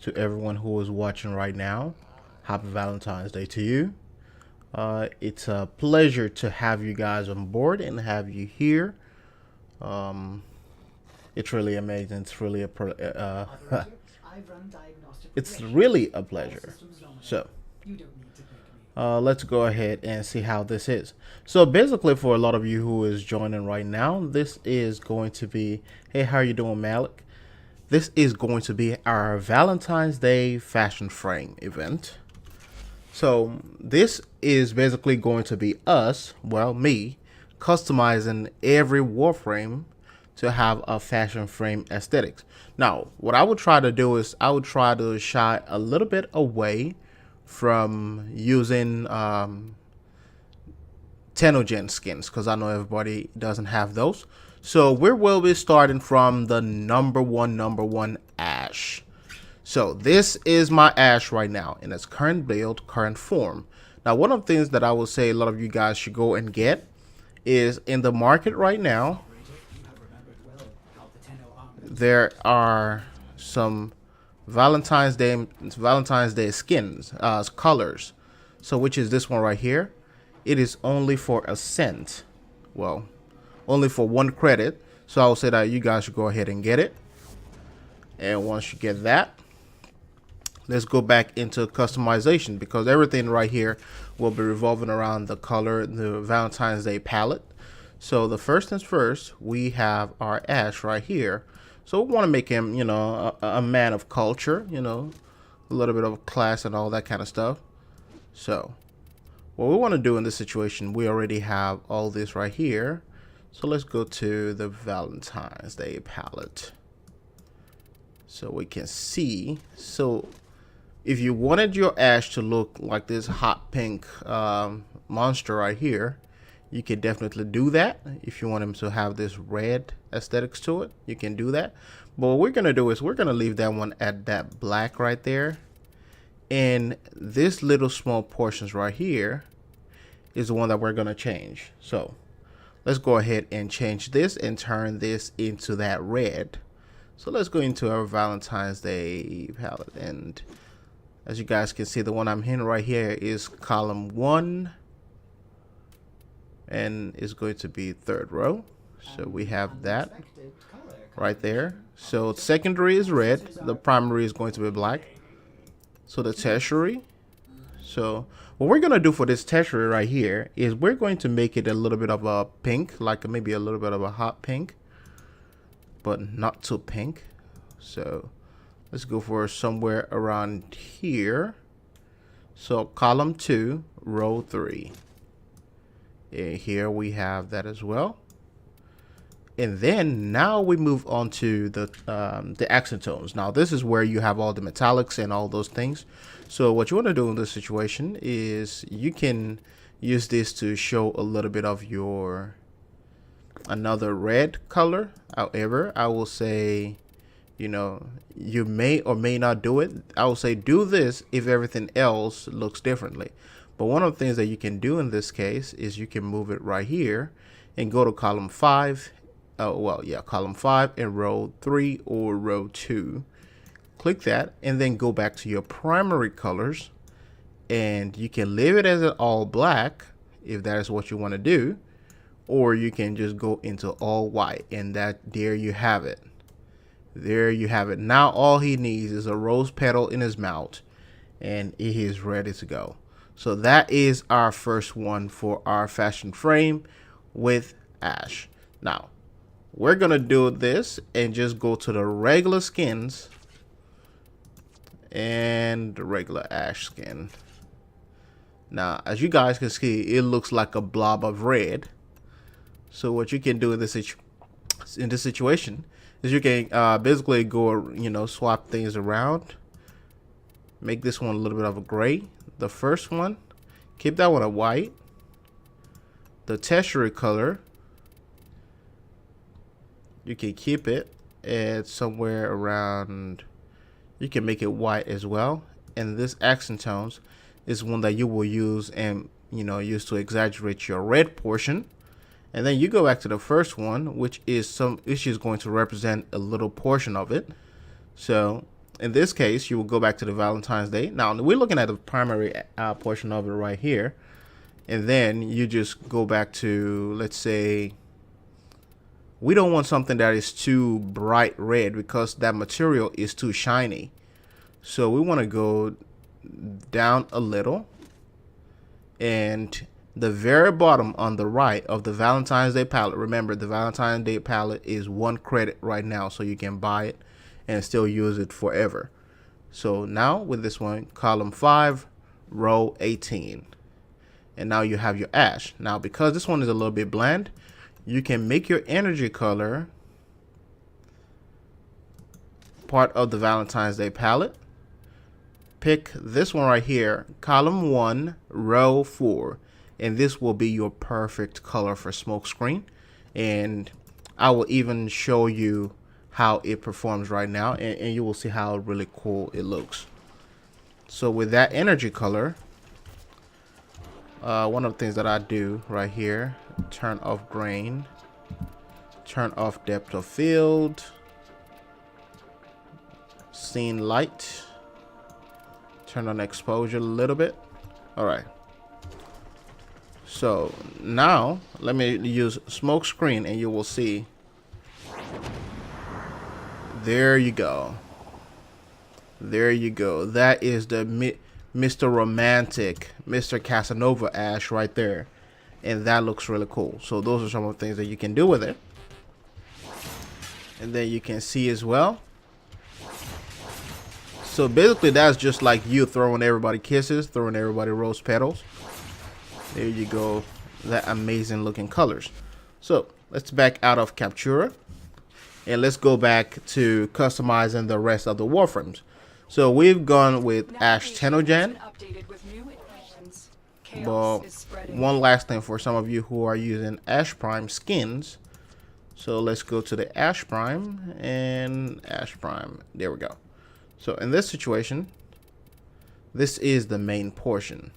to everyone who is watching right now. Happy Valentine's Day to you. It's a pleasure to have you guys on board and have you here. It's really amazing. It's really it's really a pleasure. So let's go ahead and see how this is. So basically, for a lot of you who is joining right now, this is going to be, hey, how you doing, Malik? This is going to be our Valentine's Day fashion frame event. So this is basically going to be us, well, me, customizing every warframe to have a fashion frame aesthetics. Now, what I would try to do is I would try to shy a little bit away from using Tenogen skins, because I know everybody doesn't have those. So we will be starting from the number one Ash. So this is my Ash right now in its current build, current form. Now, one of the things that I will say a lot of you guys should go and get is in the market right now, there are some Valentine's Day skins, colors. So which is this one right here. It is only for a cent. Well, only for 1 credit. So I will say that you guys should go ahead and get it. And once you get that, let's go back into customization, because everything right here will be revolving around the color, the Valentine's Day palette. So the first things first, we have our Ash right here. So we want to make him, you know, a man of culture, you know, a little bit of class and all that kind of stuff. So what we want to do in this situation, we already have all this right here. So let's go to the Valentine's Day palette so we can see. So if you wanted your Ash to look like this hot pink monster right here, you can definitely do that. If you want him to have this red aesthetics to it, you can do that. But what we're going to do is we're going to leave that one at that black right there. And this little small portions right here is the one that we're going to change. So let's go ahead and change this and turn this into that red. So let's go into our Valentine's Day palette. And as you guys can see, the one I'm hitting right here is column 1. And it's going to be 3rd row. So we have that right there. So secondary is red. The primary is going to be black. So the tertiary. So what we're going to do for this tertiary right here is we're going to make it a little bit of a pink, like maybe a little bit of a hot pink, but not too pink. So let's go for somewhere around here. So column 2, row 3. And here we have that as well. And then now we move on to the accent tones. Now this is where you have all the metallics and all those things. So what you want to do in this situation is you can use this to show a little bit of your another red color. However, I will say, you know, you may or may not do it. I will say do this if everything else looks differently. But one of the things that you can do in this case is you can move it right here and go to column 5. Column 5 and row 3 or row 2. Click that and then go back to your primary colors, and you can leave it as an all black if that is what you want to do, or you can just go into all white, and there you have it. There you have it. Now all he needs is a rose petal in his mouth and he is ready to go. So that is our first one for our fashion frame with Ash. Now we're gonna do this and just go to the regular skins and the regular Ash skin. Now as you guys can see, it looks like a blob of red. So what you can do in this situation is you can basically go, you know, swap things around, make this one a little bit of a gray. The first one, keep that one a white. The tertiary color, you can keep it at somewhere around, you can make it white as well. And this accent tones is one that you will use and, you know, use to exaggerate your red portion. And then you go back to the first one, which is going to represent a little portion of it. So in this case, you will go back to the Valentine's Day. Now we're looking at the primary portion of it right here, and then you just go back to, let's say, we don't want something that is too bright red because that material is too shiny. So we want to go down a little, and the very bottom on the right of the Valentine's Day palette, remember the Valentine's Day palette is 1 credit right now, so you can buy it and still use it forever. So now with this one, column 5, row 18, and now you have your ash. Now because this one is a little bit bland, you can make your energy color part of the Valentine's Day palette. Pick this one right here, column 1, row 4, and this will be your perfect color for smokescreen. And I will even show you how it performs right now, and you will see how really cool it looks. So with that energy color, one of the things that I do right here, turn off grain, turn off depth of field, scene light, turn on exposure a little bit. All right. So now let me use smoke screen, and you will see. There you go. There you go. That is the Mr. Romantic, Mr. Casanova ash right there. And that looks really cool. So those are some of the things that you can do with it. And then you can see as well. So basically that's just like you throwing everybody kisses, throwing everybody rose petals. There you go. That amazing looking colors. So let's back out of Captura. And let's go back to customizing the rest of the warframes. So we've gone with Ash Tenogen. But one last thing for some of you who are using Ash Prime skins. So let's go to the Ash Prime and Ash Prime. There we go. So in this situation, this is the main portion.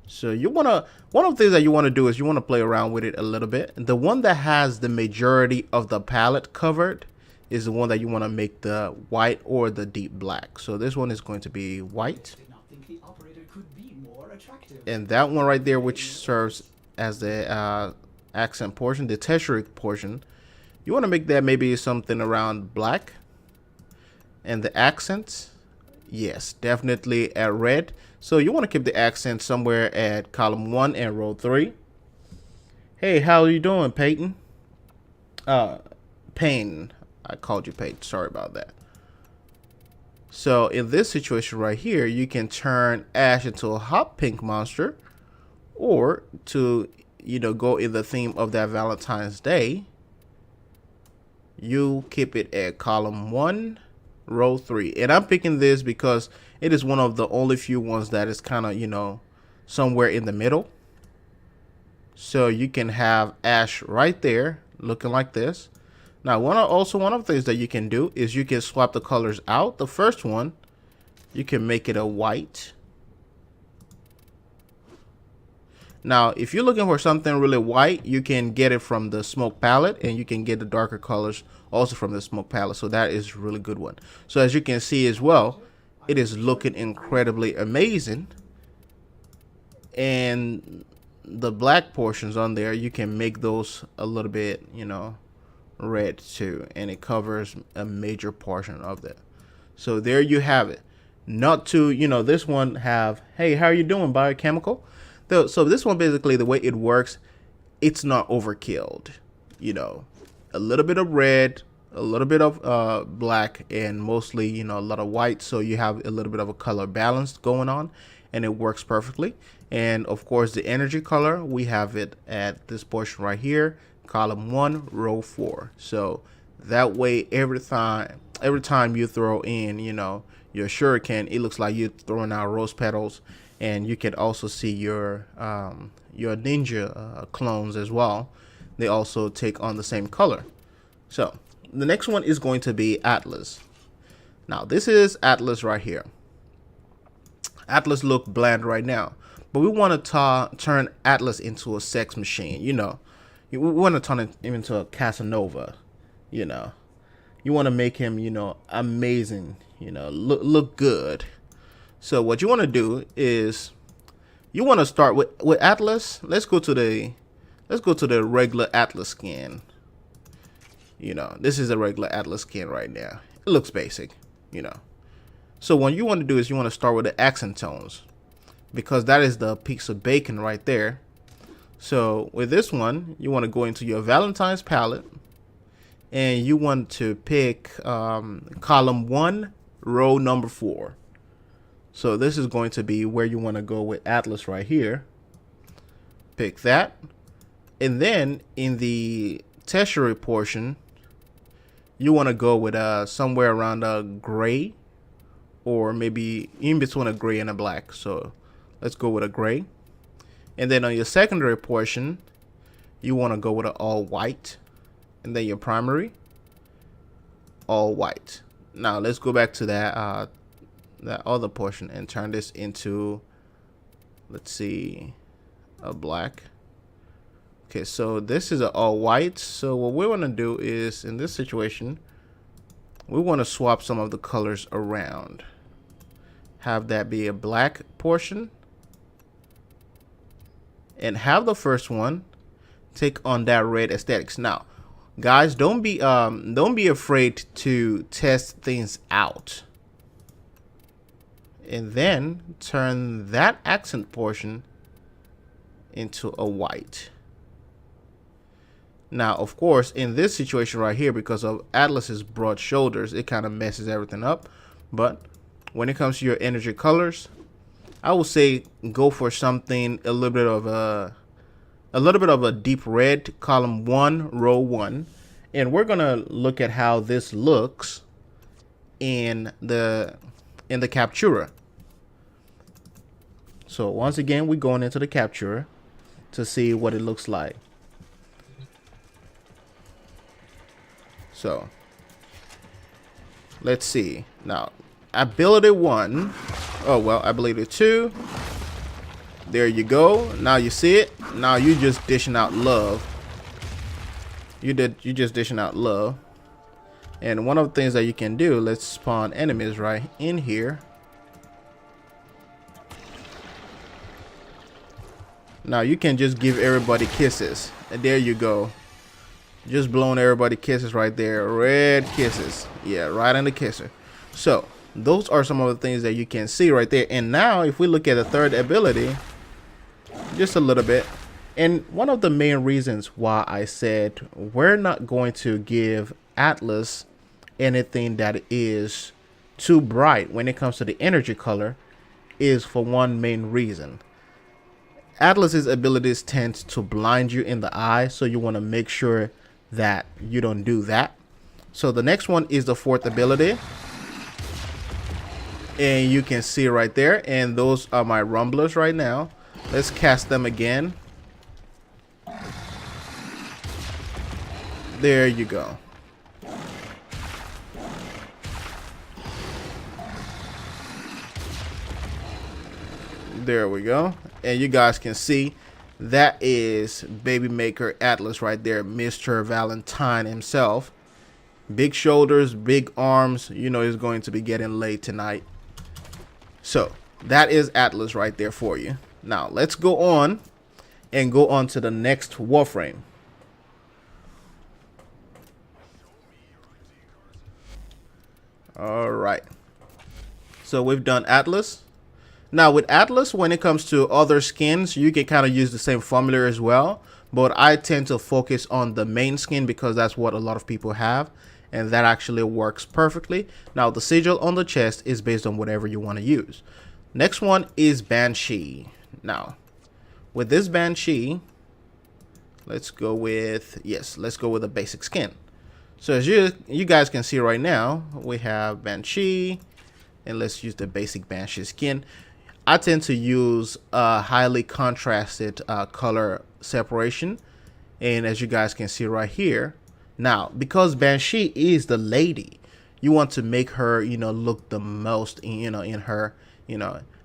So you wanna, one of the things that you want to do is you want to play around with it a little bit. The one that has the majority of the palette covered is the one that you want to make the white or the deep black. So this one is going to be white. And that one right there, which serves as the accent portion, the tertiary portion, you want to make that maybe something around black. And the accents, yes, definitely at red. So you want to keep the accent somewhere at column 1 and row 3. Hey, how are you doing, Peyton? Payne. I called you Peyton. Sorry about that. So in this situation right here, you can turn Ash into a hot pink monster, or to, you know, go in the theme of that Valentine's Day, you keep it at column 1, row 3. And I'm picking this because it is one of the only few ones that is kind of, you know, somewhere in the middle. So you can have Ash right there looking like this. Now, one of the things that you can do is you can swap the colors out. The first one, you can make it a white. Now, if you're looking for something really white, you can get it from the smoke palette, and you can get the darker colors also from the smoke palette. So that is a really good one. So as you can see as well, it is looking incredibly amazing. And the black portions on there, you can make those a little bit, you know, red too, and it covers a major portion of that. So there you have it. Not to, you know, this one have, hey, how are you doing, biochemical? So this one, basically the way it works, it's not overkilled. You know, a little bit of red, a little bit of black, and mostly, you know, a lot of white. So you have a little bit of a color balance going on, and it works perfectly. And of course, the energy color, we have it at this portion right here, column 1, row 4. So that way, every time you throw in, you know, your shuriken, it looks like you're throwing out rose petals. And you can also see your ninja clones as well. They also take on the same color. So the next one is going to be Atlas. Now this is Atlas right here. Atlas look bland right now, but we want to turn Atlas into a sex machine. You know, we want to turn him into a Casanova. You know, you want to make him, you know, amazing. you know, look good. So what you want to do is you want to start with Atlas. Let's go to the regular Atlas skin. You know, this is a regular Atlas skin right now. It looks basic, you know. So what you want to do is you want to start with the accent tones, because that is the piece of bacon right there. So with this one, you want to go into your Valentine's palette, and you want to pick column 1, row number 4. So this is going to be where you want to go with Atlas right here. Pick that. And then in the tertiary portion, you want to go with somewhere around a gray, or maybe in between a gray and a black. So let's go with a gray. And then on your secondary portion, you want to go with an all white. And then your primary, all white. Now let's go back to that other portion and turn this into, let's see, a black. Okay, so this is an all white. So what we want to do is, in this situation, we want to swap some of the colors around. Have that be a black portion, and have the first one take on that red aesthetics. Now, guys, don't be afraid to test things out, and then turn that accent portion into a white. Now, of course, in this situation right here, because of Atlas's broad shoulders, it kind of messes everything up. But when it comes to your energy colors, I would say go for something a little bit of a deep red, column 1, row 1, and we're gonna look at how this looks in the Captura. So once again, we're going into the Captura to see what it looks like. So let's see. Now, ability 1. Oh, well, ability 2. There you go. Now you see it. Now you just dishing out love. You just dishing out love. And one of the things that you can do, let's spawn enemies right in here. Now you can just give everybody kisses. And there you go. Just blowing everybody kisses right there. Red kisses. Yeah, right in the kisser. So those are some of the things that you can see right there. And now if we look at the third ability, just a little bit. And one of the main reasons why I said we're not going to give Atlas anything that is too bright when it comes to the energy color is for one main reason. Atlas's abilities tend to blind you in the eye, so you want to make sure that you don't do that. So the next one is the fourth ability, and you can see right there, and those are my rumblers right now. Let's cast them again. There you go. There we go. And you guys can see that is Baby Maker Atlas right there, Mr. Valentine himself. Big shoulders, big arms. You know he's going to be getting laid tonight. So that is Atlas right there for you. Now let's go on and go on to the next Warframe. All right. So we've done Atlas. Now with Atlas, when it comes to other skins, you can kind of use the same formula as well. But I tend to focus on the main skin because that's what a lot of people have. And that actually works perfectly. Now the sigil on the chest is based on whatever you want to use. Next one is Banshee. Now with this Banshee, let's go with, yes, let's go with a basic skin. So as you guys can see right now, we have Banshee, and let's use the basic Banshee skin. I tend to use a highly contrasted color separation, and as you guys can see right here, now because Banshee is the lady, you want to make her, you know, look the most, in her,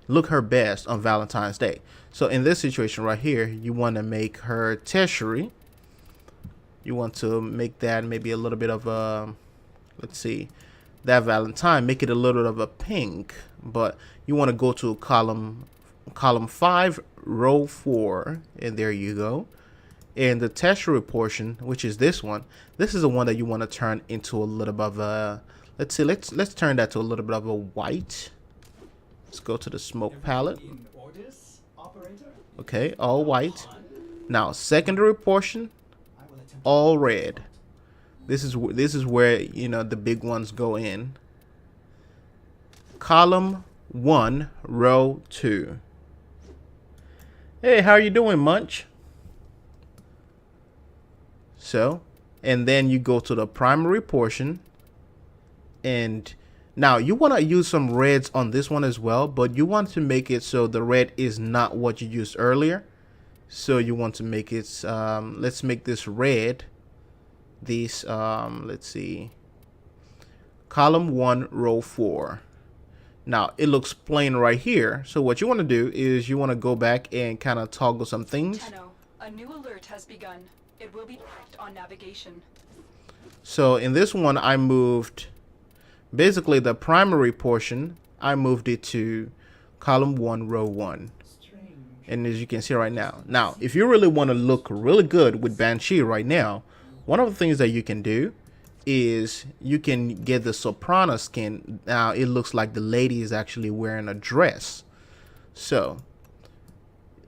look her best on Valentine's Day. So in this situation right here, you want to make her tertiary. You want to make that maybe a little bit of a, let's see, that Valentine, make it a little bit of a pink, but you want to go to column 5, row 4, and there you go. And the tertiary portion, which is this one, this is the one that you want to turn into a little bit of a, let's see, let's turn that to a little bit of a white. Let's go to the smoke palette. Okay, all white. Now secondary portion, all red. This is where, you know, the big ones go in. Column 1, row 2. Hey, how are you doing, Munch? So, and then you go to the primary portion, and now you want to use some reds on this one as well, but you want to make it so the red is not what you used earlier. So you want to make it, let's make this red, this, let's see, column 1, row 4. Now it looks plain right here. So what you want to do is you want to go back and kind of toggle some things. A new alert has begun. It will be tracked on navigation. So in this one, I moved basically the primary portion. I moved it to column 1, row 1. And as you can see right now. Now, if you really want to look really good with Banshee right now, one of the things that you can do is you can get the soprano skin. Now it looks like the lady is actually wearing a dress. So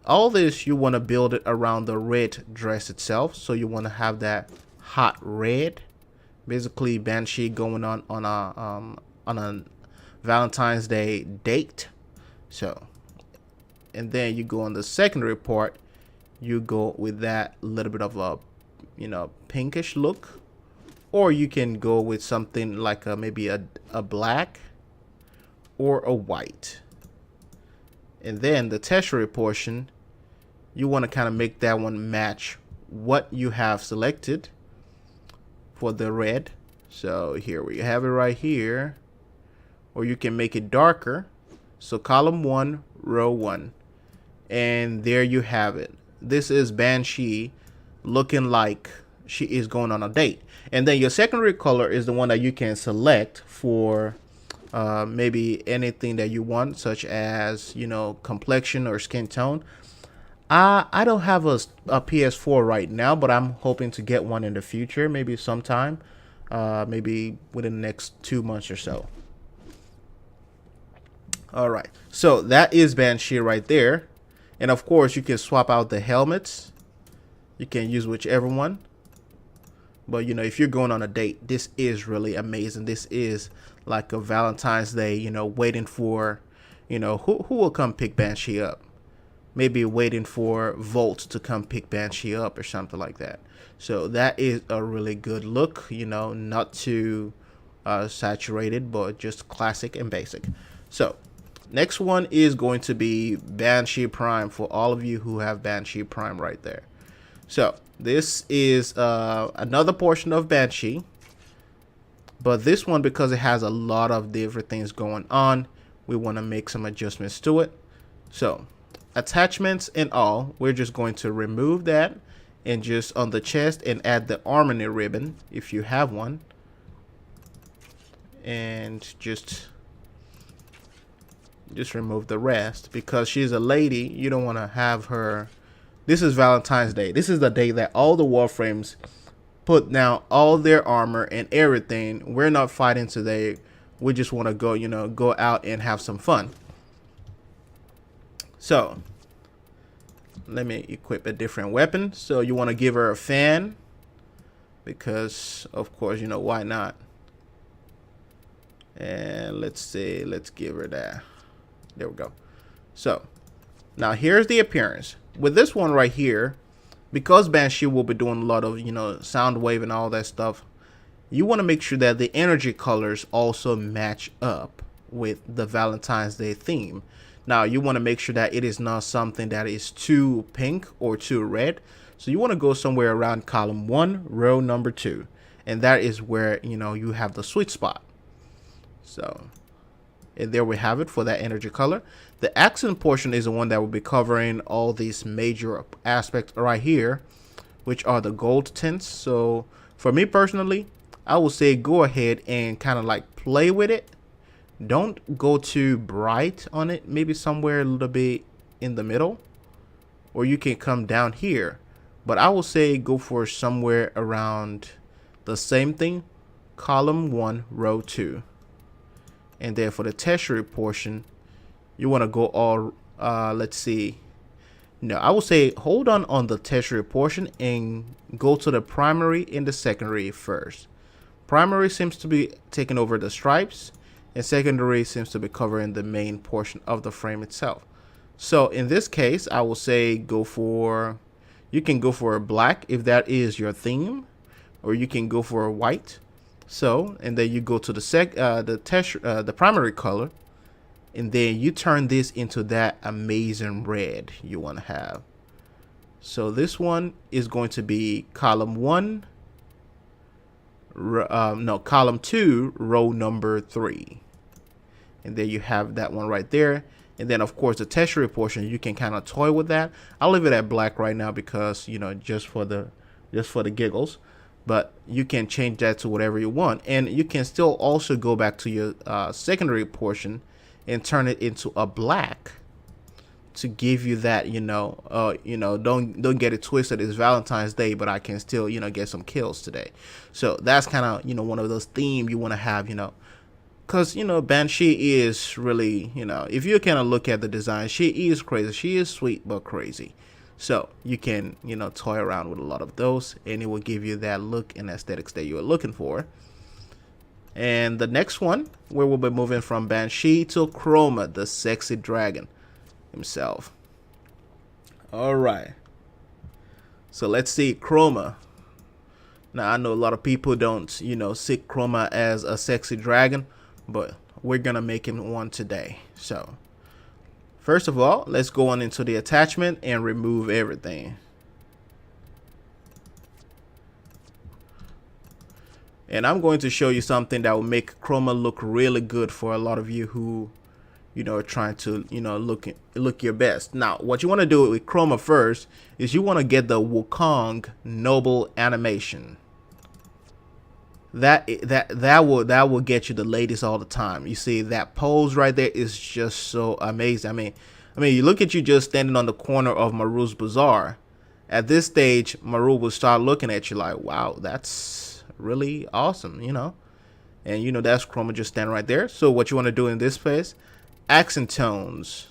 all this, you want to build it around the red dress itself. So you want to have that hot red, basically Banshee going on a Valentine's Day date. So, and then you go on the secondary part, you go with that little bit of a, you know, pinkish look, or you can go with something like maybe a black or a white. And then the tertiary portion, you want to kind of make that one match what you have selected for the red. So here we have it right here, or you can make it darker. So column 1, row 1, and there you have it. This is Banshee looking like she is going on a date. And then your secondary color is the one that you can select for maybe anything that you want, such as, you know, complexion or skin tone. I don't have a PS4 right now, but I'm hoping to get one in the future, maybe sometime, maybe within the next 2 months or so. All right, so that is Banshee right there. And of course, you can swap out the helmets. You can use whichever one. But, you know, if you're going on a date, this is really amazing. This is like a Valentine's Day, you know, waiting for, you know, who will come pick Banshee up. Maybe waiting for Volt to come pick Banshee up or something like that. So that is a really good look, you know, not too saturated, but just classic and basic. So next one is going to be Banshee Prime for all of you who have Banshee Prime right there. So this is another portion of Banshee, but this one, because it has a lot of different things going on, we want to make some adjustments to it. So attachments and all, we're just going to remove that and just on the chest and add the harmony ribbon if you have one, and just remove the rest because she's a lady. You don't want to have her. This is Valentine's Day. This is the day that all the Warframes put down all their armor and everything. We're not fighting today. We just want to go, you know, go out and have some fun. So let me equip a different weapon. So you want to give her a fan because, of course, you know, why not? And let's see, let's give her that. There we go. So now here's the appearance. With this one right here, because Banshee will be doing a lot of, you know, sound wave and all that stuff, you want to make sure that the energy colors also match up with the Valentine's Day theme. Now you want to make sure that it is not something that is too pink or too red. So you want to go somewhere around column 1, row number 2. And that is where, you know, you have the sweet spot. So, and there we have it for that energy color. The accent portion is the one that will be covering all these major aspects right here, which are the gold tints. So for me personally, I would say go ahead and kind of like play with it. Don't go too bright on it, maybe somewhere a little bit in the middle, or you can come down here. But I will say go for somewhere around the same thing, column 1, row 2. And then for the tertiary portion, you want to go all, let's see. No, I will say hold on the tertiary portion and go to the primary and the secondary first. Primary seems to be taking over the stripes, and secondary seems to be covering the main portion of the frame itself. So in this case, I will say you can go for a black if that is your theme, or you can go for a white. So, and then you go to the primary color, and then you turn this into that amazing red you want to have. So this one is going to be column 1, column 2, row number 3. And there you have that one right there. And then of course the tertiary portion, you can kind of toy with that. I'll leave it at black right now because, you know, just for the giggles. But you can change that to whatever you want, and you can still also go back to your secondary portion and turn it into a black to give you that, don't get it twisted. It's Valentine's Day, but I can still, get some kills today. So that's kind of, one of those themes you want to have, because, Banshee is really, if you kind of look at the design, she is crazy. She is sweet, but crazy. So you can, toy around with a lot of those, and it will give you that look and aesthetics that you are looking for. And the next one, where we'll be moving from Banshee to Chroma, the sexy dragon himself. All right. So let's see Chroma. Now I know a lot of people don't, see Chroma as a sexy dragon, but we're gonna make him one today. So first of all, let's go on into the attachment and remove everything. And I'm going to show you something that will make Chroma look really good for a lot of you who, are trying to, look your best. Now, what you want to do with Chroma first is you want to get the Wukong Noble animation. That will get you the ladies all the time. You see that pose right there is just so amazing. I mean, you look at you just standing on the corner of Maru's Bazaar. At this stage, Maru will start looking at you like, wow, that's really awesome, And that's Chroma just standing right there. So what you want to do in this phase, accent tones.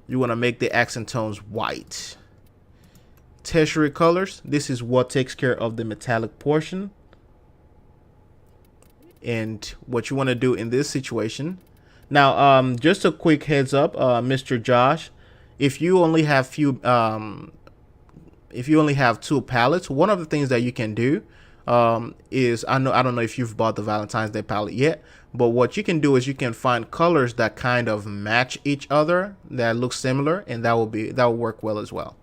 You want to make the accent tones white. Tertiary colors. This is what takes care of the metallic portion. And what you want to do in this situation. Now, just a quick heads up, Mr. Josh, if you only have two palettes, one of the things that you can do is I don't know if you've bought the Valentine's Day palette yet, but what you can do is you can find colors that kind of match each other, that look similar, and that will work well as well.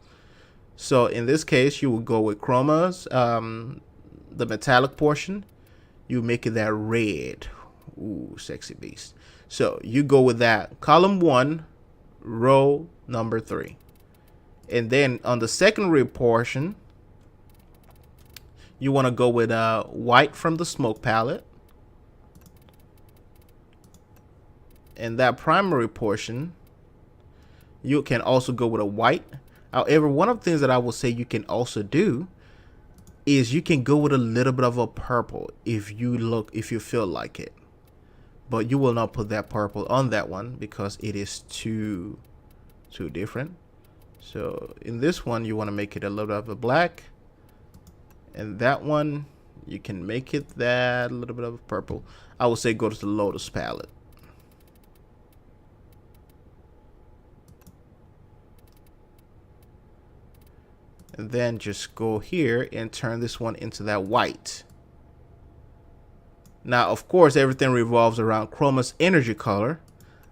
So in this case, you will go with Chroma's the metallic portion. You make it that red. Ooh, sexy beast. So you go with that, column 1, row number 3. And then on the secondary portion, you want to go with white from the smoke palette. And that primary portion, you can also go with a white. However, one of the things that I will say you can also do is you can go with a little bit of a purple if you feel like it. But you will not put that purple on that one because it is too different. So in this one, you want to make it a little bit of a black. And that one, you can make it that little bit of a purple. I would say go to the Lotus palette. And then just go here and turn this one into that white. Now, of course, everything revolves around Chroma's energy color.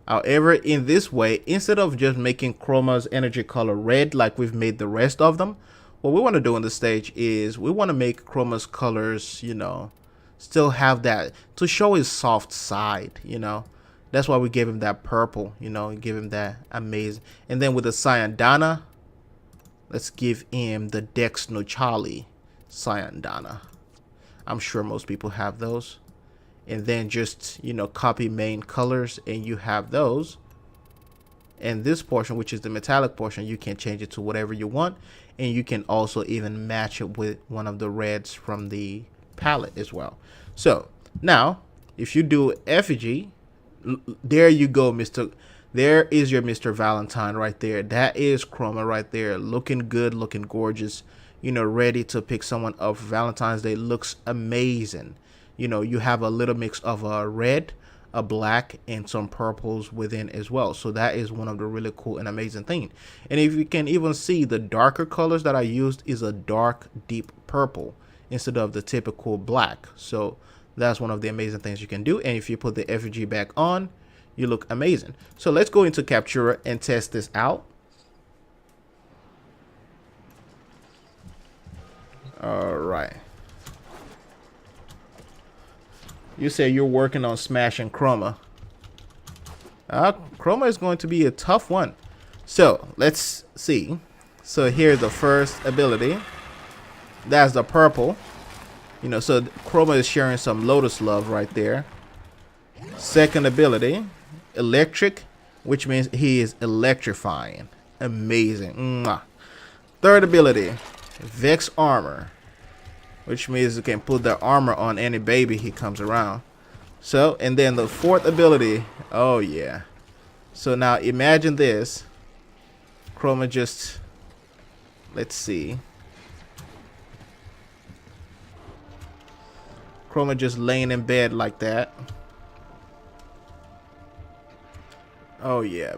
However, in this way, instead of just making Chroma's energy color red like we've made the rest of them, what we want to do in this stage is we want to make Chroma's colors, still have that to show his soft side, That's why we gave him that purple, give him that amazing. And then with the Cyandana, let's give him the Dex No Charlie Cyandana. I'm sure most people have those. And then just, you know, copy main colors and you have those. And this portion, which is the metallic portion, you can change it to whatever you want. And you can also even match it with one of the reds from the palette as well. So now if you do effigy, there you go, Mr. There is your Mr. Valentine right there. That is Chroma right there, looking good, looking gorgeous, you know, ready to pick someone up for Valentine's Day. Looks amazing. You know, you have a little mix of a red, a black, and some purples within as well. So that is one of the really cool and amazing things. And if you can even see, the darker colors that I used is a dark deep purple instead of the typical black. So that's one of the amazing things you can do. And if you put the effigy back on, you look amazing. So let's go into Captura and test this out. All right. You say you're working on smashing Chroma. Chroma is going to be a tough one. So let's see. So here's the first ability. That's the purple. You know, so Chroma is sharing some Lotus love right there. Second ability, electric, which means he is electrifying. Amazing. Mwah. Third ability, Vex armor, which means you can put the armor on any baby he comes around. So, and then the fourth ability, oh yeah. So now imagine this. Chroma just, let's see. Chroma just laying in bed like that. Oh yeah.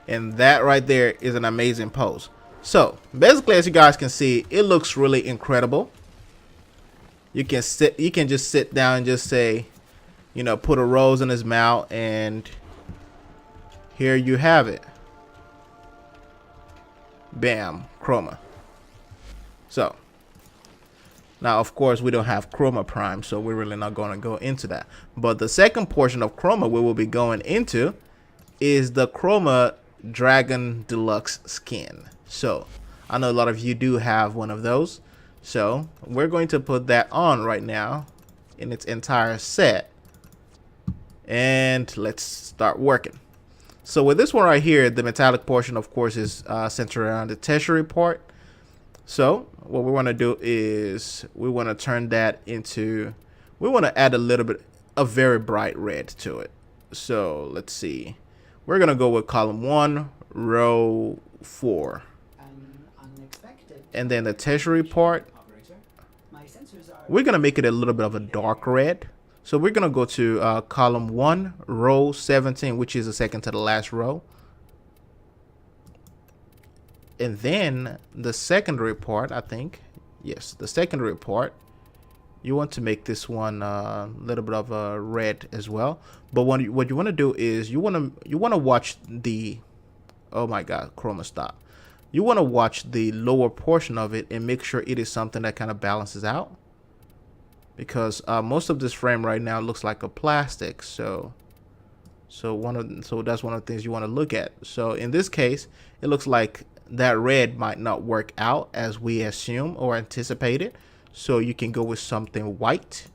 And that right there is an amazing pose. So basically, as you guys can see, it looks really incredible. You can just sit down and just say, you know, put a rose in his mouth, and here you have it. Bam, Chroma. So now, of course, we don't have Chroma Prime, so we're really not going to go into that. But the second portion of Chroma we will be going into is the Chroma Dragon Deluxe skin. So I know a lot of you do have one of those. So we're going to put that on right now in its entire set. And let's start working. So with this one right here, the metallic portion, of course, is centered around the tertiary part. So what we want to do is we want to turn that into, we want to add a little bit of very bright red to it. So let's see. We're going to go with column 1, row 4. And then the tertiary part, we're going to make it a little bit of a dark red. So we're going to go to column 1, row 17, which is the second to the last row. And then the secondary part, I think, yes, the secondary part, you want to make this one a little bit of a red as well. But what you want to do is you want to watch the, oh my God, Chroma stop. You want to watch the lower portion of it and make sure it is something that kind of balances out, because most of this frame right now looks like a plastic. So that's one of the things you want to look at. So in this case, it looks like that red might not work out as we assume or anticipated. So you can go with something white.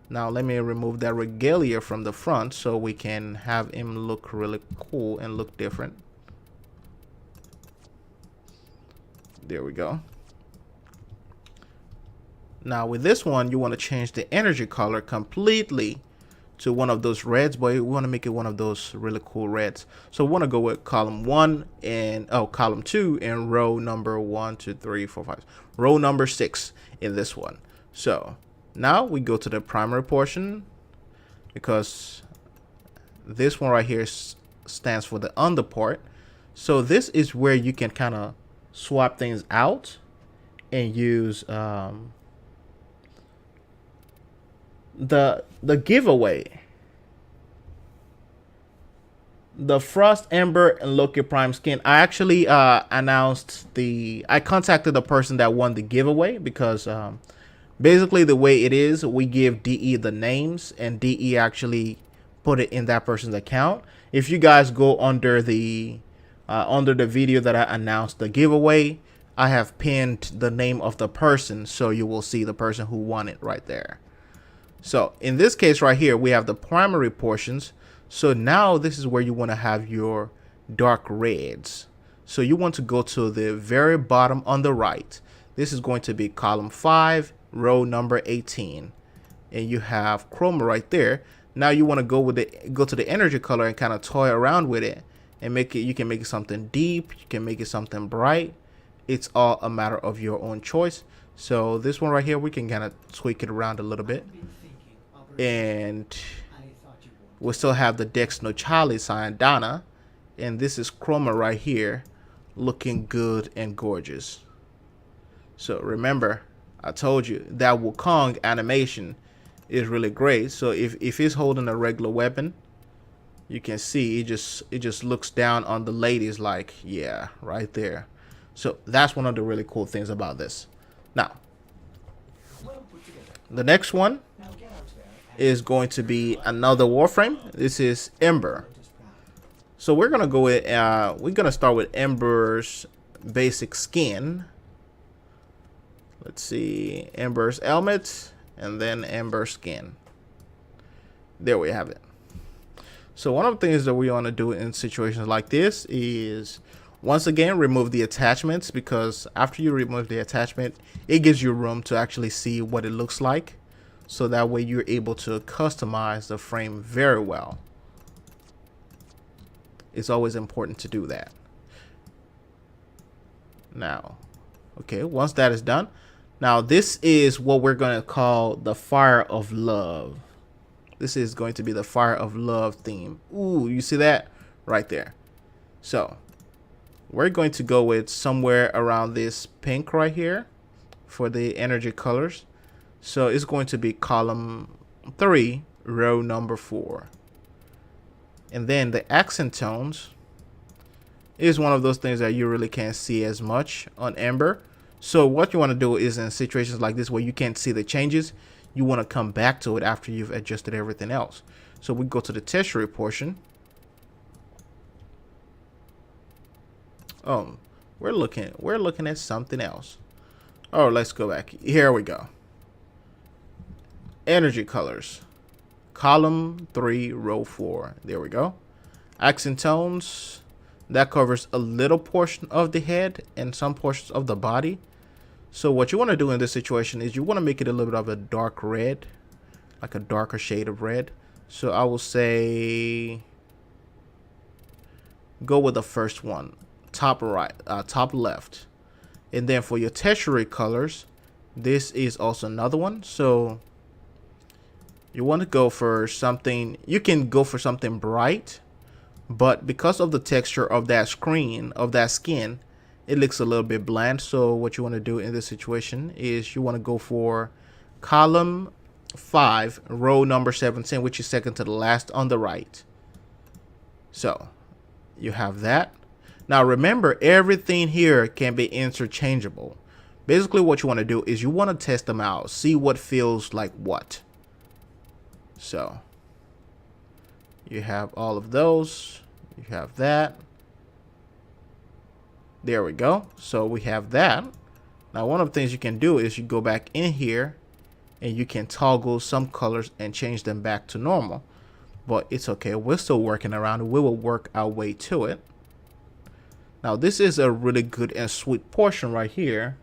Now let me remove that regalia from the front so we can have him look really cool and look different. There we go. Now with this one, you want to change the energy color completely to one of those reds, but we want to make it one of those really cool reds. So we want to go with column 1 and column 2 and row number 1, 2, 3, 4, 5, row number 6 in this one. So now we go to the primary portion, because this one right here stands for the under part. So this is where you can kind of swap things out and use the giveaway, the Frost, Ember, and Loki Prime skin. I actually I contacted the person that won the giveaway, because basically the way it is, we give DE the names and DE actually put it in that person's account. If you guys go under the video that I announced the giveaway, I have pinned the name of the person, so you will see the person who won it right there. So in this case right here, we have the primary portions. So now this is where you want to have your dark reds. So you want to go to the very bottom on the right. This is going to be column 5, row number 18. And you have chroma right there. Now you want to go to the energy color and kind of toy around with it and make it. You can make it something deep, you can make it something bright. It's all a matter of your own choice. So this one right here, we can kind of tweak it around a little bit. And we still have the Dex No Charlie sign Donna. And this is chroma right here, looking good and gorgeous. So remember, I told you that Wukong animation is really great. So if he's holding a regular weapon, you can see it just looks down on the ladies like, yeah, right there. So that's one of the really cool things about this. Now, the next one is going to be another Warframe. This is Ember. So we're gonna go with start with Ember's basic skin. Let's see, Ember's helmet, and then Ember skin. There we have it. So one of the things that we want to do in situations like this is, once again, remove the attachments, because after you remove the attachment, it gives you room to actually see what it looks like. So that way you're able to customize the frame very well. It's always important to do that. Now, okay, once that is done, now this is what we're going to call the Fire of Love. This is going to be the Fire of Love theme. Ooh, you see that right there? So we're going to go with somewhere around this pink right here for the energy colors. So it's going to be column 3, row number 4. And then the accent tones is one of those things that you really can't see as much on Ember. So what you want to do is, in situations like this where you can't see the changes, you want to come back to it after you've adjusted everything else. So we go to the tertiary portion. Oh, we're looking at something else. Oh, let's go back. Here we go. Energy colors. Column 3, row 4. There we go. Accent tones. That covers a little portion of the head and some portions of the body. So what you want to do in this situation is you want to make it a little bit of a dark red, like a darker shade of red. So I will say go with the first one, top right, top left. And then for your tertiary colors, this is also another one. So you want to go for something, you can go for something bright, but because of the texture of that skin, it looks a little bit bland. So what you want to do in this situation is you want to go for column 5, row number 17, which is second to the last on the right. So you have that. Now remember, everything here can be interchangeable. Basically what you want to do is you want to test them out, see what feels like what. So you have all of those, you have that. There we go. So we have that. Now one of the things you can do is you go back in here and you can toggle some colors and change them back to normal. But it's okay, we're still working around it. We will work our way to it. Now this is a really good and sweet portion right here.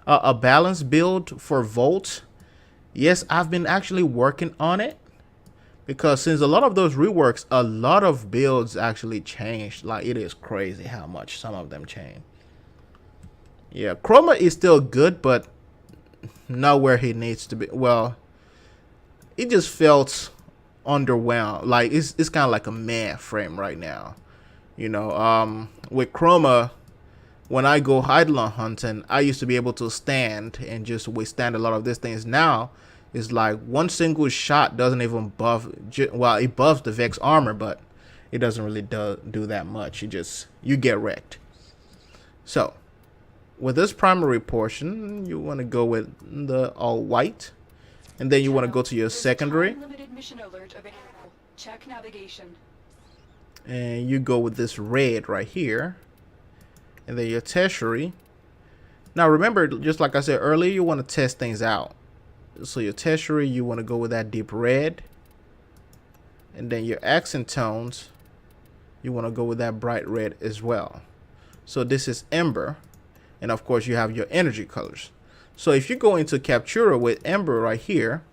A balanced build for Volt. Yes, I've been actually working on it, because since a lot of those reworks, a lot of builds actually changed. Like, it is crazy how much some of them change. Yeah, Chroma is still good, but not where he needs to be. Well, it just felt underwhelmed. Like, it's kind of like a meh frame right now. You know, with Chroma, when I go Eidolon hunting, I used to be able to stand and just withstand a lot of these things. Now, it's like one single shot doesn't even buff. Well, it buffs the Vex armor, but it doesn't really do that much. You get wrecked. So, with this primary portion, you want to go with the all white, and then you want to go to your secondary. Limited mission alert available. Check navigation. and you go with this red right here, and then your tertiary. Now remember, just like I said earlier, you want to test things out. So your tertiary, you want to go with that deep red, and then your accent tones, you want to go with that bright red as well. So this is Ember, and of course you have your energy colors. So if you go into Captura with Ember right here,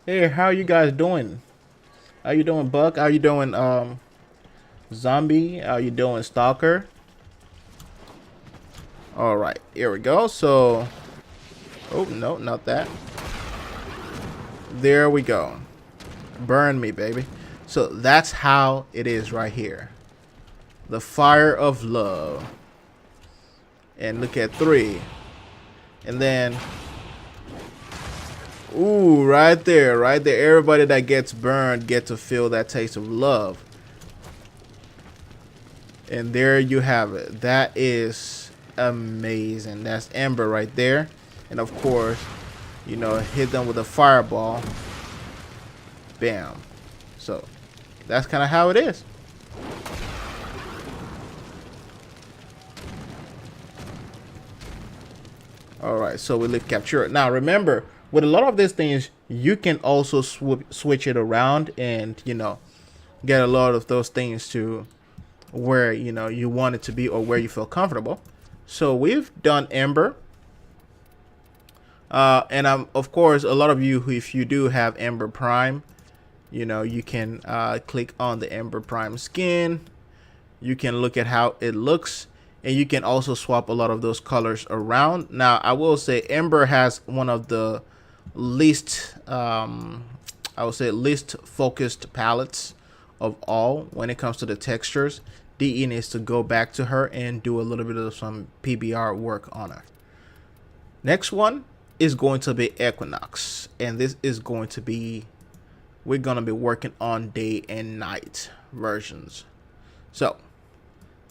hey, how you guys doing? How you doing, Buck? How you doing, Zombie? How you doing, Stalker? All right, here we go. So, oh no, not that. There we go. Burn me, baby. So that's how it is right here. The fire of love. And look at 3. And then, ooh, right there, right there. Everybody that gets burned get to feel that taste of love. And there you have it. That is amazing. That's Ember right there. And of course, you know, hit them with a fireball. Bam. So that's kind of how it is. All right, so we leave Capture. Now remember, with a lot of these things, you can also switch it around and, you know, get a lot of those things to where, you know, you want it to be or where you feel comfortable. So we've done Ember. And of course, a lot of you, if you do have Ember Prime, you know, you can click on the Ember Prime skin. You can look at how it looks, and you can also swap a lot of those colors around. Now, I will say Ember has one of the least, I would say, least focused palettes of all when it comes to the textures. DE needs to go back to her and do a little bit of some PBR work on her. Next one is going to be Equinox, and this is going to be, we're going to be working on day and night versions. So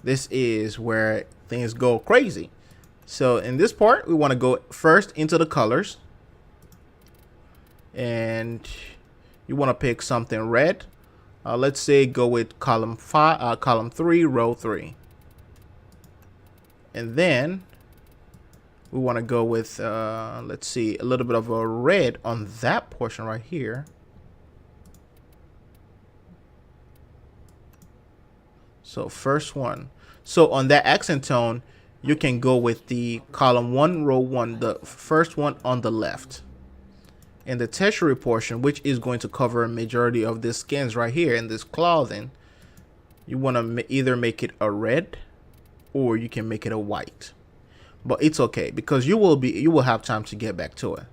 this is where things go crazy. So in this part, we want to go first into the colors, and you want to pick something red. Let's say go with column 3, row 3, and then we want to go with let's see, a little bit of a red on that portion right here. So first one. So on that accent tone, you can go with the column 1, row 1, the first one on the left. And the tertiary portion, which is going to cover a majority of the skins right here in this clothing, you want to either make it a red or you can make it a white. But it's okay because you will have time to get back to it.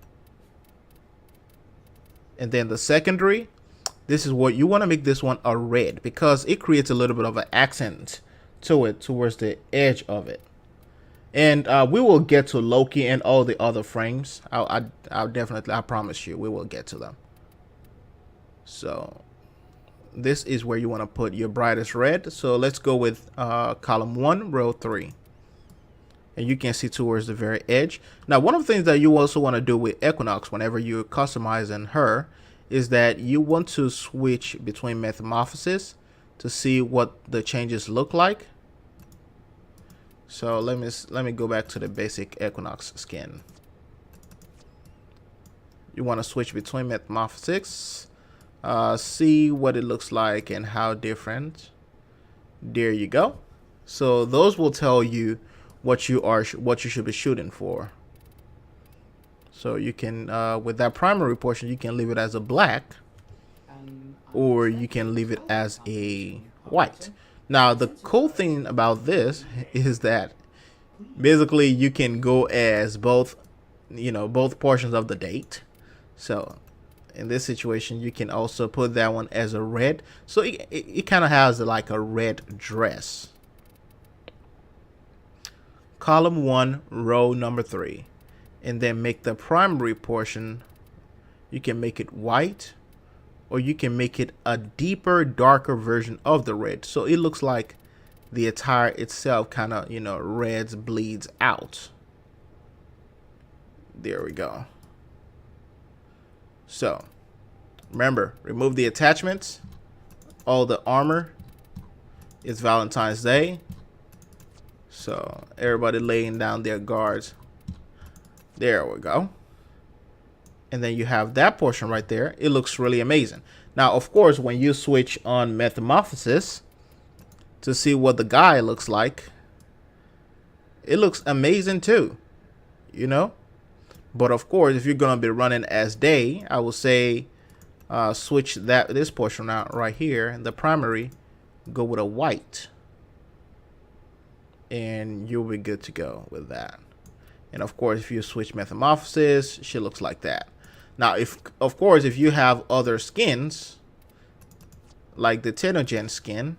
And then the secondary, this is what you want to make this one a red because it creates a little bit of an accent to it towards the edge of it. And we will get to Loki and all the other frames. I'll definitely, I promise you, we will get to them. So this is where you want to put your brightest red. So let's go with column 1, row 3. And you can see towards the very edge. Now, one of the things that you also want to do with Equinox whenever you're customizing her is that you want to switch between metamorphosis to see what the changes look like. So let me go back to the basic Equinox skin. You want to switch between metamorphosis, see what it looks like and how different. There you go. So those will tell you what you should be shooting for. So you can with that primary portion, you can leave it as a black, or you can leave it as a white. Now the cool thing about this is that basically you can go as both, you know, both portions of the date. So in this situation, you can also put that one as a red. So it kind of has like a red dress. Column 1, row number 3, and then make the primary portion, you can make it white, or you can make it a deeper, darker version of the red. So it looks like the attire itself kind of, you know, reds, bleeds out. There we go. So Remember, remove the attachments, all the armor. It's Valentine's Day, so everybody laying down their guards. There we go. And then you have that portion right there. It looks really amazing. Now, of course, when you switch on Metamorphosis to see what the guy looks like, it looks amazing too, you know. But of course, if you're gonna be running as Day, I will say switch this portion out right here, the primary, go with a white, and you'll be good to go with that. And of course, if you switch Metamorphosis, she looks like that. Now, of course, if you have other skins like the Tenogen skin,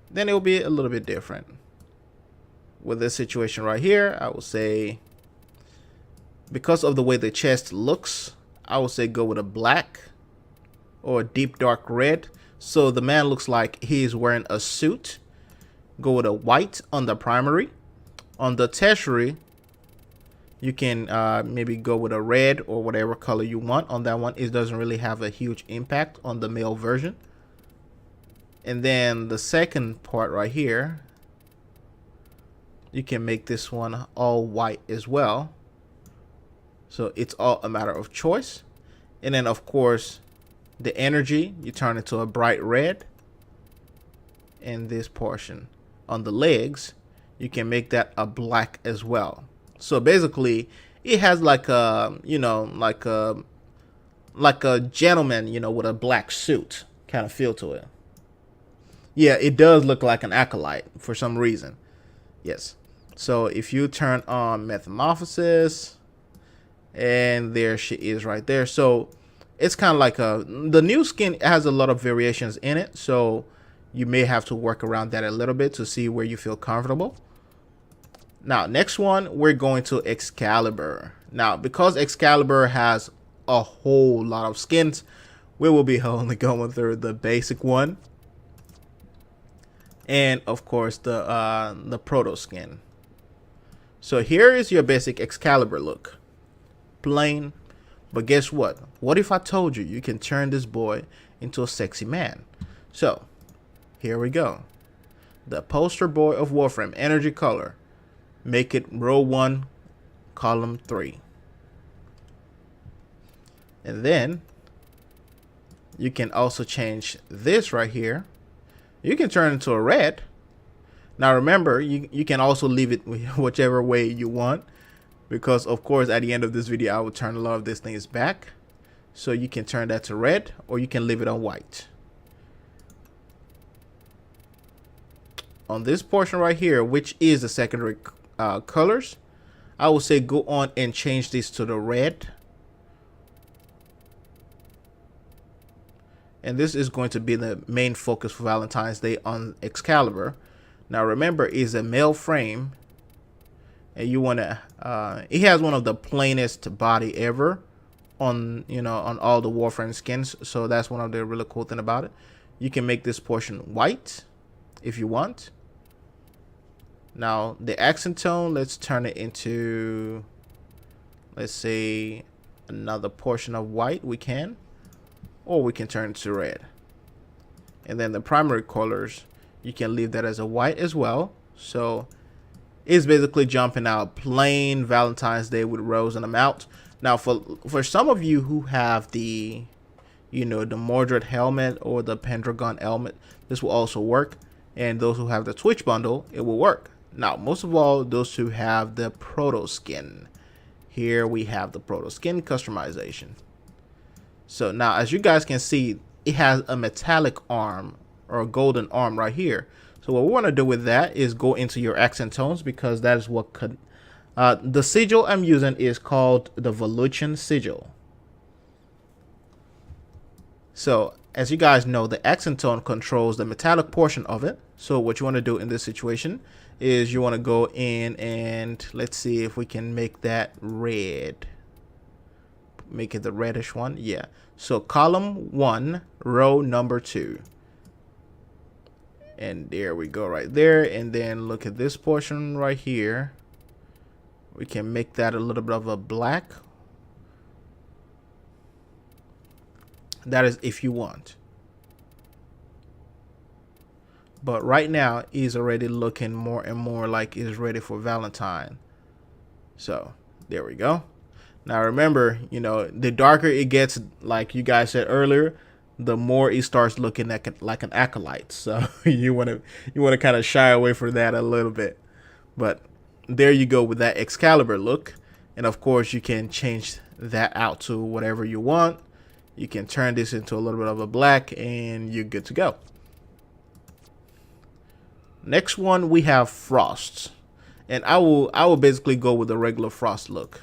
then it will be a little bit different. With this situation right here, I will say, because of the way the chest looks, I would say go with a black or a deep dark red. So the man looks like he's wearing a suit. Go with a white on the primary. On the tertiary, you can maybe go with a red or whatever color you want on that one. It doesn't really have a huge impact on the male version. And then the second part right here, you can make this one all white as well. So it's all a matter of choice. And then of course, the energy, you turn it to a bright red. And this portion on the legs, you can make that a black as well. So basically, it has like a, you know, like a gentleman, you know, with a black suit kind of feel to it. Yeah, it does look like an acolyte for some reason. Yes. So if you turn on Metamorphosis, and there she is right there. So it's kind of like the new skin has a lot of variations in it. So you may have to work around that a little bit to see where you feel comfortable. Now, next one, we're going to Excalibur. Now, because Excalibur has a whole lot of skins, we will be only going through the basic one. And of course, the proto skin. So here is your basic Excalibur look. Plain. But guess what? What if I told you you can turn this boy into a sexy man? So, here we go. The poster boy of Warframe, energy color. Make it row 1, column 3. And then, you can also change this right here. You can turn it into a red. Now remember, you can also leave it whichever way you want. Because of course, at the end of this video, I will turn a lot of these things back. So you can turn that to red, or you can leave it on white. On this portion right here, which is the secondary colors, I will say go on and change this to the red. And this is going to be the main focus for Valentine's Day on Excalibur. Now remember, it's a male frame. And you want to, he has one of the plainest body ever on, you know, on all the Warframe skins. So that's one of the really cool thing about it. You can make this portion white if you want. Now the accent tone, let's turn it into, let's say, another portion of white. We can, or we can turn it to red. And then the primary colors, you can leave that as a white as well. So it's basically jumping out plain Valentine's Day with rose and a mount. Now for some of you who have the, you know, the Mordred helmet or the Pendragon helmet, this will also work. And those who have the Twitch bundle, it will work. Now, most of all, those who have the proto skin. Here we have the proto skin customization. So now, as you guys can see, it has a metallic arm or a golden arm right here. So what we want to do with that is go into your accent tones, because that is what could, the sigil I'm using is called the Volution sigil. So as you guys know, the accent tone controls the metallic portion of it. So what you want to do in this situation is you want to go in and let's see if we can make that red. Make it the reddish one. Yeah. So column 1, row number 2. And there we go right there. And then look at this portion right here. We can make that a little bit of a black. That is if you want. But right now, he's already looking more and more like he's ready for Valentine. So, there we go. Now remember, you know, the darker it gets, like you guys said earlier, the more it starts looking like an acolyte. So you want to kind of shy away from that a little bit. But there you go with that Excalibur look. And of course, you can change that out to whatever you want. You can turn this into a little bit of a black and you're good to go. Next one, we have Frost. And I will basically go with the regular Frost look.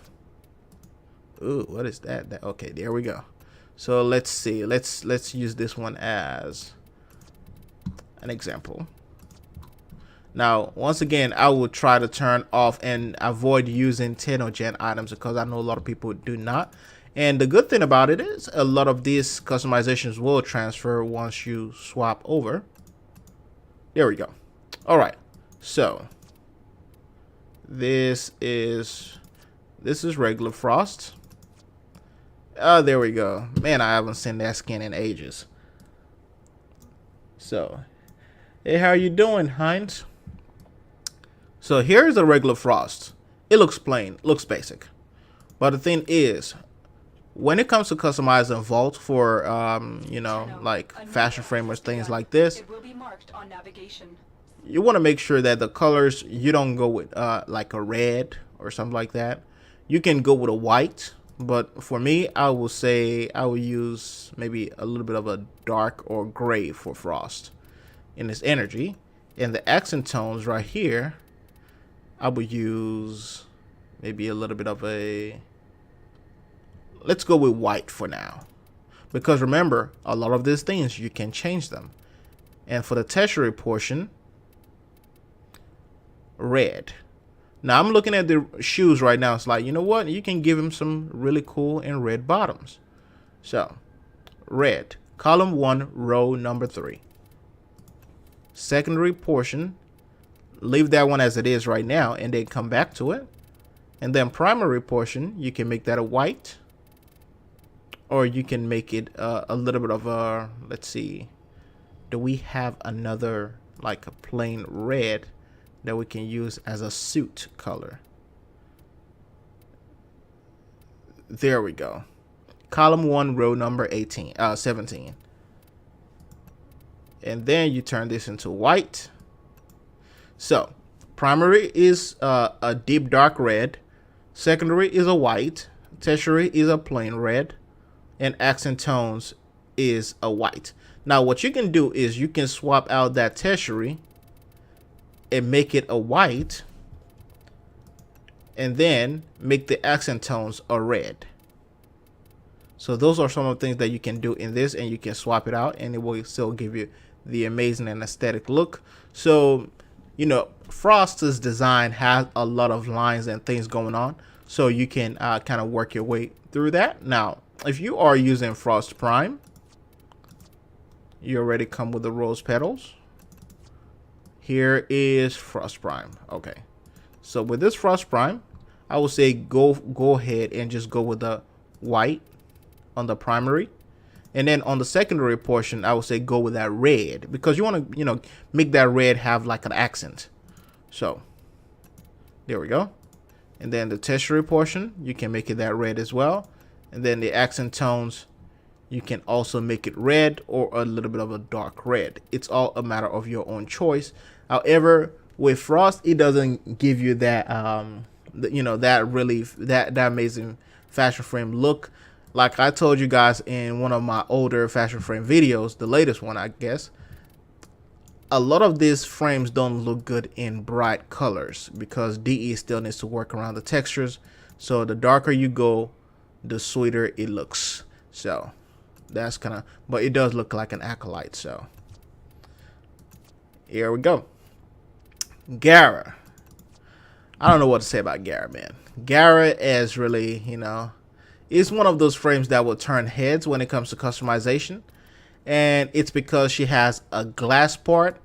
Ooh, what is that? Okay, there we go. So let's see. Let's use this one as an example. Now, once again, I will try to turn off and avoid using Technogen items because I know a lot of people do not. And the good thing about it is a lot of these customizations will transfer once you swap over. There we go. All right. So this is regular Frost. Oh, there we go. Man, I haven't seen that skin in ages. So, hey, how you doing, Heinz? So here's the regular Frost. It looks plain, looks basic. But the thing is, when it comes to customizing Vault for, you know, like FashionFrame or things like this, It will be marked on navigation. you want to make sure that the colors, you don't go with like a red or something like that. You can go with a white. But for me, I will say I will use maybe a little bit of a dark or gray for Frost in this energy. And the accent tones right here, I will use maybe a little bit of a... Let's go with white for now. Because remember, a lot of these things, you can change them. And for the tertiary portion, red. Now, I'm looking at the shoes right now. It's like, you know what? You can give him some really cool and red bottoms. So, red. Column 1, row number 3. Secondary portion. Leave that one as it is right now and then come back to it. And then primary portion, you can make that a white. Or you can make it a little bit of a... Let's see. Do we have another, like a plain red that we can use as a suit color? There we go. Column 1, row number 17. And then you turn this into white. So, primary is a deep dark red. Secondary is a white. Tertiary is a plain red. And accent tones is a white. Now, what you can do is you can swap out that tertiary and make it a white, and then make the accent tones a red. So those are some of the things that you can do in this, and you can swap it out and it will still give you the amazing and aesthetic look. So, you know, Frost's design has a lot of lines and things going on, so you can kind of work your way through that. Now, if you are using Frost Prime, you already come with the rose petals. Here is Frost Prime. Okay, so with this Frost Prime, I would say go ahead and just go with the white on the primary, and then on the secondary portion, I would say go with that red because you want to, you know, make that red have like an accent. So there we go. And then the tertiary portion, you can make it that red as well. And then the accent tones, you can also make it red or a little bit of a dark red. It's all a matter of your own choice. However, with Frost, it doesn't give you that, you know, that amazing FashionFrame look. Like I told you guys in one of my older FashionFrame videos, the latest one, I guess, a lot of these frames don't look good in bright colors because DE still needs to work around the textures. So the darker you go, the sweeter it looks. So that's kind of, but it does look like an acolyte. So here we go. Guerra. I don't know what to say about Guerra, man. Guerra is really, you know, it's one of those frames that will turn heads when it comes to customization. And it's because she has a glass part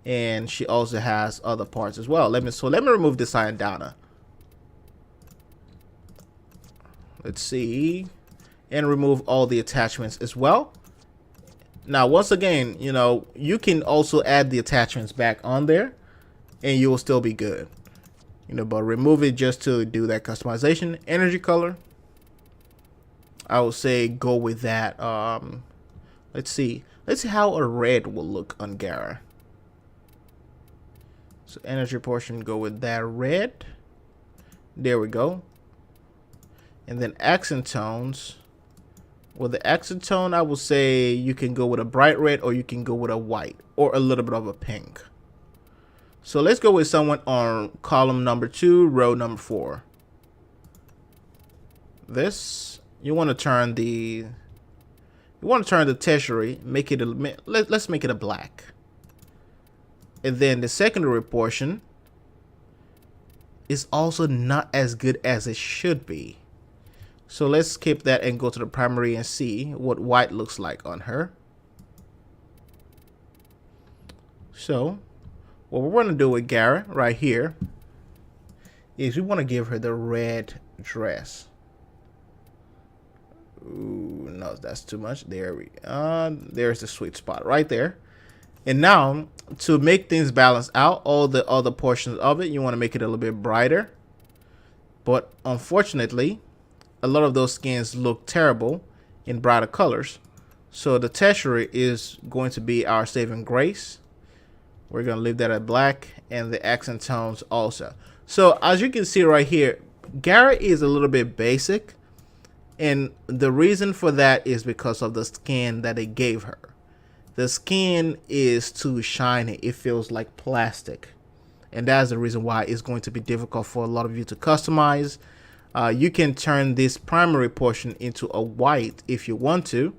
and she also has other parts as well. Let me remove this Iandana. Let's see. And remove all the attachments as well. Now, once again, you know, you can also add the attachments back on there and you will still be good. You know, but remove it just to do that customization. Energy color, I would say go with that. Let's see how a red will look on Guerra. So energy portion, go with that red. There we go. And then accent tones. With the accent tone, I would say you can go with a bright red or you can go with a white or a little bit of a pink. So let's go with someone on column number 2, row number 4. This, you want to turn the tertiary, make it let's make it a black. And then the secondary portion is also not as good as it should be. So let's skip that and go to the primary and see what white looks like on her. So what we're going to do with Guerra right here is we want to give her the red dress. Ooh, no, that's too much. There's the sweet spot right there. And now, to make things balance out, all the other portions of it, you want to make it a little bit brighter. But unfortunately, a lot of those skins look terrible in brighter colors. So the tertiary is going to be our saving grace. We're going to leave that at black, and the accent tones also. So as you can see right here, Guerra is a little bit basic. And the reason for that is because of the skin that they gave her. The skin is too shiny. It feels like plastic. And that's the reason why it's going to be difficult for a lot of you to customize. You can turn this primary portion into a white if you want to.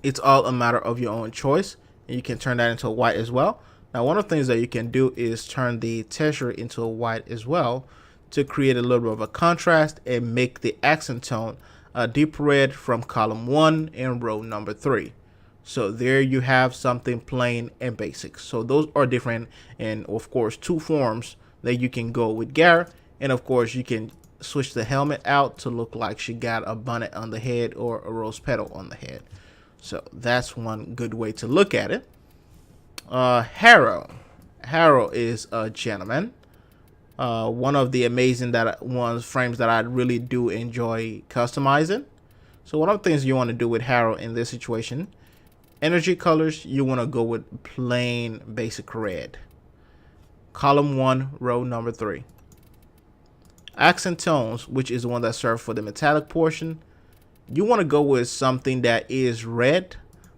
It's all a matter of your own choice. And you can turn that into a white as well. Now, one of the things that you can do is turn the tertiary into a white as well to create a little bit of a contrast and make the accent tone a deep red from column 1 and row number 3. So there you have something plain and basic. So those are different, and of course 2 forms that you can go with Guerra. And of course you can switch the helmet out to look like she got a bonnet on the head or a rose petal on the head. So that's one good way to look at it. Harrow is a gentleman. One of the amazing frames that I really do enjoy customizing. So one of the things you want to do with Harrow in this situation, energy colors, you want to go with plain basic red. Column 1, row number 3. Accent tones, which is the one that serves for the metallic portion, you want to go with something that is red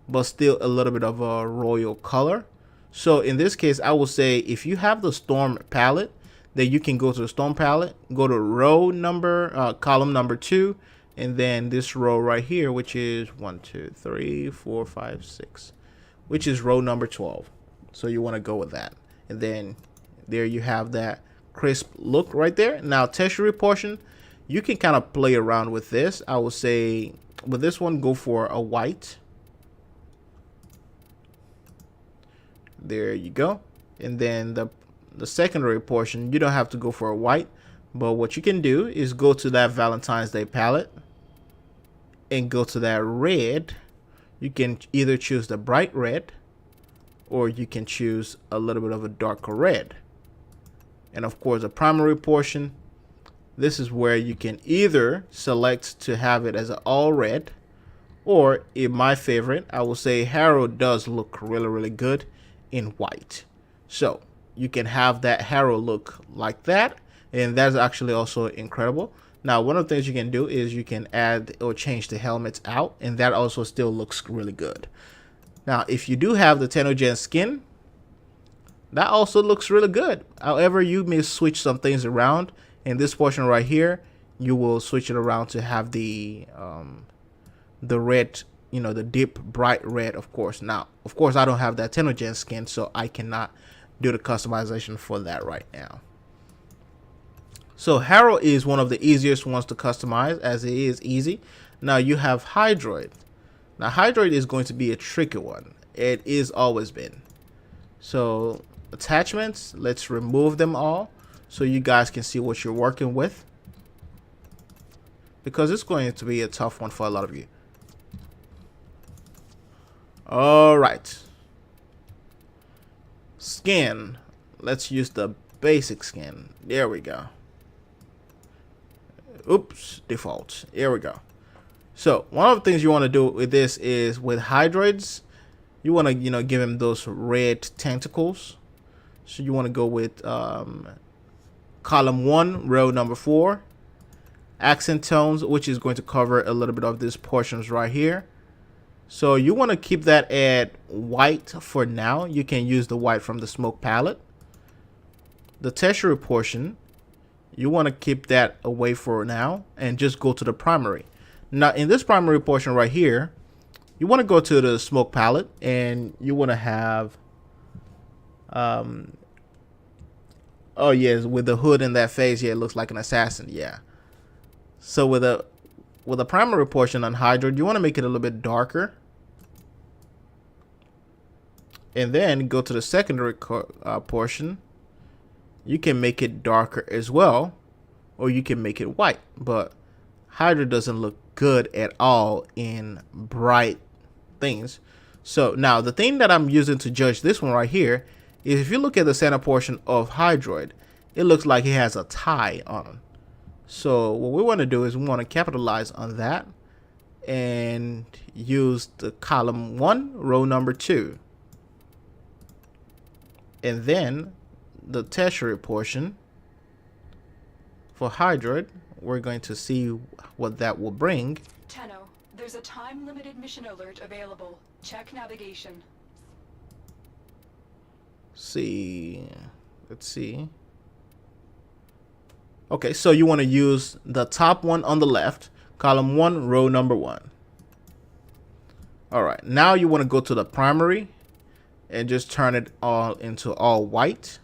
but still a little bit of a royal color. So in this case, I will say if you have the Storm palette, then you can go to the Storm palette, go to row number, column number 2, and then this row right here, which is 1, 2, 3, 4, 5, 6, which is row number 12. So you want to go with that. And then there you have that crisp look right there. Now, tertiary portion, you can kind of play around with this. I would say with this one, go for a white. There you go. And then the secondary portion, you don't have to go for a white, but what you can do is go to that Valentine's Day palette and go to that red. You can either choose the bright red or you can choose a little bit of a darker red. And of course, the primary portion, this is where you can either select to have it as an all red, or in my favorite, I will say Harrow does look really, really good in white. So you can have that Harrow look like that, and that's actually also incredible. Now, one of the things you can do is you can add or change the helmets out, and that also still looks really good. Now, if you do have the Tenogen skin, that also looks really good. However, you may switch some things around. In this portion right here, you will switch it around to have the red, you know, the deep bright red, of course. Now, of course, I don't have that Tenogen skin, so I cannot do the customization for that right now. So Harrow is one of the easiest ones to customize, as it is easy. Now you have Hydroid. Now Hydroid is going to be a tricky one. It is always been. So attachments, let's remove them all so you guys can see what you're working with, because it's going to be a tough one for a lot of you. All right. Skin. Let's use the basic skin. There we go. Oops, default. Here we go. So one of the things you want to do with this is with Hydroids, you want to give him those red tentacles. So you want to go with column 1, row number 4, accent tones, which is going to cover a little bit of these portions right here. So you want to keep that at white for now. You can use the white from the smoke palette. The tertiary portion, you want to keep that away for now and just go to the primary. Now in this primary portion right here, you want to go to the smoke palette and you want to have oh yes, with the hood in that face, yeah, it looks like an assassin, yeah. So with a primary portion on Hydroid, you want to make it a little bit darker. And then go to the secondary portion. You can make it darker as well, or you can make it white. But Hydroid doesn't look good at all in bright things. So now the thing that I'm using to judge this one right here is if you look at the center portion of Hydroid, it looks like he has a tie on him. So what we want to do is we want to capitalize on that and use the column 1, row number 2. And then the tertiary portion for Hydroid, we're going to see what that will bring. Tenno, there's a time-limited mission alert available. Check navigation. Let's see. Okay, so you want to use the top one on the left, column 1, row number 1. All right, now you want to go to the primary and just turn it all into all white.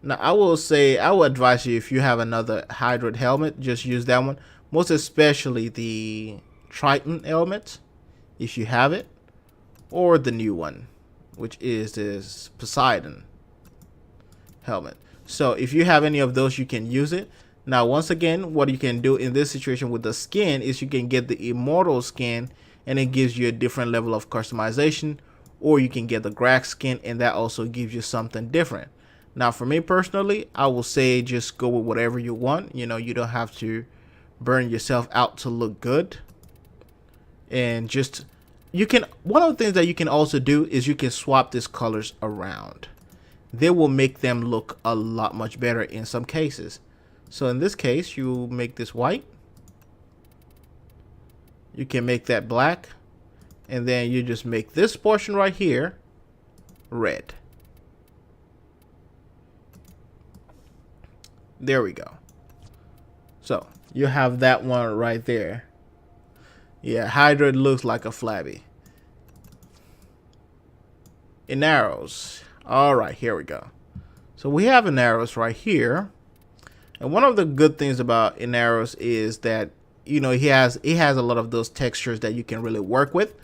Now I will advise you, if you have another Hydroid helmet, just use that one, most especially the Triton helmet if you have it, or the new one, which is this Poseidon helmet. So if you have any of those, you can use it. Now once again, what you can do in this situation with the skin is you can get the immortal skin and it gives you a different level of customization, or you can get the Grag skin and that also gives you something different. Now for me personally, I will say just go with whatever you want. You don't have to burn yourself out to look good. And just one of the things that you can also do is you can swap these colors around. They will make them look a lot much better in some cases. So in this case, you make this white. You can make that black. And then you just make this portion right here red. There we go. So you have that one right there. Yeah, Hydroid looks like a flabby. Inaros. All right, here we go. So we have Inaros right here. And one of the good things about Inaros is that, he has a lot of those textures that you can really work with.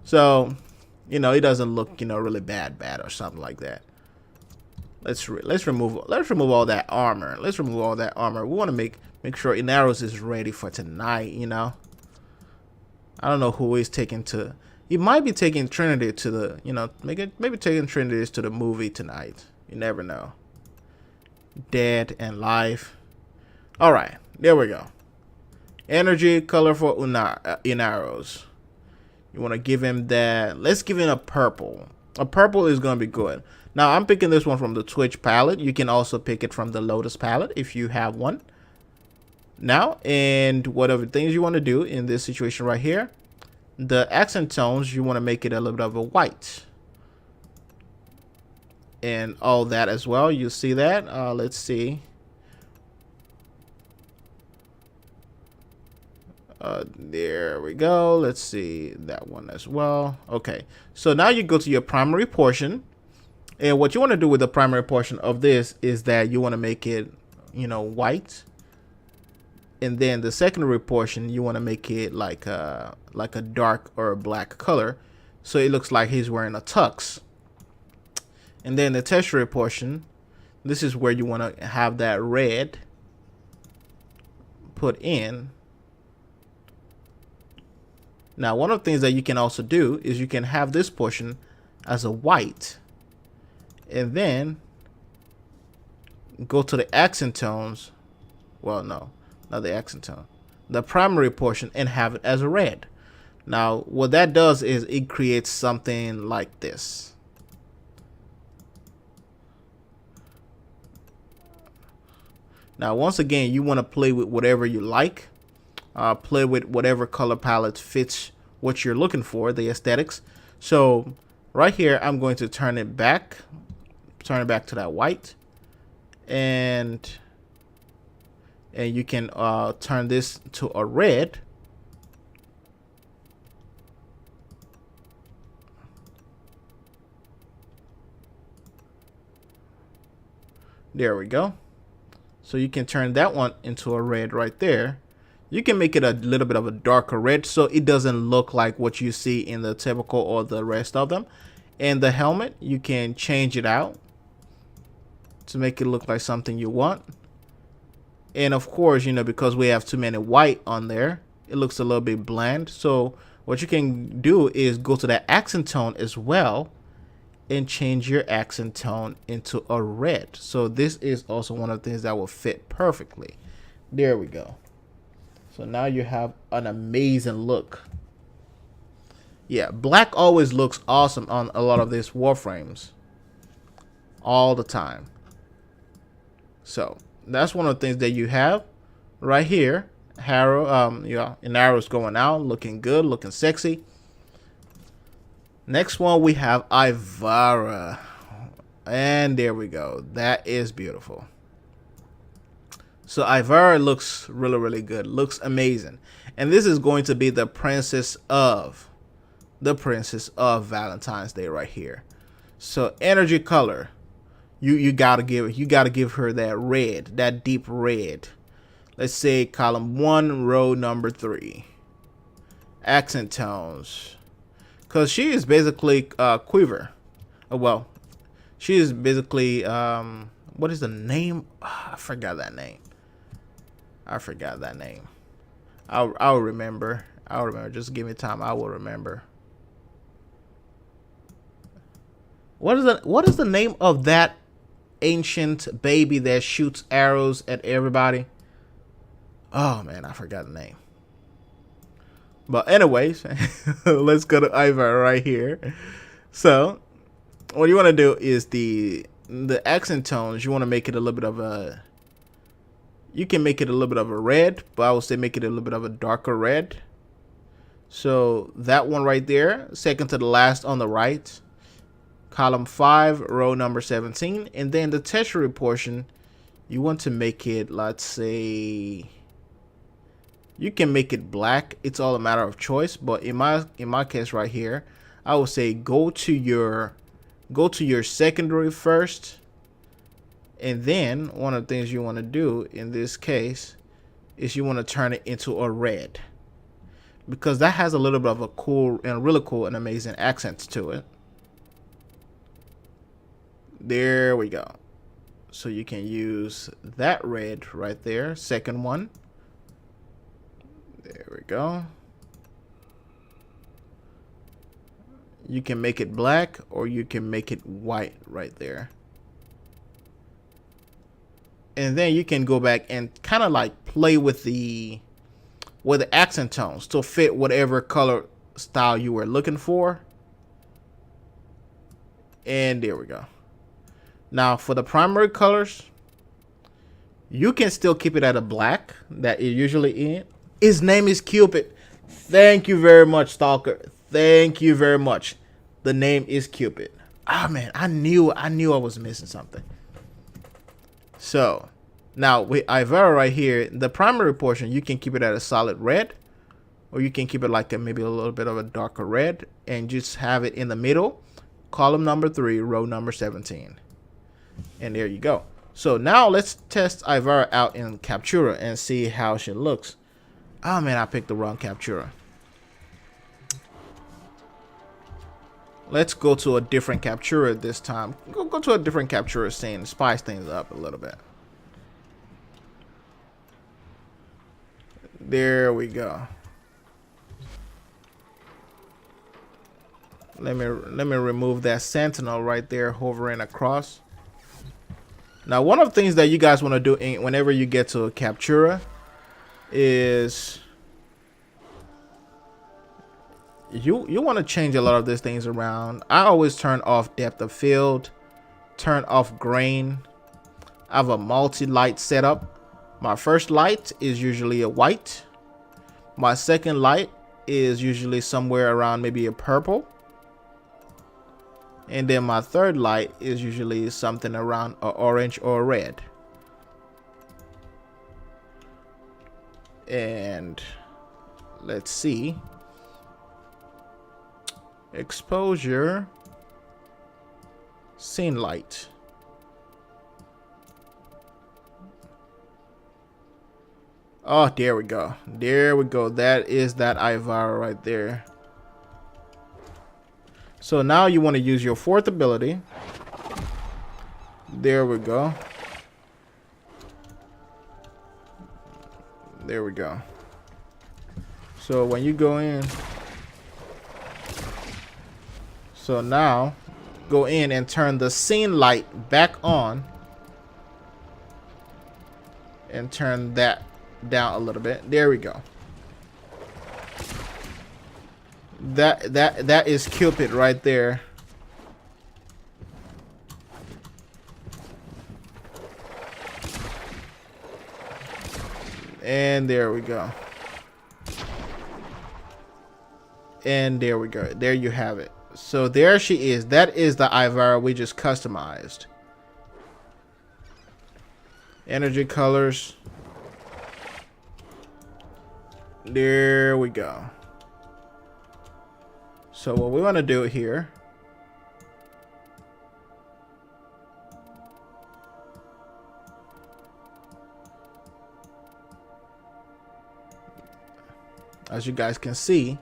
So, it doesn't look, really bad or something like that. Let's remove all that armor. Let's remove all that armor. We want to make sure Inaros is ready for tonight, I don't know who he's taking to. He might be taking Trinity to the, maybe taking Trinity to the movie tonight. You never know. Dead and live. All right, there we go. Energy, colorful Inaros. You want to give him that. Let's give him a purple. A purple is going to be good. Now, I'm picking this one from the Twitch palette. You can also pick it from the Lotus palette if you have one. Now, and whatever things you want to do in this situation right here, the accent tones, you want to make it a little bit of a white. And all that as well. You see that? Let's see. There we go. Let's see that one as well. Okay, so now you go to your primary portion, and what you want to do with the primary portion of this is that you want to make it, white, and then the secondary portion you want to make it like a dark or a black color, so it looks like he's wearing a tux. And then the tertiary portion, this is where you want to have that red put in. Now, one of the things that you can also do is you can have this portion as a white, and then go to the accent tones. Well, no, not the accent tone. The primary portion, and have it as a red. Now, what that does is it creates something like this. Now, once again, you want to play with whatever you like. Play with whatever color palette fits what you're looking for, the aesthetics. So right here, I'm going to turn it back to that white, and you can turn this to a red. There we go. So you can turn that one into a red right there. You can make it a little bit of a darker red so it doesn't look like what you see in the typical or the rest of them. And the helmet, you can change it out to make it look like something you want. And of course, you know, because we have too many white on there, it looks a little bit bland. So what you can do is go to that accent tone as well and change your accent tone into a red. So this is also one of the things that will fit perfectly. There we go. So now you have an amazing look. Yeah, black always looks awesome on a lot of these Warframes. All the time. So that's one of the things that you have right here. Harrow, yeah, Inaros going out, looking good, looking sexy. Next one we have Ivara. And there we go. That is beautiful. So Ivara looks really, really good. Looks amazing. And this is going to be the princess of Valentine's Day right here. So energy color. You gotta give her that red, that deep red. Let's say column 1, row number 3. Accent tones. Cause she is basically quiver. Well, she is basically what is the name? I forgot that name. I'll remember. Just give me time. I will remember. What is the name of that ancient baby that shoots arrows at everybody? Oh man, I forgot the name. But anyways, let's go to Ivara right here. So what you want to do is the accent tones. You want to make it a little bit of a. You can make it a little bit of a red, but I would say make it a little bit of a darker red. So that one right there, second to the last on the right, column 5, row number 17, and then the tertiary portion, you want to make it, let's say, you can make it black. It's all a matter of choice, but in my case right here, I would say go to your secondary first. And then one of the things you want to do in this case is you want to turn it into a red, because that has a little bit of a cool and really cool and amazing accents to it. There we go. So you can use that red right there, second one. There we go. You can make it black or you can make it white right there. And then you can go back and kind of like play with the accent tones to fit whatever color style you were looking for. And there we go. Now for the primary colors, you can still keep it at a black that it usually in. His name is Cupid. Thank you very much, Stalker. Thank you very much. The name is Cupid. Ah man, I knew I was missing something. So now with Ivara right here, the primary portion, you can keep it at a solid red, or you can keep it like maybe a little bit of a darker red and just have it in the middle, column number 3, row number 17. And there you go. So now let's test Ivara out in Captura and see how she looks. Oh man, I picked the wrong Captura. Let's go to a different Captura this time. Go to a different Captura scene, spice things up a little bit. There we go. Let me remove that sentinel right there hovering across. Now, one of the things that you guys want to do whenever you get to a Captura is you want to change a lot of these things around. I always turn off depth of field, turn off grain. I have a multi-light setup. My first light is usually a white. My second light is usually somewhere around maybe a purple. And then my third light is usually something around an orange or a red. And let's see. Exposure. Scene light. Oh, there we go. There we go. That is that Ivara right there. So now you want to use your fourth ability. There we go. There we go. So when you go in. So now go in and turn the scene light back on. And turn that down a little bit. There we go. That is Cupid right there. And there we go. And there we go. There you have it. So there she is. That is the Ivara we just customized. Energy colors. There we go. So what we want to do here, as you guys can see,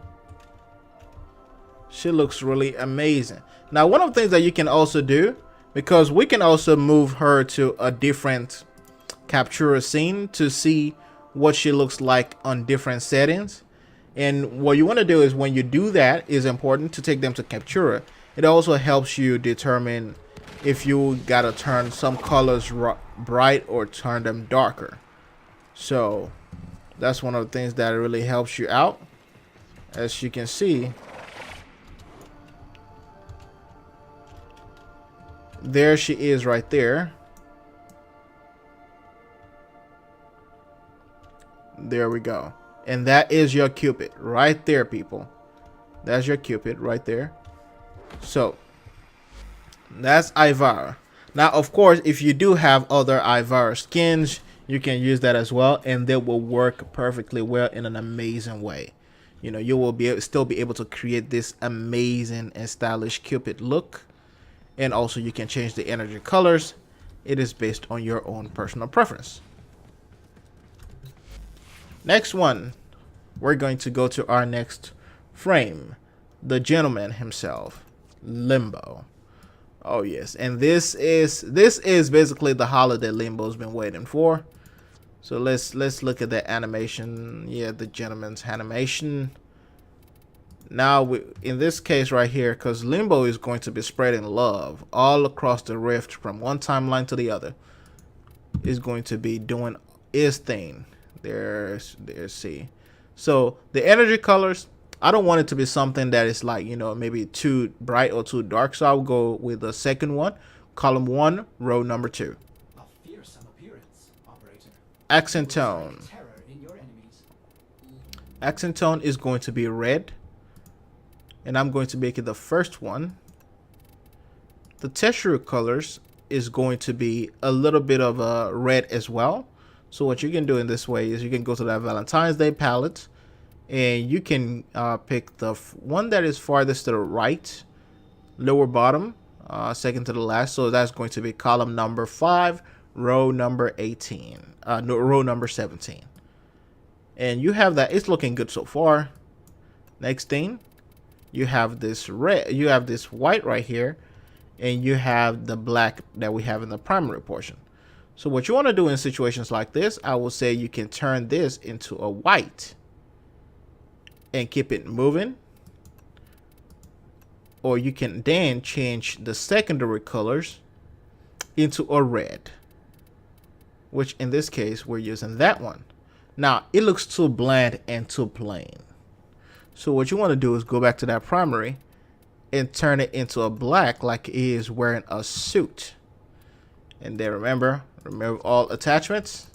she looks really amazing. Now, one of the things that you can also do, because we can also move her to a different Captura scene to see what she looks like on different settings. And what you want to do is when you do that, is important to take them to Captura. It also helps you determine if you gotta turn some colors bright or turn them darker. So that's one of the things that really helps you out. As you can see, there she is right there. There we go. And that is your Cupid right there, people. That's your Cupid right there. So that's Ivara. Now, of course, if you do have other Ivara skins, you can use that as well, and they will work perfectly well in an amazing way. You know, you will still be able to create this amazing and stylish Cupid look. And also you can change the energy colors. It is based on your own personal preference. Next one, we're going to go to our next frame, the gentleman himself, Limbo. Oh yes, and this is basically the holiday Limbo's been waiting for. So let's look at the animation. Yeah, the gentleman's animation. Now in this case right here, because Limbo is going to be spreading love all across the rift from one timeline to the other, is going to be doing his thing. There's C. So the energy colors, I don't want it to be something that is like, you know, maybe too bright or too dark. So I'll go with the second one, column 1, row number 2. A fearsome appearance, operator. Accent tone. Terror in your enemies. Accent tone is going to be red. And I'm going to make it the first one. The texture colors is going to be a little bit of a red as well. So what you can do in this way is you can go to that Valentine's Day palette, and you can pick the one that is farthest to the right, lower bottom, second to the last. So that's going to be column number 5, row number 18, no, row number 17. And you have that. It's looking good so far. Next thing, you have this red, you have this white right here, and you have the black that we have in the primary portion. So what you want to do in situations like this, I will say you can turn this into a white and keep it moving. or you can then change the secondary colors into a red, which in this case we're using that one. Now it looks too bland and too plain, so what you want to do is go back to that primary and turn it into a black like he is wearing a suit. And then remember, remove all attachments.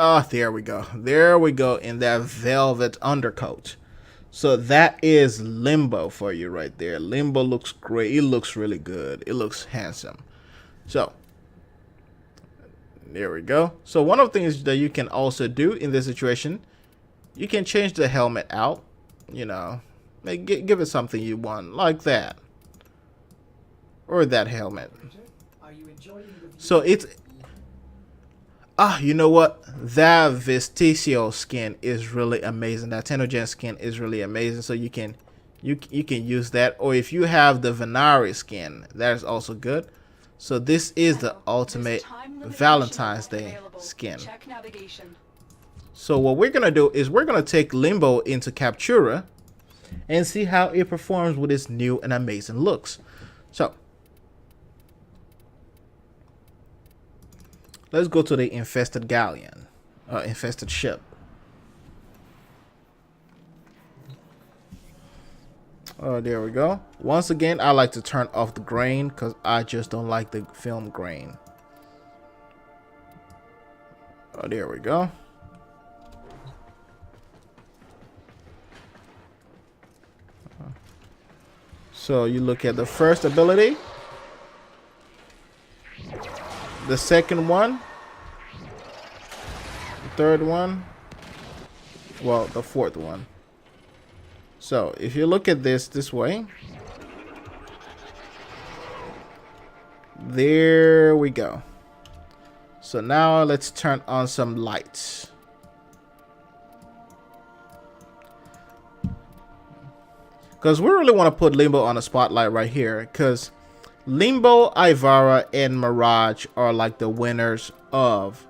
Oh, there we go. There we go in that velvet undercoat. So that is Limbo for you right there. Limbo looks great. It looks really good. It looks handsome. So there we go. So one of the things that you can also do in this situation, you can change the helmet out. You know, give it something you want, like that, or that helmet. Are you enjoying the view? So it's you know what? That Vesticio skin is really amazing. That Tenogen skin is really amazing. So you can use that, or if you have the Venari skin, that is also good. So this is the ultimate Valentine's Day skin. So what we're gonna do is we're gonna take Limbo into Captura and see how it performs with its new and amazing looks. So let's go to the infested galleon, infested ship. Oh, there we go. Once again, I like to turn off the grain because I just don't like the film grain. Oh, there we go. So you look at the first ability, the second one, the third one, well, the fourth one. So if you look at this way, there we go. So now let's turn on some lights. Because we really want to put Limbo on a spotlight right here, because Limbo, Ivara, and Mirage are like the winners of,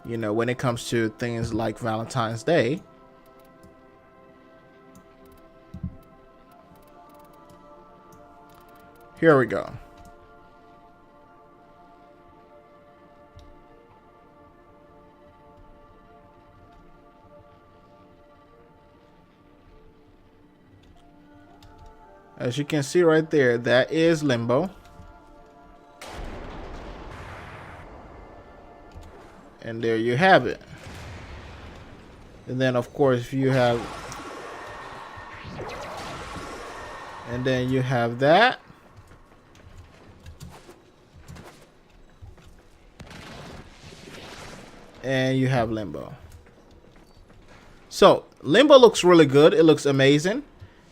you know, when it comes to things like Valentine's Day. Here we go. As you can see right there, that is Limbo. And there you have it. And then of course you have, and then you have that. And you have Limbo. So Limbo looks really good. It looks amazing.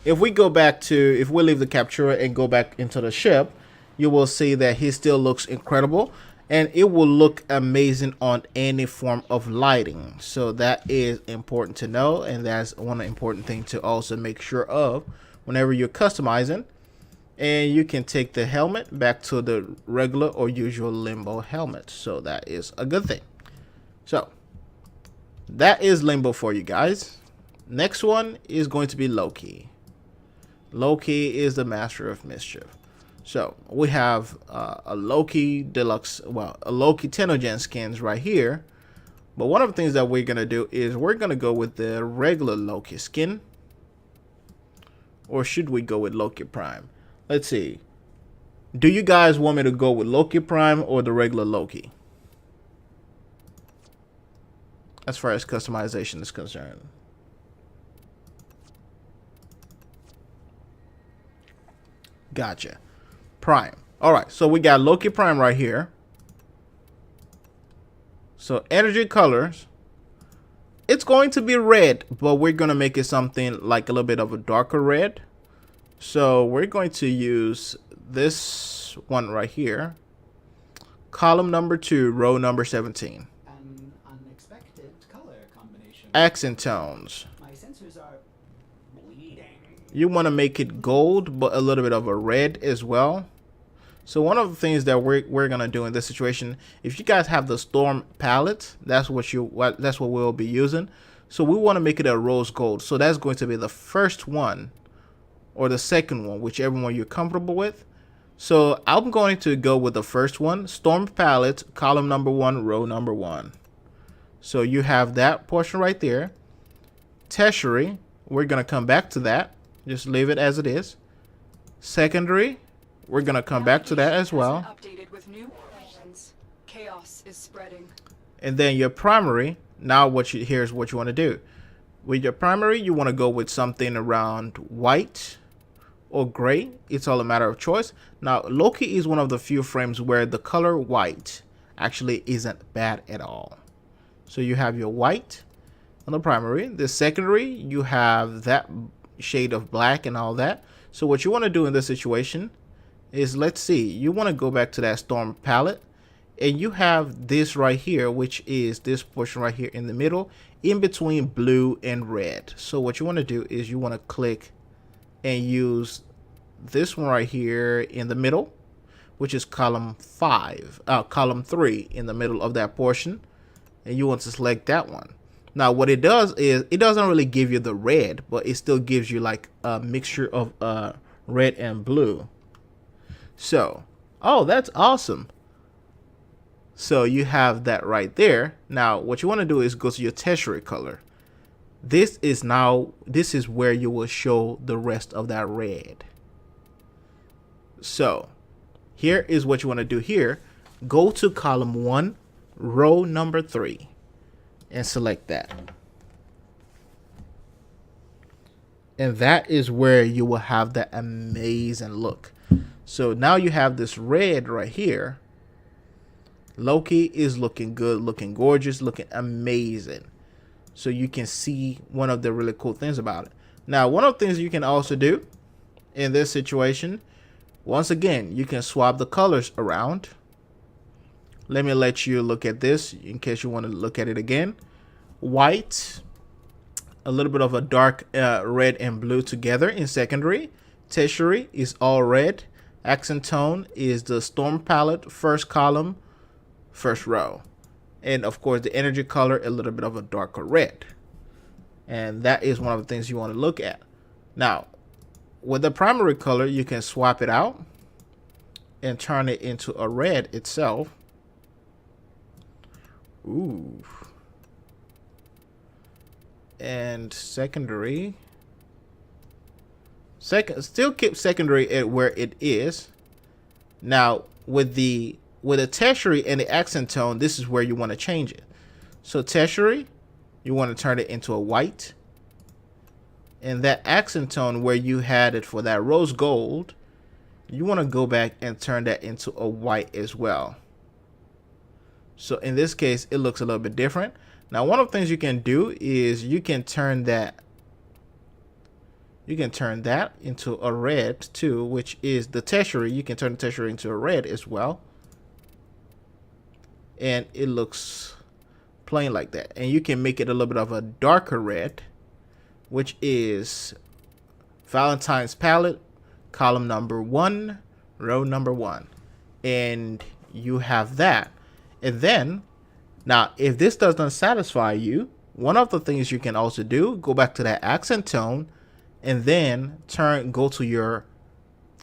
If we go back to, if we leave the Captura and go back into the ship, you will see that he still looks incredible, and it will look amazing on any form of lighting. So that is important to know, and that's one important thing to also make sure of whenever you're customizing. And you can take the helmet back to the regular or usual Limbo helmet, so that is a good thing. So that is Limbo for you guys. Next one is going to be Loki. Loki is the master of mischief. So we have a Loki Deluxe, well, a Loki Tenogen skins right here. But one of the things that we're going to do is we're going to go with the regular Loki skin. Or should we go with Loki Prime? Let's see. Do you guys want me to go with Loki Prime or the regular Loki? As far as customization is concerned. Gotcha. Prime. Alright, so we got Loki Prime right here. So energy colors. It's going to be red, but we're going to make it something like a little bit of a darker red. So we're going to use this one right here. Column number 2, row number 17. An unexpected color combination. Accent tones. My sensors are bleeding. You want to make it gold, but a little bit of a red as well. So one of the things that we're gonna do in this situation, if you guys have the Storm palette, that's what we'll be using. So we want to make it a rose gold. So that's going to be the first one or the second one, whichever one you're comfortable with. So I'm going to go with the first one, Storm palette, column number 1, row number 1. So you have that portion right there. Tertiary, we're gonna come back to that. Just leave it as it is. Secondary, we're gonna come back to that as well. Updated with new plans. Chaos is spreading. And then your primary, now here's what you want to do. With your primary, you want to go with something around white or gray. It's all a matter of choice. Now, Loki is one of the few frames where the color white actually isn't bad at all. So you have your white on the primary. The secondary, you have that shade of black and all that. So what you want to do in this situation is, let's see, you want to go back to that Storm palette, and you have this right here, which is this portion right here in the middle, in between blue and red. So what you want to do is you want to click and use this one right here in the middle, which is column 3 in the middle of that portion, and you want to select that one. Now what it does is it doesn't really give you the red, but it still gives you like a mixture of red and blue. So, oh, that's awesome. So you have that right there. Now what you want to do is go to your tertiary color. This is where you will show the rest of that red. So here is what you want to do here. Go to column 1, row number 3, and select that. And that is where you will have that amazing look. So now you have this red right here. Loki is looking good, looking gorgeous, looking amazing. So you can see one of the really cool things about it. Now, one of the things you can also do in this situation, once again, you can swap the colors around. Let me let you look at this in case you want to look at it again. White, a little bit of a dark red and blue together in secondary. Tertiary is all red. Accent tone is the Storm palette, first column, first row. And of course the energy color, a little bit of a darker red. And that is one of the things you want to look at. Now, with the primary color, you can swap it out and turn it into a red itself. Ooh. And secondary. Still keep secondary at where it is. Now, with the tertiary and the accent tone, this is where you want to change it. So tertiary, you want to turn it into a white. And that accent tone where you had it for that rose gold, you want to go back and turn that into a white as well. So in this case, it looks a little bit different. Now, one of the things you can do is you can turn that into a red too, which is the tertiary. You can turn the tertiary into a red as well. And it looks plain like that. And you can make it a little bit of a darker red, which is Valentine's palette, column number 1, row number 1. And you have that. And then, now, if this doesn't satisfy you, one of the things you can also do, go back to that accent tone, and then go to your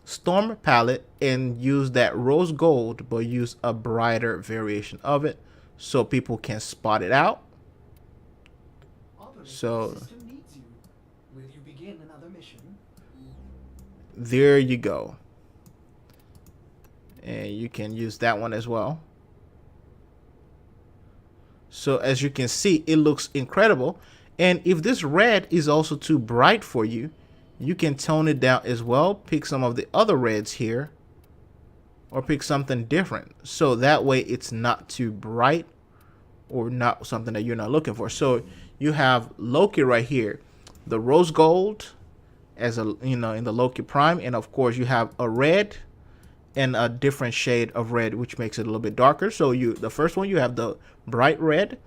Storm palette and use that rose gold, but use a brighter variation of it so people can spot it out. So will you begin another mission? There you go. And you can use that one as well. So as you can see, it looks incredible. And if this red is also too bright for you, you can tone it down as well. Pick some of the other reds here, or pick something different. So that way it's not too bright or not something that you're not looking for. So you have Loki right here, the rose gold as a, in the Loki Prime. And of course you have a red and a different shade of red, which makes it a little bit darker. So the first one, you have the bright red,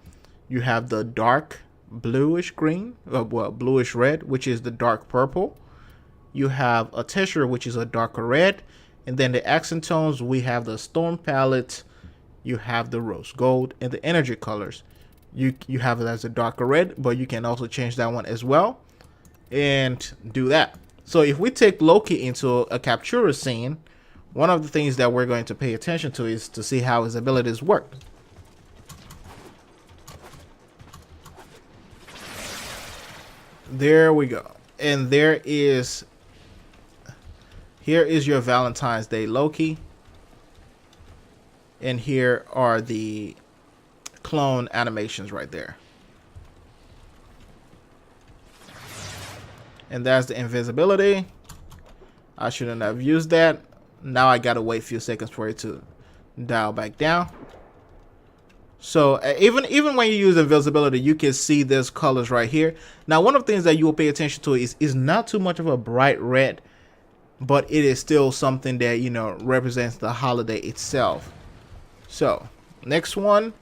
you have the dark bluish green, bluish red, which is the dark purple. You have a tertiary, which is a darker red, And then the accent tones, we have the Storm palette, you have the Rose Gold, and the energy colors. You have it as a darker red, but you can also change that one as well and do that. So if we take Loki into a captura scene, one of the things that we're going to pay attention to is to see how his abilities work. There we go. And here is your Valentine's Day Loki. And here are the clone animations right there. And that's the invisibility. I shouldn't have used that. Now I gotta wait a few seconds for it to dial back down. So even when you use invisibility, you can see these colors right here. Now, one of the things that you will pay attention to is not too much of a bright red, but it is still something that, you know, represents the holiday itself. So next one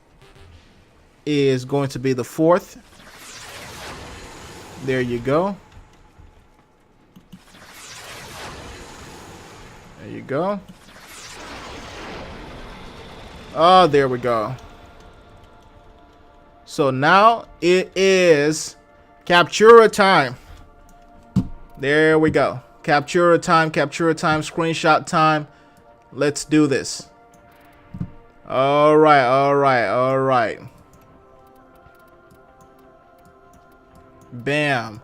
is going to be the 4th. There you go. There you go. Oh, there we go. So now it is captura time. There we go. Captura time, screenshot time. Let's do this. All right. Bam.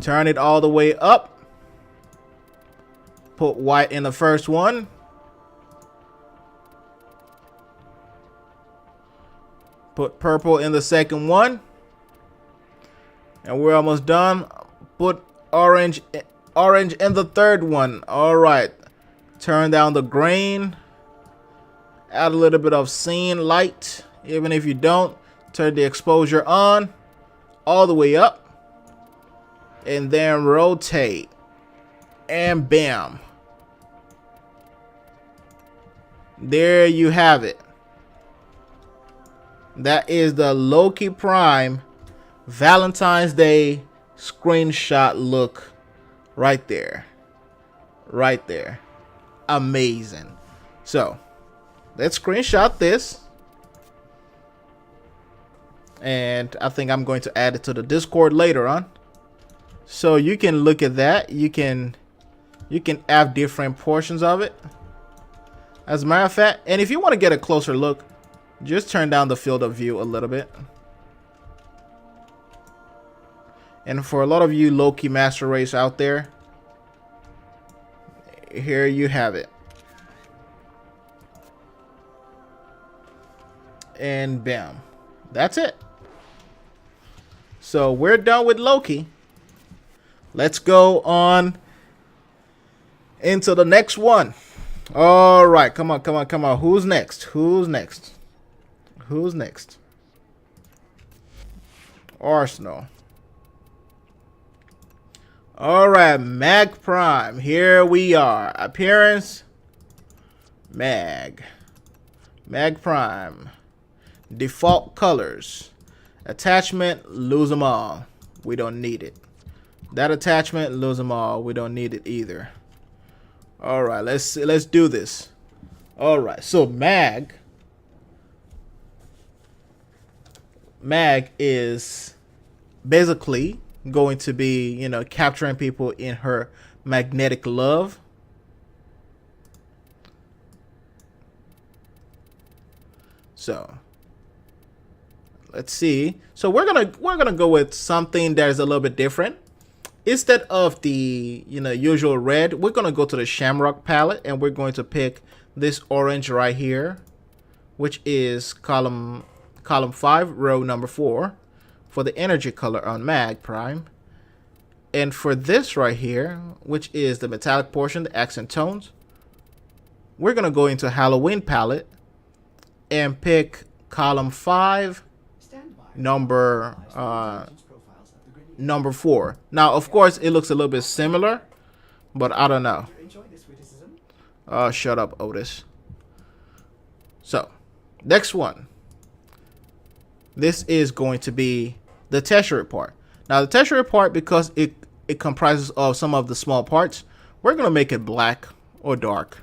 Turn it all the way up. Put white in the first one. Put purple in the second one. And we're almost done. Put orange in the third one. All right. Turn down the grain. Add a little bit of scene light. Even if you don't, turn the exposure on all the way up. And then rotate. And bam. There you have it. That is the Loki Prime Valentine's Day screenshot look right there. Right there. Amazing. So, let's screenshot this. And I think I'm going to add it to the Discord later on. So you can look at that. You can have different portions of it. As a matter of fact, and if you want to get a closer look, just turn down the field of view a little bit. And for a lot of you Loki Master Race out there, here you have it. And bam. That's it. So we're done with Loki. Let's go on into the next one. All right. Come on. Who's next? Arsenal. All right, Mag Prime. Here we are. Appearance. Mag Prime. Default colors. Attachment. Lose them all. We don't need it. That attachment. Lose them all. We don't need it either. All right. Let's do this. All right. So Mag is basically going to be, you know, capturing people in her magnetic love. So let's see. So we're gonna go with something that is a little bit different. Instead of the, you know, usual red, we're gonna go to the Shamrock palette and we're going to pick this orange right here, which is column 5, row number 4, for the energy color on Mag Prime. And for this right here, which is the metallic portion, the accent tones, we're going to go into Halloween palette and pick column 5, number 4. Now, of course, it looks a little bit similar, but I don't know. Shut up, Otis. So, next one. This is going to be the tertiary part. Now, the tertiary part, because it comprises of some of the small parts, we're going to make it black or dark.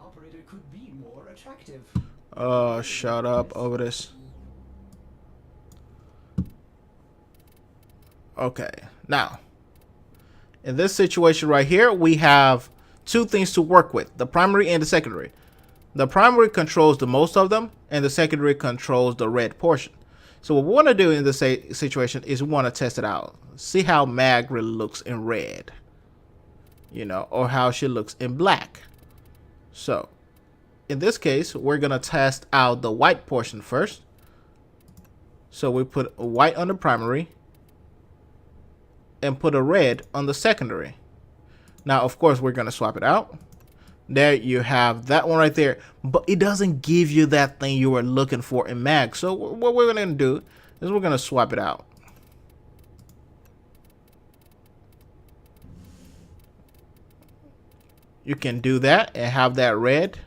operator could be more attractive. Oh, shut up over this. Okay, now, in this situation right here, we have two things to work with, the primary and the secondary. The primary controls the most of them, and the secondary controls the red portion. So what we want to do in this situation is we want to test it out. See how Mag really looks in red, you know, or how she looks in black. So, in this case, we're going to test out the white portion first. So we put a white on the primary and put a red on the secondary. Now, of course, we're going to swap it out. There you have that one right there, but it doesn't give you that thing you were looking for in Mag. So what we're going to do is we're going to swap it out. You can do that and have that red.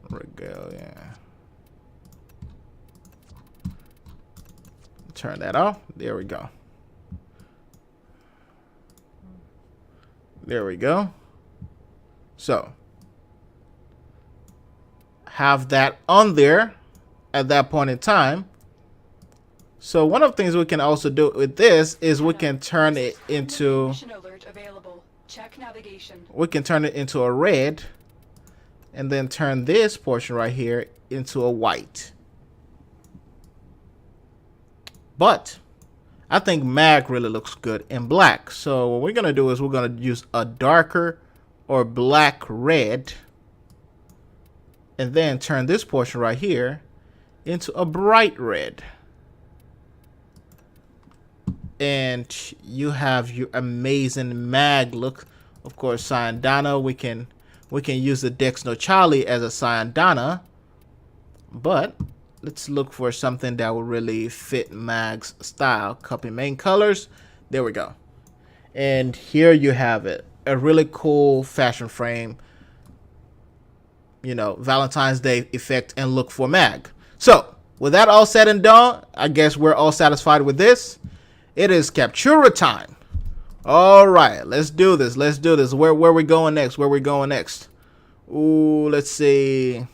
Regalia. Turn that off. There we go. There we go. So, have that on there at that point in time. So one of the things we can also do with this is we can turn it into, we can turn it into a red and then turn this portion right here into a white. But I think Mag really looks good in black. So what we're going to do is we're going to use a darker or black red and then turn this portion right here into a bright red. And you have your amazing Mag look. Of course, Cyandana, we can use the Dex No Charlie as a Cyandana, but let's look for something that will really fit Mag's style. Copy main colors. There we go. And here you have it. A really cool fashion frame, you know, Valentine's Day effect and look for Mag. So, with that all said and done, I guess we're all satisfied with this. It is Captura time. All right, let's do this. Let's do this. Where we going next? Where we going next? Ooh, let's see.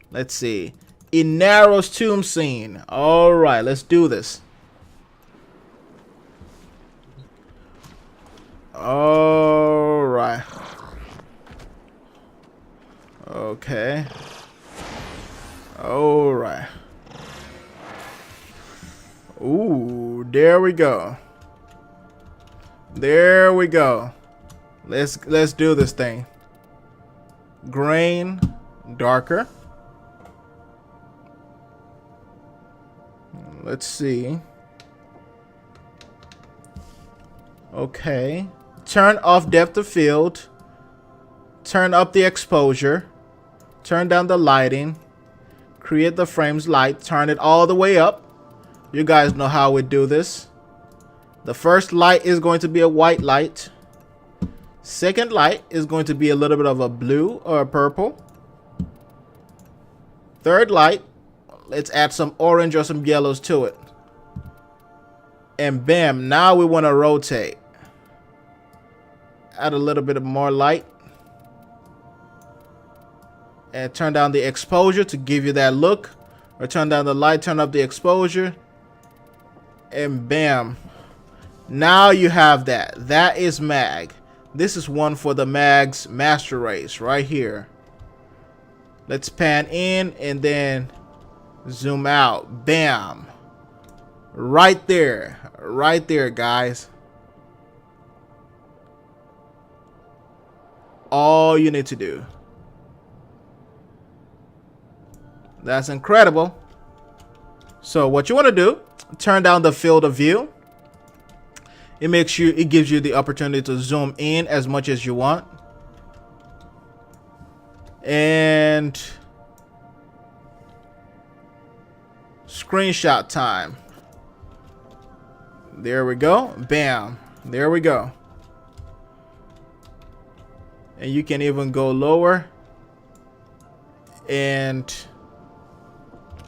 Let's see. Inaros tomb scene. All right, let's do this. All right. Okay. All right. Ooh, there we go. There we go. Let's do this thing. Grain, darker. Let's see. Okay. Turn off depth of field. Turn up the exposure. Turn down the lighting. Create the frame's light. Turn it all the way up. You guys know how we do this. The first light is going to be a white light. Second light is going to be a little bit of a blue or a purple. Third light, let's add some orange or some yellows to it. And bam, now we want to rotate. Add a little bit of more light. And turn down the exposure to give you that look. Or turn down the light, turn up the exposure. And bam. Now you have that. That is Mag. This is one for the Mag's master race right here. Let's pan in and then zoom out. Bam. Right there. Right there, guys. All you need to do. That's incredible. So what you want to do, turn down the field of view. It gives you the opportunity to zoom in as much as you want. And screenshot time. There we go. Bam. There we go. And you can even go lower. And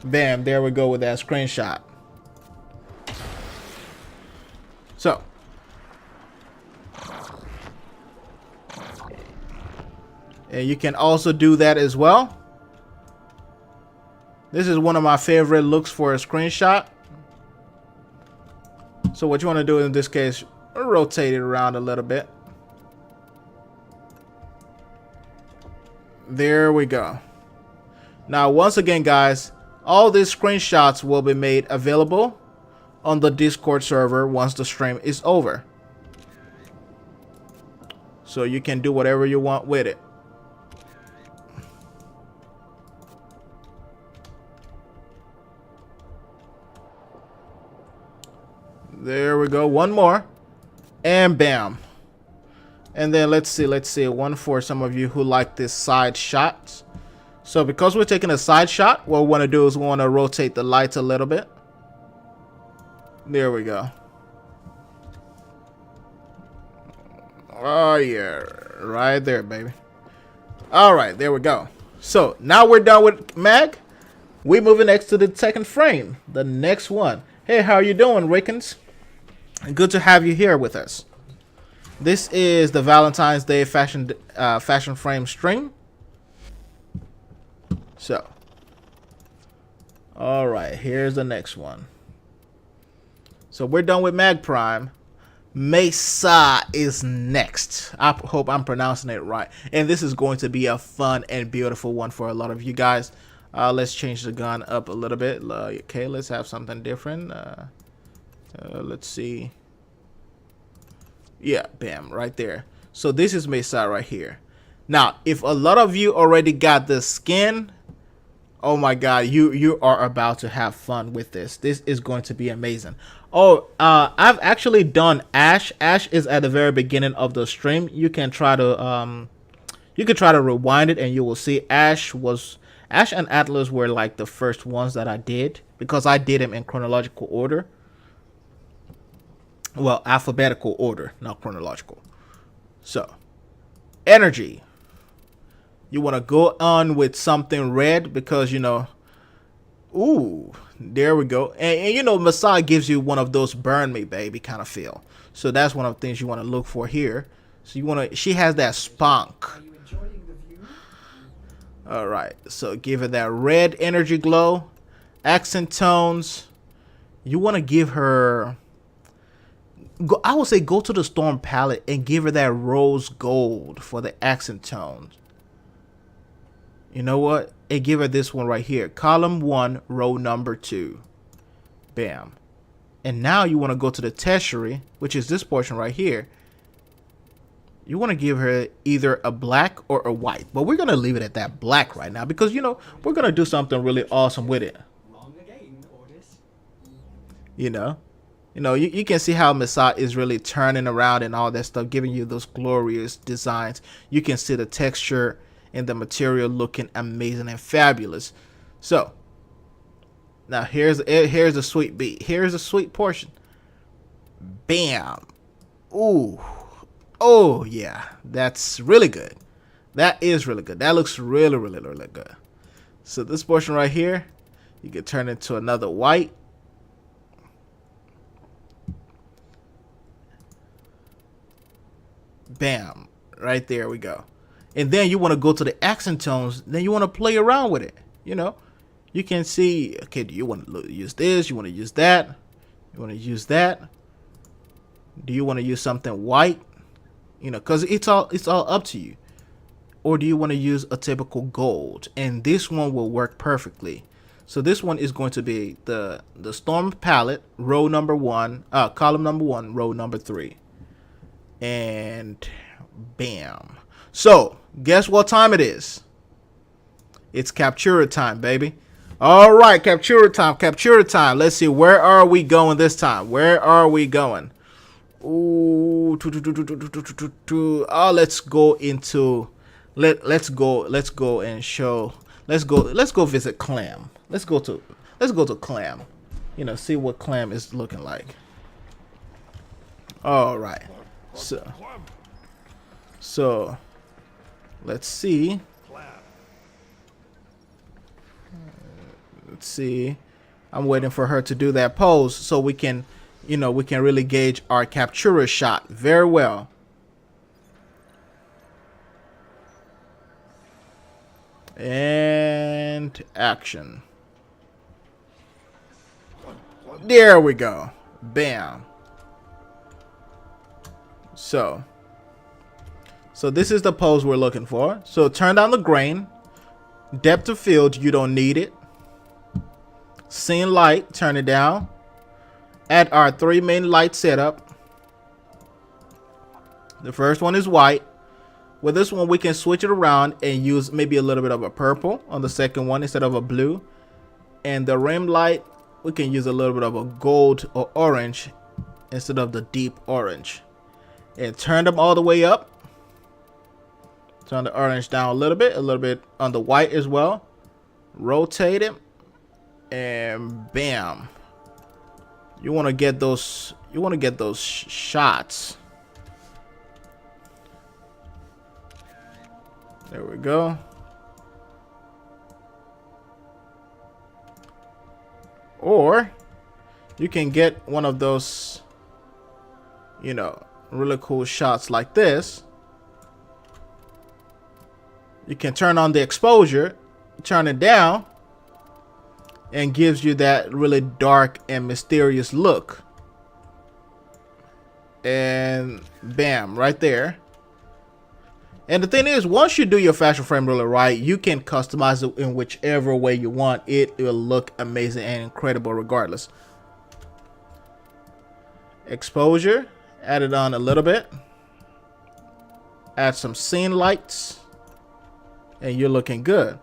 bam, there we go with that screenshot. So And you can also do that as well. This is one of my favorite looks for a screenshot. So what you want to do in this case, rotate it around a little bit. There we go. Now, once again, guys, all these screenshots will be made available on the Discord server once the stream is over. So you can do whatever you want with it. There we go. One more. And bam. And then let's see. One for some of you who like this side shots. So because we're taking a side shot, what we want to do is we want to rotate the lights a little bit. There we go. Oh yeah, right there, baby. All right, there we go. So now we're done with Mag. We're moving next to the second frame, the next one. Hey, how are you doing, Rickens? Good to have you here with us. This is the Valentine's Day FashionFrame stream. So, all right, here's the next one. So we're done with Mag Prime. Mesa is next. I hope I'm pronouncing it right. And this is going to be a fun and beautiful one for a lot of you guys. Let's change the gun up a little bit. Okay, let's have something different. Let's see. Yeah, bam, right there. So this is Mesa right here. Now, if a lot of you already got the skin, oh my god, you are about to have fun with this. This is going to be amazing. Oh, I've actually done Ash. Ash is at the very beginning of the stream. You can try to rewind it and you will see Ash and Atlas were like the first ones that I did, because I did them in chronological order. Well, alphabetical order, not chronological. So, energy. You want to go on with something red because, you know, ooh, there we go. And you know, Mesa gives you one of those burn me, baby kind of feel. So that's one of the things you want to look for here. So you want to, she has that spunk. Are you enjoying the view? All right, so give her that red energy glow. Accent tones. You want to give her, I would say go to the Storm palette and give her that rose gold for the accent tones. You know what? And give her this one right here. Column 1, row number 2. Bam. And now you want to go to the tertiary, which is this portion right here. You want to give her either a black or a white. But we're going to leave it at that black right now because, you know, we're going to do something really awesome with it. Wrong again, Ordis. You know, you can see how Mesa is really turning around and all that stuff, giving you those glorious designs. You can see the texture and the material looking amazing and fabulous. So now here's the sweet beat. Here's the sweet portion. Bam. Ooh. Oh yeah, that's really good. That is really good. That looks really, really, really good. So this portion right here, you can turn into another white. Bam. Right there we go. And then you want to go to the accent tones. Then you want to play around with it. You know, you can see, okay, do you want to use this? You want to use that? You want to use that? Do you want to use something white? You know, because it's all up to you. Or do you want to use a typical gold? And this one will work perfectly. So this one is going to be the Storm palette, row number 1, column number 1, row number 3. And bam. So, guess what time it is? It's capture time, baby. All right, capture time. Let's see, where are we going this time? Where are we going? Ooh, oh, let's go into, let's go and show. Let's go visit Clam. Let's go to Clam. You know, see what Clam is looking like. All right. So let's see. Let's see. I'm waiting for her to do that pose so we can, you know, we can really gauge our captura shot very well. And action. There we go. Bam. So this is the pose we're looking for. So turn down the grain. Depth of field, you don't need it. Scene light, turn it down. Add our 3 main light setup. The first one is white. With this one, we can switch it around and use maybe a little bit of a purple on the second one instead of a blue. And the rim light, we can use a little bit of a gold or orange instead of the deep orange. And turn them all the way up. Turn the orange down a little bit on the white as well. Rotate it, and bam. You want to get those. You want to get those shots. There we go. Or you can get one of those, you know, really cool shots like this. You can turn on the exposure, turn it down, and gives you that really dark and mysterious look. And bam, right there. And the thing is, once you do your FashionFrame really right, you can customize it in whichever way you want. It will look amazing and incredible regardless. Exposure, add it on a little bit. Add some scene lights. And you're looking good.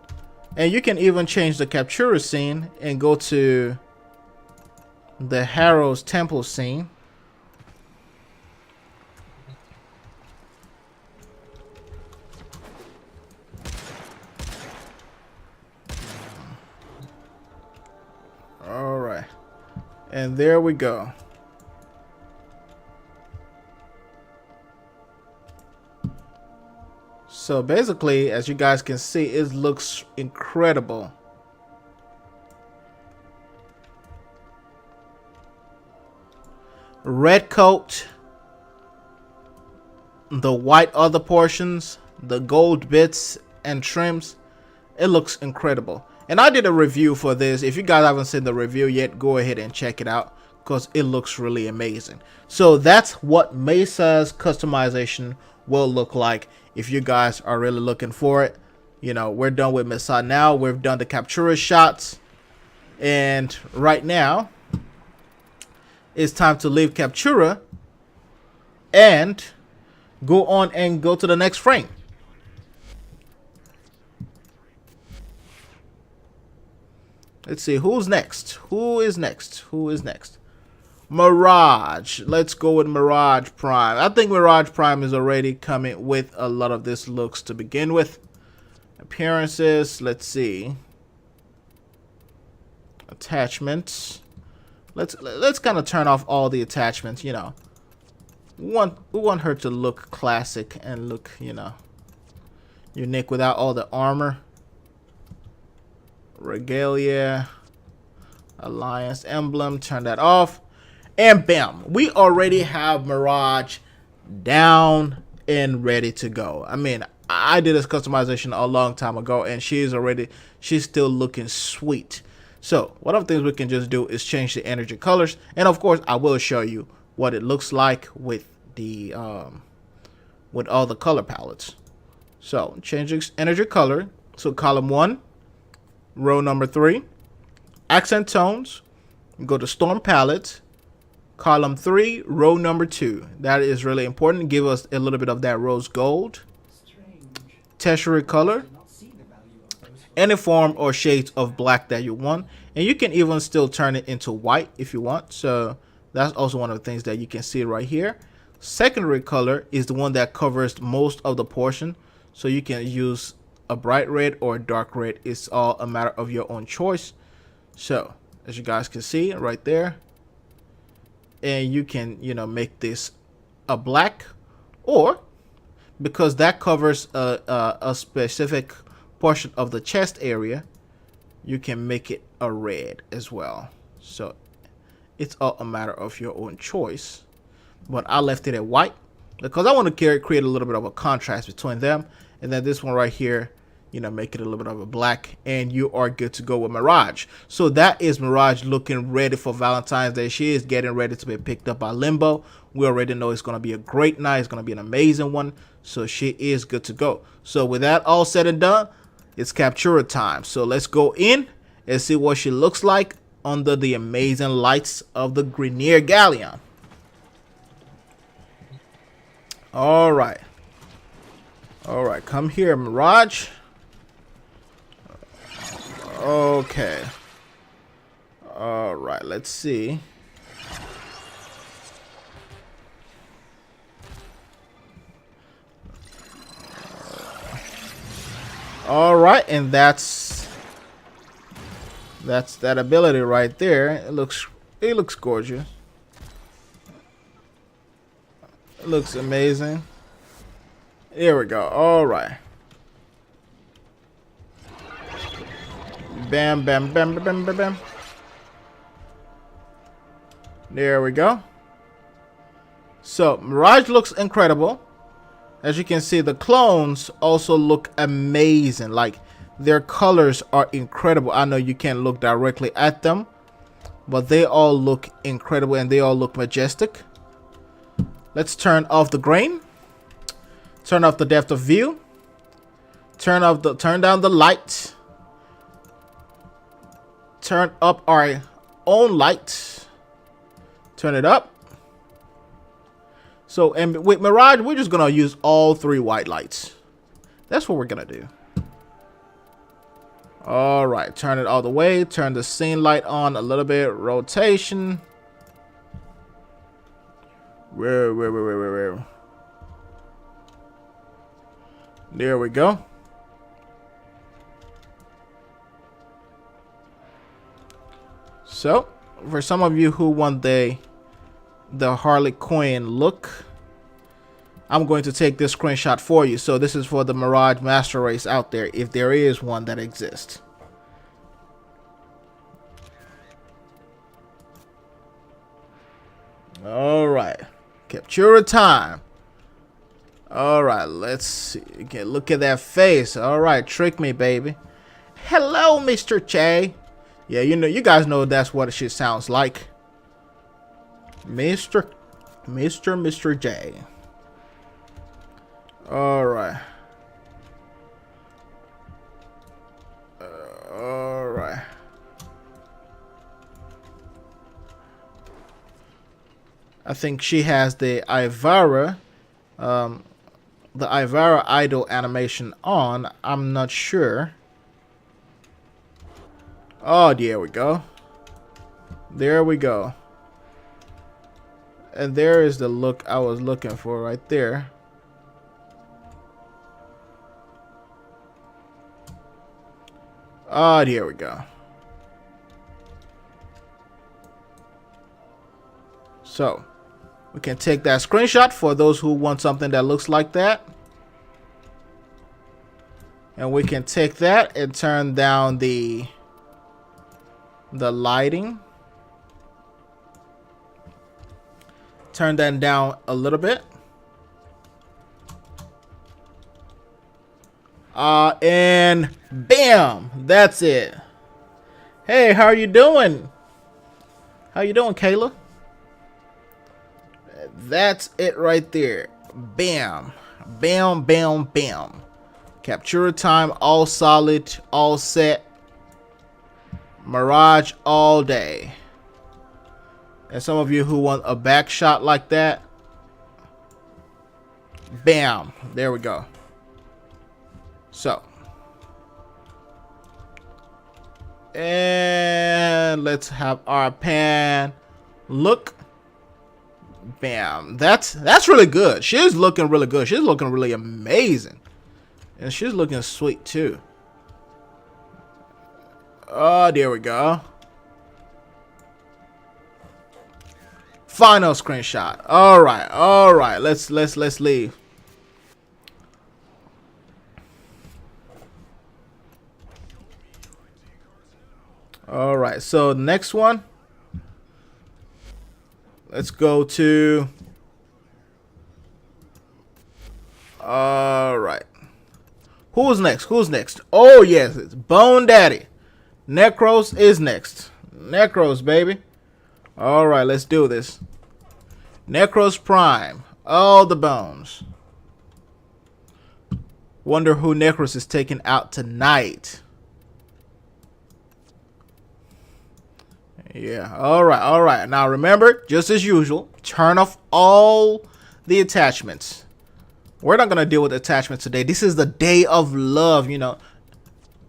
And you can even change the captura scene and go to the Harrow's temple scene. All right. And there we go. So basically, as you guys can see, it looks incredible. Red coat, the white other portions, the gold bits and trims. It looks incredible. And I did a review for this. If you guys haven't seen the review yet, go ahead and check it out because it looks really amazing. So that's what Mesa's customization will look like if you guys are really looking for it. You know, we're done with Mesa now. We've done the captura shots. And right now, it's time to leave captura and go on and go to the next frame. Let's see, who's next? Who is next? Who is next? Mirage. Let's go with Mirage Prime. I think Mirage Prime is already coming with a lot of this looks to begin with. Appearances, let's see. Attachments. Let's kind of turn off all the attachments, you know. We want her to look classic and look, you know, unique without all the armor. Regalia, Alliance emblem, turn that off, and bam, we already have Mirage down and ready to go. I mean, I did this customization a long time ago, and she's still looking sweet. So one of the things we can just do is change the energy colors, and of course I will show you what it looks like with the with all the color palettes. So change energy color. So column 1, row number 3, accent tones, go to storm palette, column 3, row number 2. That is really important. Give us a little bit of that rose gold. Tertiary color, any form or shades of black that you want, and you can even still turn it into white if you want. So that's also one of the things that you can see right here. Secondary color is the one that covers most of the portion, so you can use a bright red or a dark red. It's all a matter of your own choice. So as you guys can see right there, and you can, you know, make this a black, or because that covers a specific portion of the chest area, you can make it a red as well. So it's all a matter of your own choice, but I left it at white because I want to create a little bit of a contrast between them. And then this one right here, you know, make it a little bit of a black, and you are good to go with Mirage. So that is Mirage looking ready for Valentine's Day. She is getting ready to be picked up by Limbo. We already know it's going to be a great night. It's going to be an amazing one. So she is good to go. So with that all said and done, it's capture time. So let's go in and see what she looks like under the amazing lights of the Grenier Galleon. All right. All right, come here, Mirage. Okay. All right, let's see. All right, and that's that ability right there. It looks gorgeous. It looks amazing. Here we go. All right. Bam, bam, bam, bam, bam, bam. There we go. So Mirage looks incredible. As you can see, the clones also look amazing. Like, their colors are incredible. I know you can't look directly at them, but they all look incredible and they all look majestic. Let's turn off the grain. Turn off the depth of view. Turn down the light. Turn up our own light. Turn it up. So, and with Mirage, we're just gonna use all 3 white lights. That's what we're gonna do. All right, turn it all the way. Turn the scene light on a little bit. Rotation. Where? There we go. So, for some of you who want the Harley Quinn look, I'm going to take this screenshot for you. So this is for the Mirage Master Race out there, if there is one that exists. All right, capture time. All right, let's see. Okay, look at that face. All right, trick me, baby. Hello, Mr. Che. Yeah, you know, you guys know that's what shit sounds like. Mr. J. All right. All right. I think she has the Ivara idol animation on. I'm not sure. Oh, there we go. There we go. And there is the look I was looking for right there. Oh, there we go. So, we can take that screenshot for those who want something that looks like that. And we can take that and turn down the lighting. Turn that down a little bit. And bam, that's it. Hey, how are you doing? How you doing, Kayla? That's it right there. Bam, bam, bam, bam. Capture time, all solid, all set. Mirage all day. And some of you who want a back shot like that, bam, there we go. So, and let's have our pan look. Bam, that's really good. She's looking really good. She's looking really amazing, and she's looking sweet too. Oh, there we go. Final screenshot. All right. Let's leave. All right. So next one. Let's go to. All right. Who's next? Who's next? Oh, yes, it's Bone Daddy. Nekros is next. Nekros, baby. All right, let's do this. Nyx Prime. All the bones. Wonder who Nekros is taking out tonight. Yeah, all right. Now remember, just as usual, turn off all the attachments. We're not going to deal with attachments today. This is the day of love, you know.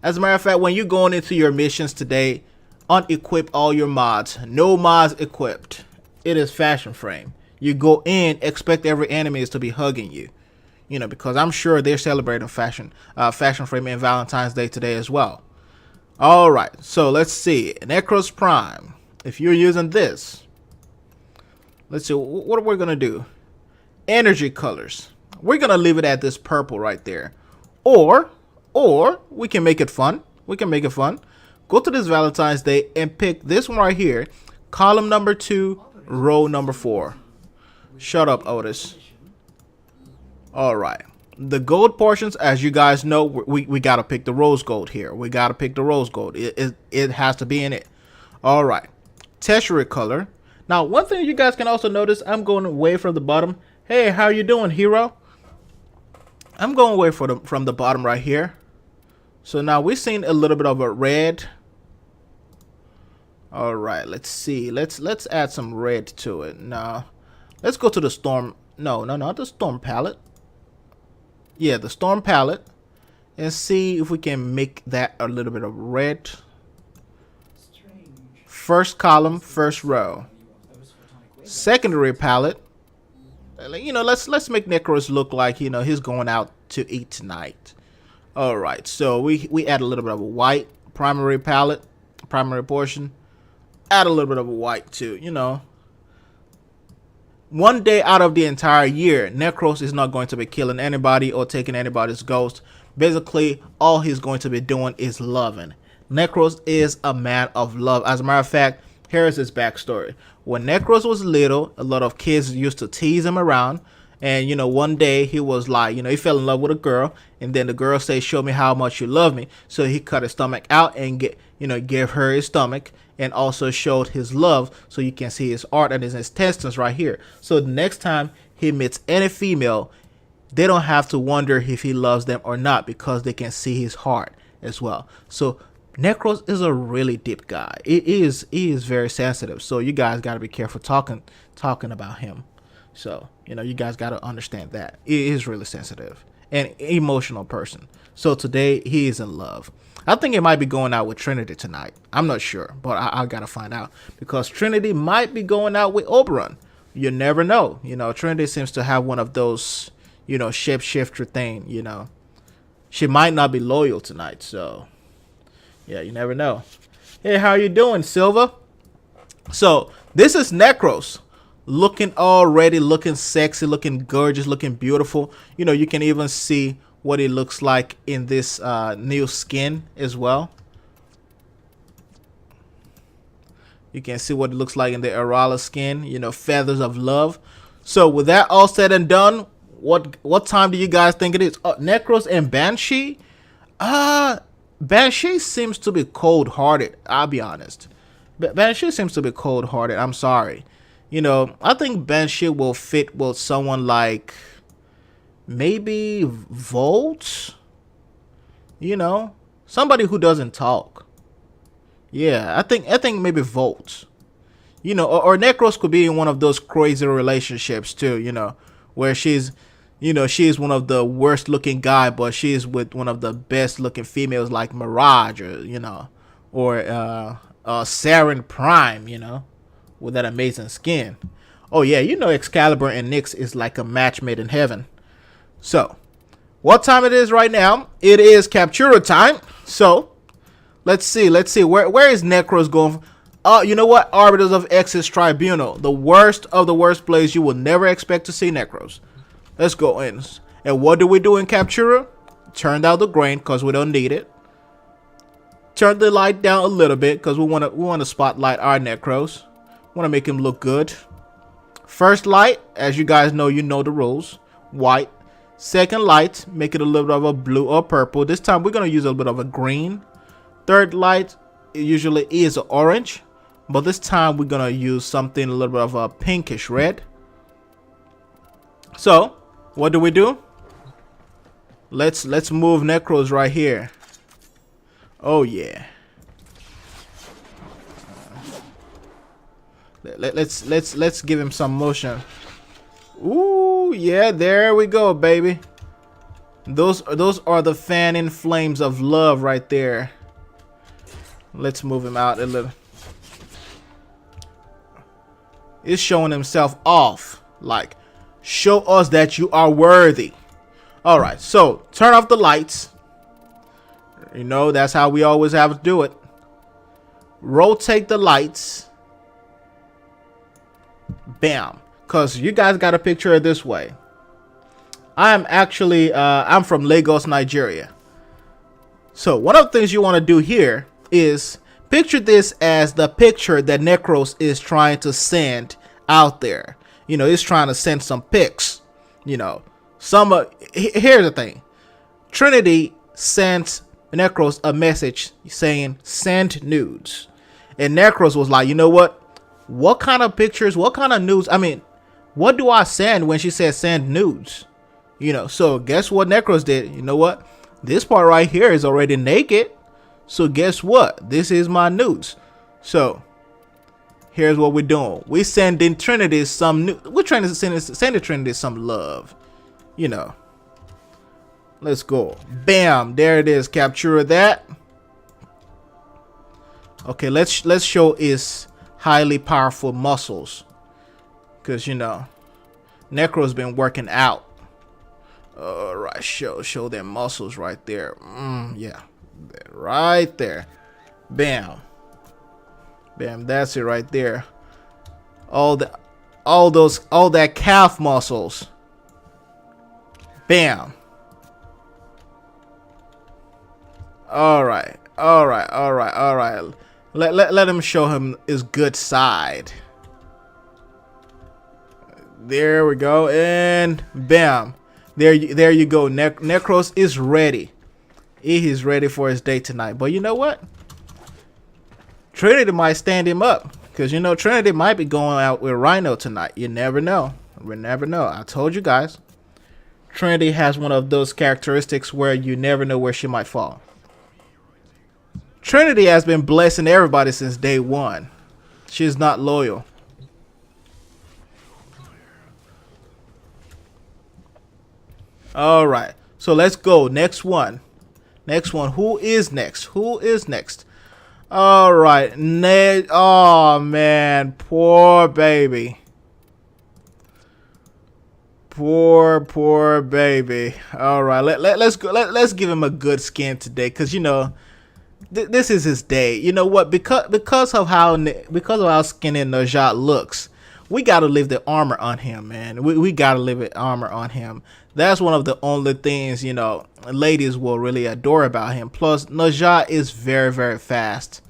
As a matter of fact, when you're going into your missions today, unequip all your mods. No mods equipped. It is FashionFrame. You go in, expect every enemy is to be hugging you. You know, because I'm sure they're celebrating FashionFrame and Valentine's Day today as well. All right, so let's see. Nyx Prime. If you're using this, let's see what we're gonna do. Energy colors. We're gonna leave it at this purple right there, or we can make it fun. We can make it fun. Go to this Valentine's Day and pick this one right here. Column number 2, row number 4. Shut up, Otis. All right. The gold portions, as you guys know, we got to pick the rose gold here. We got to pick the rose gold. It has to be in it. All right. Tertiary color. Now, one thing you guys can also notice, I'm going away from the bottom. Hey, how you doing, hero? I'm going away from the bottom right here. So now we've seen a little bit of a red. All right, let's see. Let's add some red to it. Now, let's go to the storm. No, not the storm palette. Yeah, the storm palette, and see if we can make that a little bit of red. First column, first row. Secondary palette. You know, let's make Nekros look like, you know, he's going out to eat tonight. All right, so we add a little bit of a white. Primary palette, primary portion. Add a little bit of a white too, you know. One day out of the entire year, Nekros is not going to be killing anybody or taking anybody's ghost. Basically, all he's going to be doing is loving. Nekros is a man of love. As a matter of fact, here is his backstory. When Nekros was little, a lot of kids used to tease him around. And, you know, one day he was like, you know, he fell in love with a girl. And then the girl said, show me how much you love me. So he cut his stomach out and gave her his stomach. And also showed his love, so you can see his art and his intestines right here. So the next time he meets any female, they don't have to wonder if he loves them or not, because they can see his heart as well. So Nekros is a really deep guy. He is very sensitive. So you guys got to be careful talking about him. So, you know, you guys got to understand that he is really sensitive and emotional person. So today he is in love. I think it might be going out with Trinity tonight. I'm not sure, but I gotta find out, because Trinity might be going out with Oberon. You never know. You know, Trinity seems to have one of those, you know, shapeshifter thing. You know, she might not be loyal tonight. So, yeah, you never know. Hey, how you doing, Silva? So this is Nekros, looking sexy, looking gorgeous, looking beautiful. You know, you can even see what it looks like in this new skin as well. You can see what it looks like in the Arala skin, you know, feathers of love. So with that all said and done, what time do you guys think it is? Nekros and Banshee? Banshee seems to be cold-hearted, I'll be honest. Banshee seems to be cold-hearted, I'm sorry. You know, I think Banshee will fit with someone like maybe Volt, you know, somebody who doesn't talk. Yeah, I think maybe Volt, you know, or Nekros could be in one of those crazy relationships too, you know, where she's one of the worst looking guy, but she's with one of the best looking females like Mirage, or you know, or Saren Prime, you know, with that amazing skin. Oh yeah, you know, Excalibur and Nyx is like a match made in heaven. So, what time it is right now? It is Captura time. So, let's see. Where is Nekros going? You know what? Arbiters of X's Tribunal. The worst of the worst place you will never expect to see Nekros. Let's go in. And what do we do in Captura? Turn down the grain because we don't need it. Turn the light down a little bit because we want to spotlight our Nekros. Want to make him look good. First light, as you guys know, you know the rules. White. Second light, make it a little bit of a blue or purple. This time we're gonna use a little bit of a green. Third light, it usually is orange, but this time we're gonna use something a little bit of a pinkish red. So what do? Let's move Nekros right here. Oh yeah. Let's give him some motion. Ooh, yeah, there we go, baby. Those are the fanning flames of love right there. Let's move him out a little. He's showing himself off. Like, show us that you are worthy. Alright, so turn off the lights. You know, that's how we always have to do it. Rotate the lights. Bam. Because you guys got to picture it this way. I'm actually, I'm from Lagos, Nigeria. So one of the things you want to do here is picture this as the picture that Nekros is trying to send out there. You know, he's trying to send some pics. You know, here's the thing. Trinity sent Nekros a message saying, send nudes. And Nekros was like, you know what? What kind of pictures, what kind of nudes? I mean, what do I send when she says send nudes? You know, so guess what Nekros did? You know what? This part right here is already naked. So guess what? This is my nudes. So here's what we're doing. We're sending Trinity some nudes. We're trying to send Trinity some love. You know. Let's go. Bam. There it is. Capture that. Okay, let's show his highly powerful muscles. Because, you know, Nekros been working out. Alright, show their muscles right there. Yeah. Right there. Bam. Bam, that's it right there. All that calf muscles. Bam. Alright. Let him show him his good side. There we go, and bam. There you go. Nekros is ready. He is ready for his day tonight. But you know what? Trinity might stand him up. Because, you know, Trinity might be going out with Rhino tonight. You never know. We never know. I told you guys. Trinity has one of those characteristics where you never know where she might fall. Trinity has been blessing everybody since day one. She's not loyal. Alright, so let's go. Next one. Who is next? Alright, oh man, poor baby. Poor baby. Alright, let's go. Let's give him a good skin today, because you know this is his day. You know what? Because of how skinny Nezha looks, we gotta leave the armor on him, man. We gotta leave the armor on him. That's one of the only things, you know, ladies will really adore about him. Plus, Nezha is very, very fast,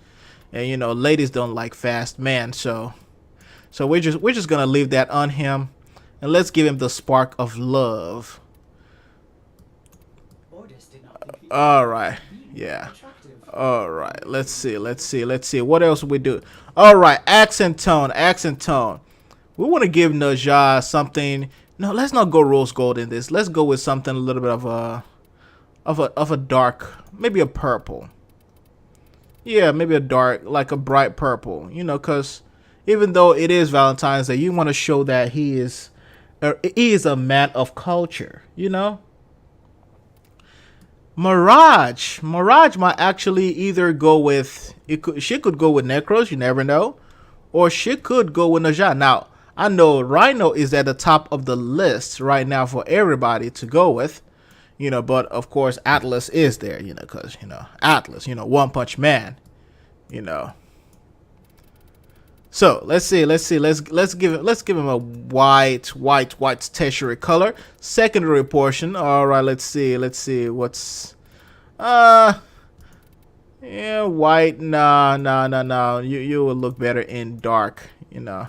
and you know, ladies don't like fast men. So we're just gonna leave that on him, and let's give him the spark of love. All right, yeah. All right, let's see. What else we do? All right, accent tone. We want to give Nezha something. No, let's not go rose gold in this. Let's go with something a little bit of a dark, maybe a purple. Yeah, maybe a dark, like a bright purple. You know, because even though it is Valentine's Day, you want to show that he is a man of culture. You know. Mirage might actually either go with she could go with Nekros, you never know, or she could go with Nezha. Now I know Rhino is at the top of the list right now for everybody to go with, you know, but of course Atlas is there, you know, because you know Atlas, you know, One Punch Man, you know. So let's see. Let's give him a white tertiary color. Secondary portion. All right. Let's see. What's yeah, white. No. You will look better in dark. You know.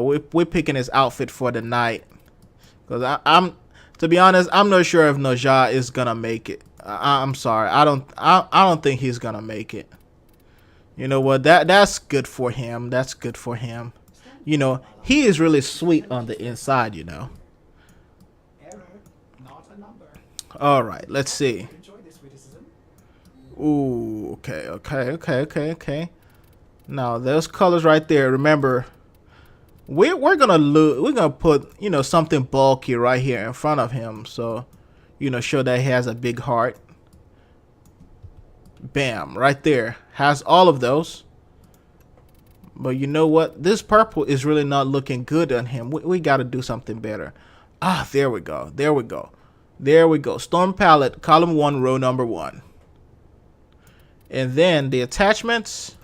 We're picking his outfit for the night, because To be honest, I'm not sure if Nezha is gonna make it. I'm sorry. I don't think he's gonna make it. You know what? That's good for him. That's good for him. You know, he is really sweet on the inside, you know. Error, not a number. All right, let's see. Enjoy this witticism. Ooh, okay. Now, those colors right there, remember, we're gonna put, you know, something bulky right here in front of him, so, you know, show that he has a big heart. Bam, right there. Has all of those. But you know what? This purple is really not looking good on him. We got to do something better. Ah, there we go. There we go. There we go. Storm palette, column 1, row number 1. And then the attachments.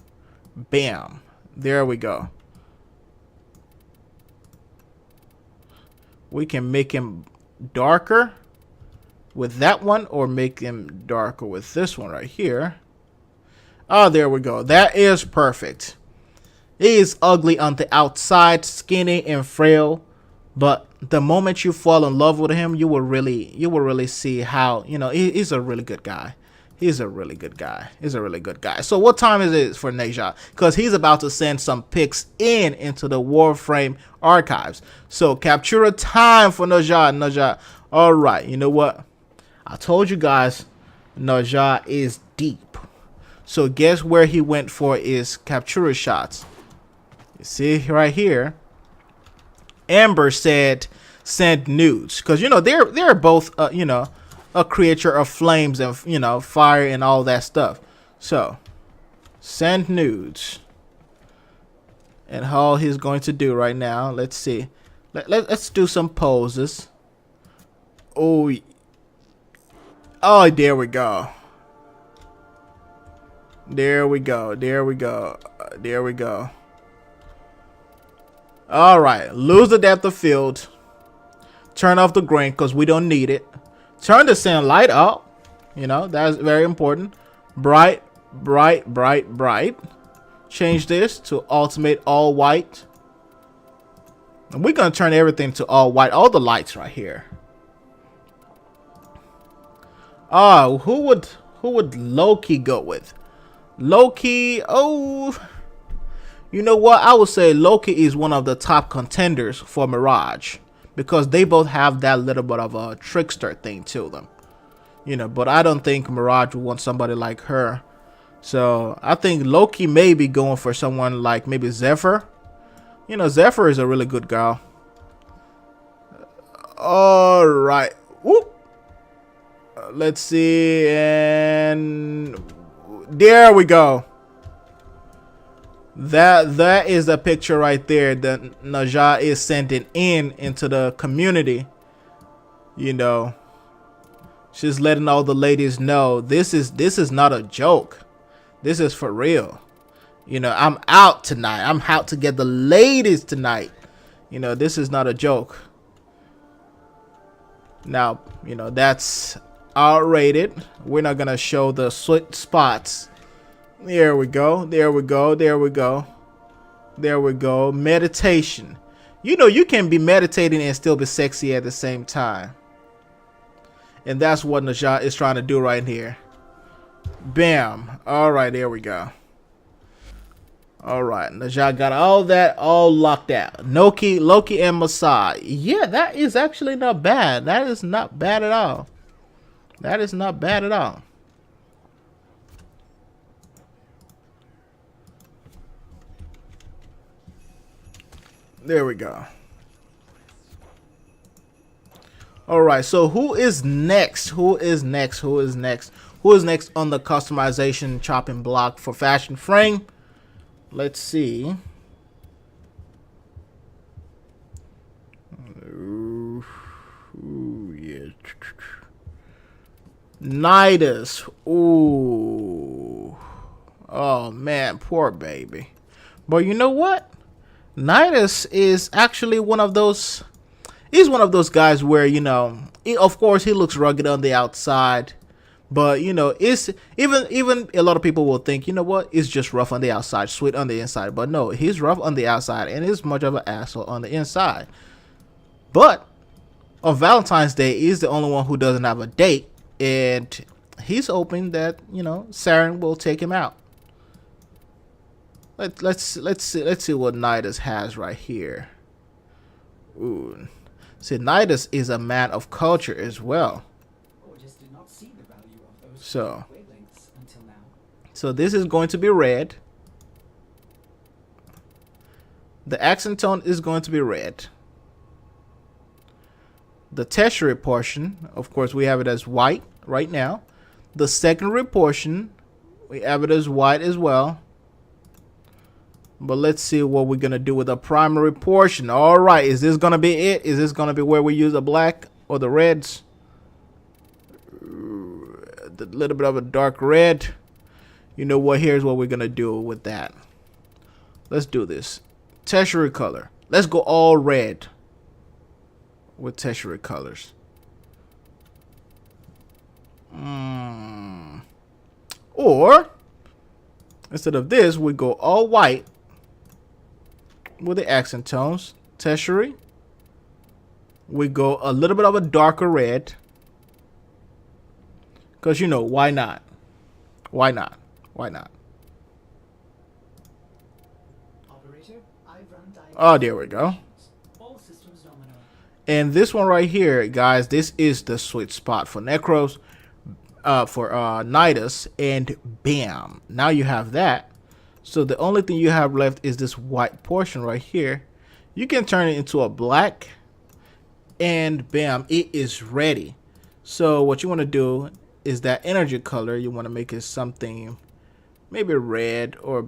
Bam. There we go. We can make him darker with that one, or make him darker with this one right here. Oh, there we go. That is perfect. He is ugly on the outside, skinny and frail, but the moment you fall in love with him, you will really see how, you know, he's a really good guy. He's a really good guy. He's a really good guy. So what time is it for Nezha? Because he's about to send some pics into the Warframe archives. So capture time for Nezha. All right, you know what? I told you guys, Nezha is deep. So guess where he went for his capture shots? You see right here, Ember said send nudes, because you know they're both you know, a creature of flames and, you know, fire and all that stuff. So send nudes, and all he's going to do right now, let's see, let's do some poses. Oh, there we go. There we go. All right, lose the depth of field. Turn off the grain because we don't need it. Turn the sand light up. You know, that's very important. Bright. Change this to ultimate all white. And we're gonna turn everything to all white. All the lights right here. Oh, who would Loki go with? Loki, oh, you know what? I would say Loki is one of the top contenders for Mirage, because they both have that little bit of a trickster thing to them. You know, but I don't think Mirage would want somebody like her. So I think Loki may be going for someone like maybe Zephyr. You know, Zephyr is a really good girl. All right. Whoop. Let's see, and there we go. That is the picture right there that Nezha is sending into the community. You know, she's letting all the ladies know this is not a joke. This is for real. You know, I'm out tonight. I'm out to get the ladies tonight. You know, this is not a joke. Now, you know, that's R-rated. We're not gonna show the sweat spots. There we go. Meditation. You know, you can be meditating and still be sexy at the same time. And that's what Nezha is trying to do right here. Bam. All right, there we go. All right, Nezha got all that all locked out. Loki and Mesa. Yeah, that is actually not bad. That is not bad at all. There we go. All right, so who is next? Who is next on the customization chopping block for FashionFrame? Let's see. Ooh, yeah. Nidus. Ooh. Oh man, poor baby. But you know what? Nidus is actually one of those. He's one of those guys where, you know, of course he looks rugged on the outside, but you know, it's even a lot of people will think, you know what, it's just rough on the outside, sweet on the inside. But no, he's rough on the outside and is much of an asshole on the inside. But on Valentine's Day, he's the only one who doesn't have a date, and he's hoping that, you know, Saren will take him out. Let's see what Nidus has right here. Ooh, see, Nidus is a man of culture as well. Or just did not see the value of those So, wavelengths until now. so this is going to be red. The accent tone is going to be red. The tertiary portion, of course, we have it as white right now. The secondary portion, we have it as white as well. But let's see what we're going to do with the primary portion. All right, is this going to be it? Is this going to be where we use the black or the reds? A little bit of a dark red. You know what? Here's what we're going to do with that. Let's do this. Tertiary color. Let's go all red with tertiary colors. Or instead of this, we go all white with the accent tones. Tertiary. We go a little bit of a darker red. Because, you know, why not? Why not? Why not? Operator, I've run Oh, there we go. all systems nominal. And this one right here, guys, this is the sweet spot for Nekros, for Nidus, and bam, now you have that. So the only thing you have left is this white portion right here. You can turn it into a black, and bam, it is ready. So what you want to do is that energy color, you want to make it something maybe red or,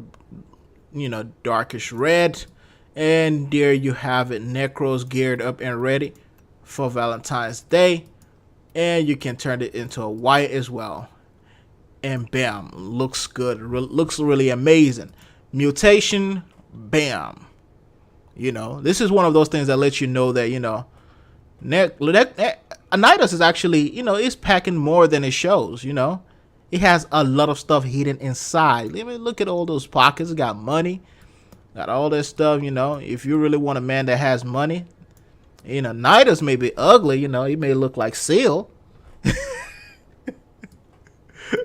you know, darkish red. And there you have it, Nekros geared up and ready for Valentine's Day. And you can turn it into a white as well. And bam, looks good, looks really amazing. Mutation, bam. You know, this is one of those things that lets you know that, you know, Nidus is actually, you know, is packing more than it shows, you know. It has a lot of stuff hidden inside. I mean, look at all those pockets. It got money. Got all that stuff, you know. If you really want a man that has money, you know, Nidus may be ugly, you know. He may look like Seal.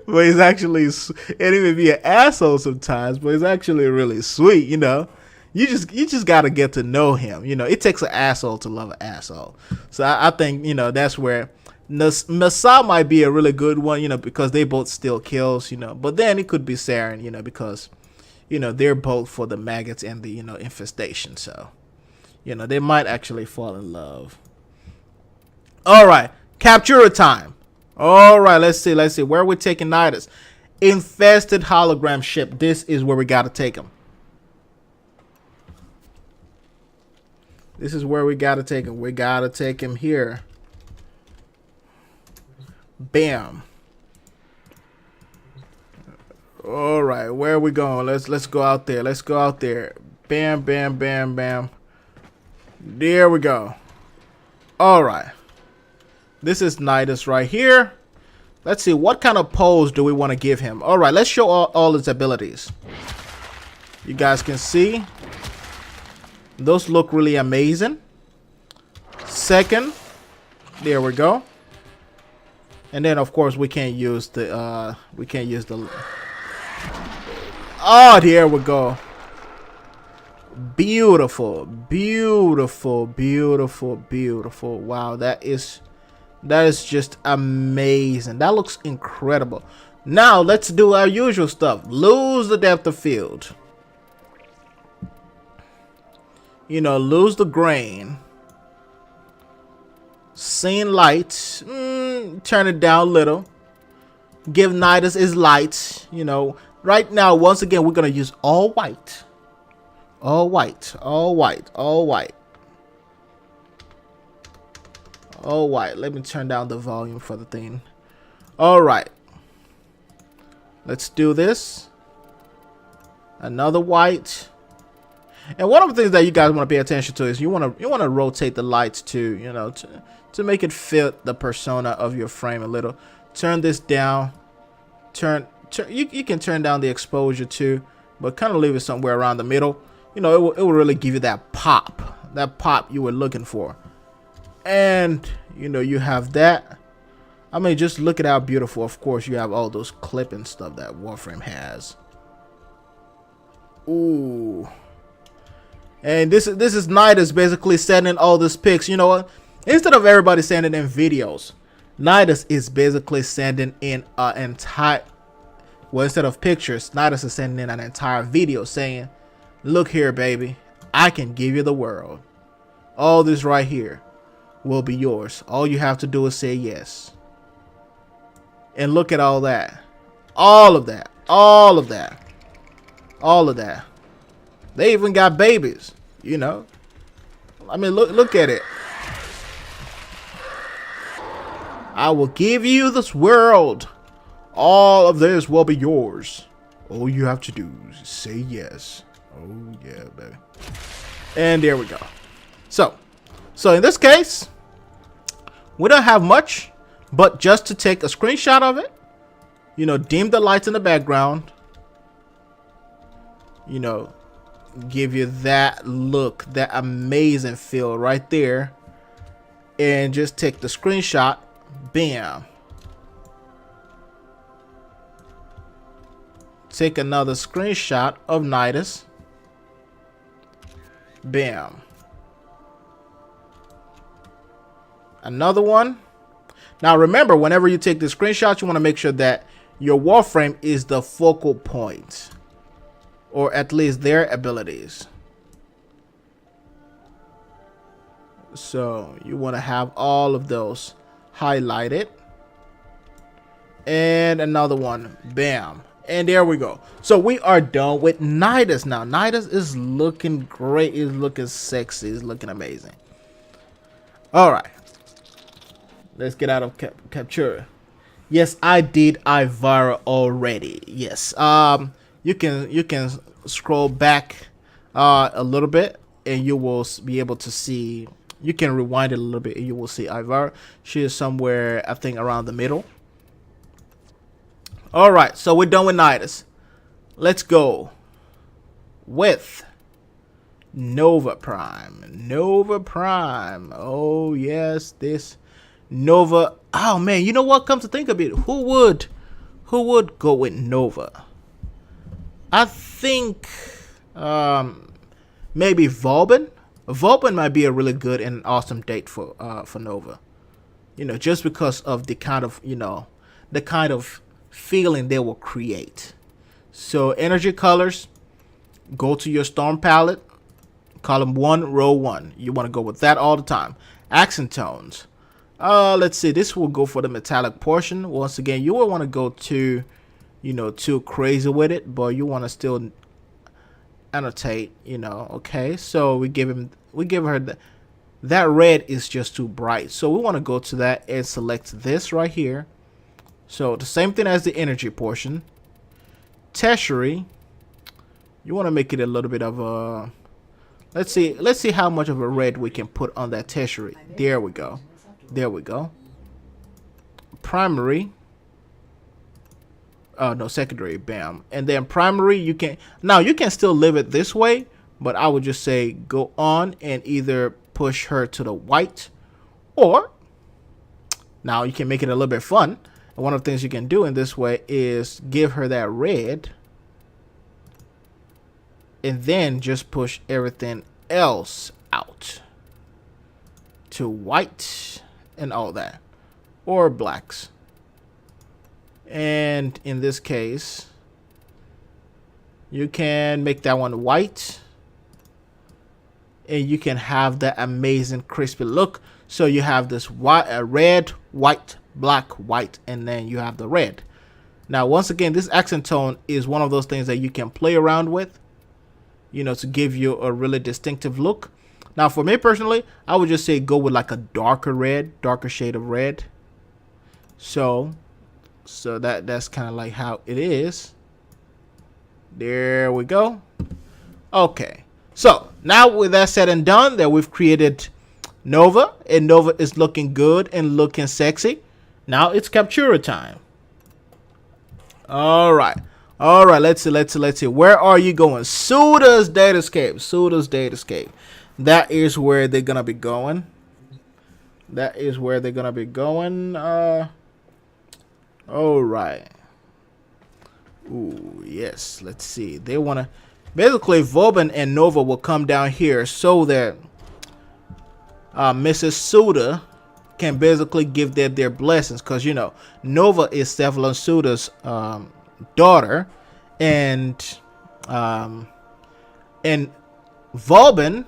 But he's actually, and he may be an asshole sometimes, but he's actually really sweet, you know. You just got to get to know him, you know. It takes an asshole to love an asshole. So I think, you know, that's where Mesa might be a really good one, you know, because they both steal kills, you know. But then it could be Saren, you know, because, you know, they're both for the maggots and the, you know, infestation. So, you know, they might actually fall in love. All right, capture time. All right, let's see where we're taking Nidus. Infested hologram ship. This is where we got to take him. This is where we got to take him. We got to take him here. Bam. All right, where are we going? Let's go out there. Let's go out there. Bam, bam, bam, bam. There we go. All right. This is Nidus right here. Let's see, what kind of pose do we want to give him? All right, let's show all his abilities. You guys can see. Those look really amazing. Second. There we go. And then, of course, we can't use the... Oh, there we go. Beautiful, beautiful, beautiful, beautiful. Wow, that is just amazing. That looks incredible. Now let's do our usual stuff. Lose the depth of field. You know, lose the grain. Scene light. Turn it down a little. Give Nidus his lights. You know, right now, once again, we're gonna use all white. All white, all white, all white. All white. Let me turn down the volume for the thing. All right. Let's do this. Another white. And one of the things that you guys want to pay attention to is you want to rotate the lights too, you know, to make it fit the persona of your frame a little. Turn this down. You can turn down the exposure too, but kind of leave it somewhere around the middle. You know, it will really give you that pop you were looking for. And you know, you have that. I mean, just look at how beautiful. Of course, you have all those clipping stuff that Warframe has. Ooh. And this is Nidus basically sending all these pics. You know what? Instead of everybody sending in videos, Nidus is basically sending in an entire, well, instead of pictures, Nidus is sending in an entire video saying, look here, baby, I can give you the world. All this right here will be yours. All you have to do is say yes. And look at all that. All of that. All of that. All of that. They even got babies, you know. I mean, look at it. I will give you this world. All of this will be yours. All you have to do is say yes. Oh yeah, baby. And there we go. So in this case, we don't have much, but just to take a screenshot of it, you know, dim the lights in the background, you know, give you that look, that amazing feel right there, and just take the screenshot. Bam. Take another screenshot of Nidus. Bam. Another one. Now remember, whenever you take the screenshot, you want to make sure that your Warframe is the focal point, or at least their abilities. So you want to have all of those highlighted. And another one. Bam. And there we go. So we are done with Nidus now. Nidus is looking great. It's looking sexy. It's looking amazing. All right. Let's get out of Captura. Yes, I did Ivara already. Yes. You can scroll back a little bit, and you will be able to see. You can rewind it a little bit, and you will see Ivara. She is somewhere, I think, around the middle. All right, so we're done with Nidus. Let's go with Nova Prime. Nova Prime. Oh yes, this Nova. Oh man, you know what? Come to think of it, who would go with Nova? I think maybe Vauban. Vauban might be a really good and awesome date for Nova. You know, just because of the kind of, you know, the kind of feeling they will create. So energy colors, go to your storm palette, column 1, row 1. You want to go with that all the time. Accent tones. Let's see, this will go for the metallic portion. Once again, you will want to go to, you know, too crazy with it, but you want to still annotate, you know. Okay, so we give her that red is just too bright, so we want to go to that and select this right here. So the same thing as the energy portion. Tertiary, you want to make it a little bit of a, let's see how much of a red we can put on that tertiary. There we go. There we go. Primary. Oh no, secondary. Bam. And then primary, you can still leave it this way, but I would just say go on and either push her to the white, or now you can make it a little bit fun. And one of the things you can do in this way is give her that red, and then just push everything else out to white and all that, or blacks. And in this case, you can make that one white, and you can have that amazing crispy look. So you have this white, red, white, black, white, and then you have the red. Now once again, this accent tone is one of those things that you can play around with, you know, to give you a really distinctive look. Now for me personally, I would just say go with like a darker red, darker shade of red. So that's kind of like how it is. There we go. Okay, so now with that said and done, that we've created Nova, and Nova is looking good and looking sexy. Now it's Captura time. All right. Let's see. Where are you going? Suda's Datascape. That is where they're gonna be going. That is where they're gonna be going. All right. Ooh, yes. Let's see. They wanna basically Vauban and Nova will come down here so that Mrs. Suda can basically give them their blessings, because you know Nova is Cephalon Suda's daughter, and Vauban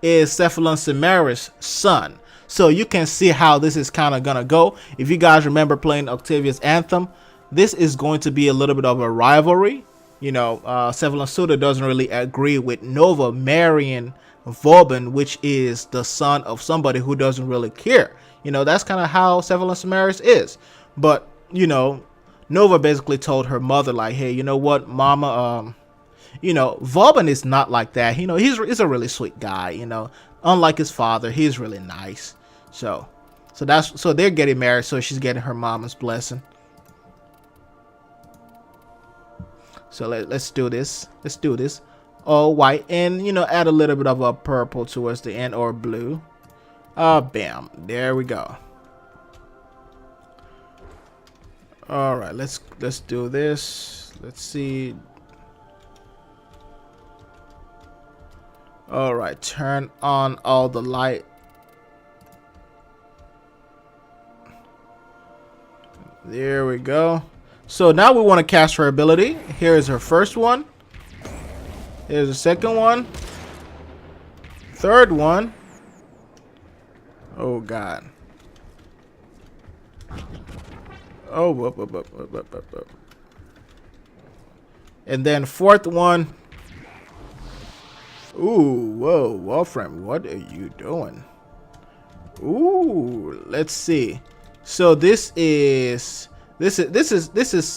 is Cephalon Samara's son. So you can see how this is kind of gonna go. If you guys remember playing Octavia's Anthem, this is going to be a little bit of a rivalry. You know, Cephalon Suda doesn't really agree with Nova marrying Vauban, which is the son of somebody who doesn't really care. You know, that's kind of how Cephalon Samaris is. But, you know, Nova basically told her mother, like, hey, you know what, mama, you know, Vauban is not like that. You know, he's a really sweet guy, you know. Unlike his father, he's really nice. So they're getting married, so she's getting her mama's blessing. So let's do this. Let's do this. All white, and you know, add a little bit of a purple towards the end, or blue. Bam. There we go. All right, let's do this. Let's see. All right, turn on all the light. There we go. So now we want to cast her ability. Here is her first one. Here's the second one. Third one. Oh God. Oh, whoop. And then fourth one. Ooh, whoa, Wolfram, what are you doing? Ooh, let's see. So this is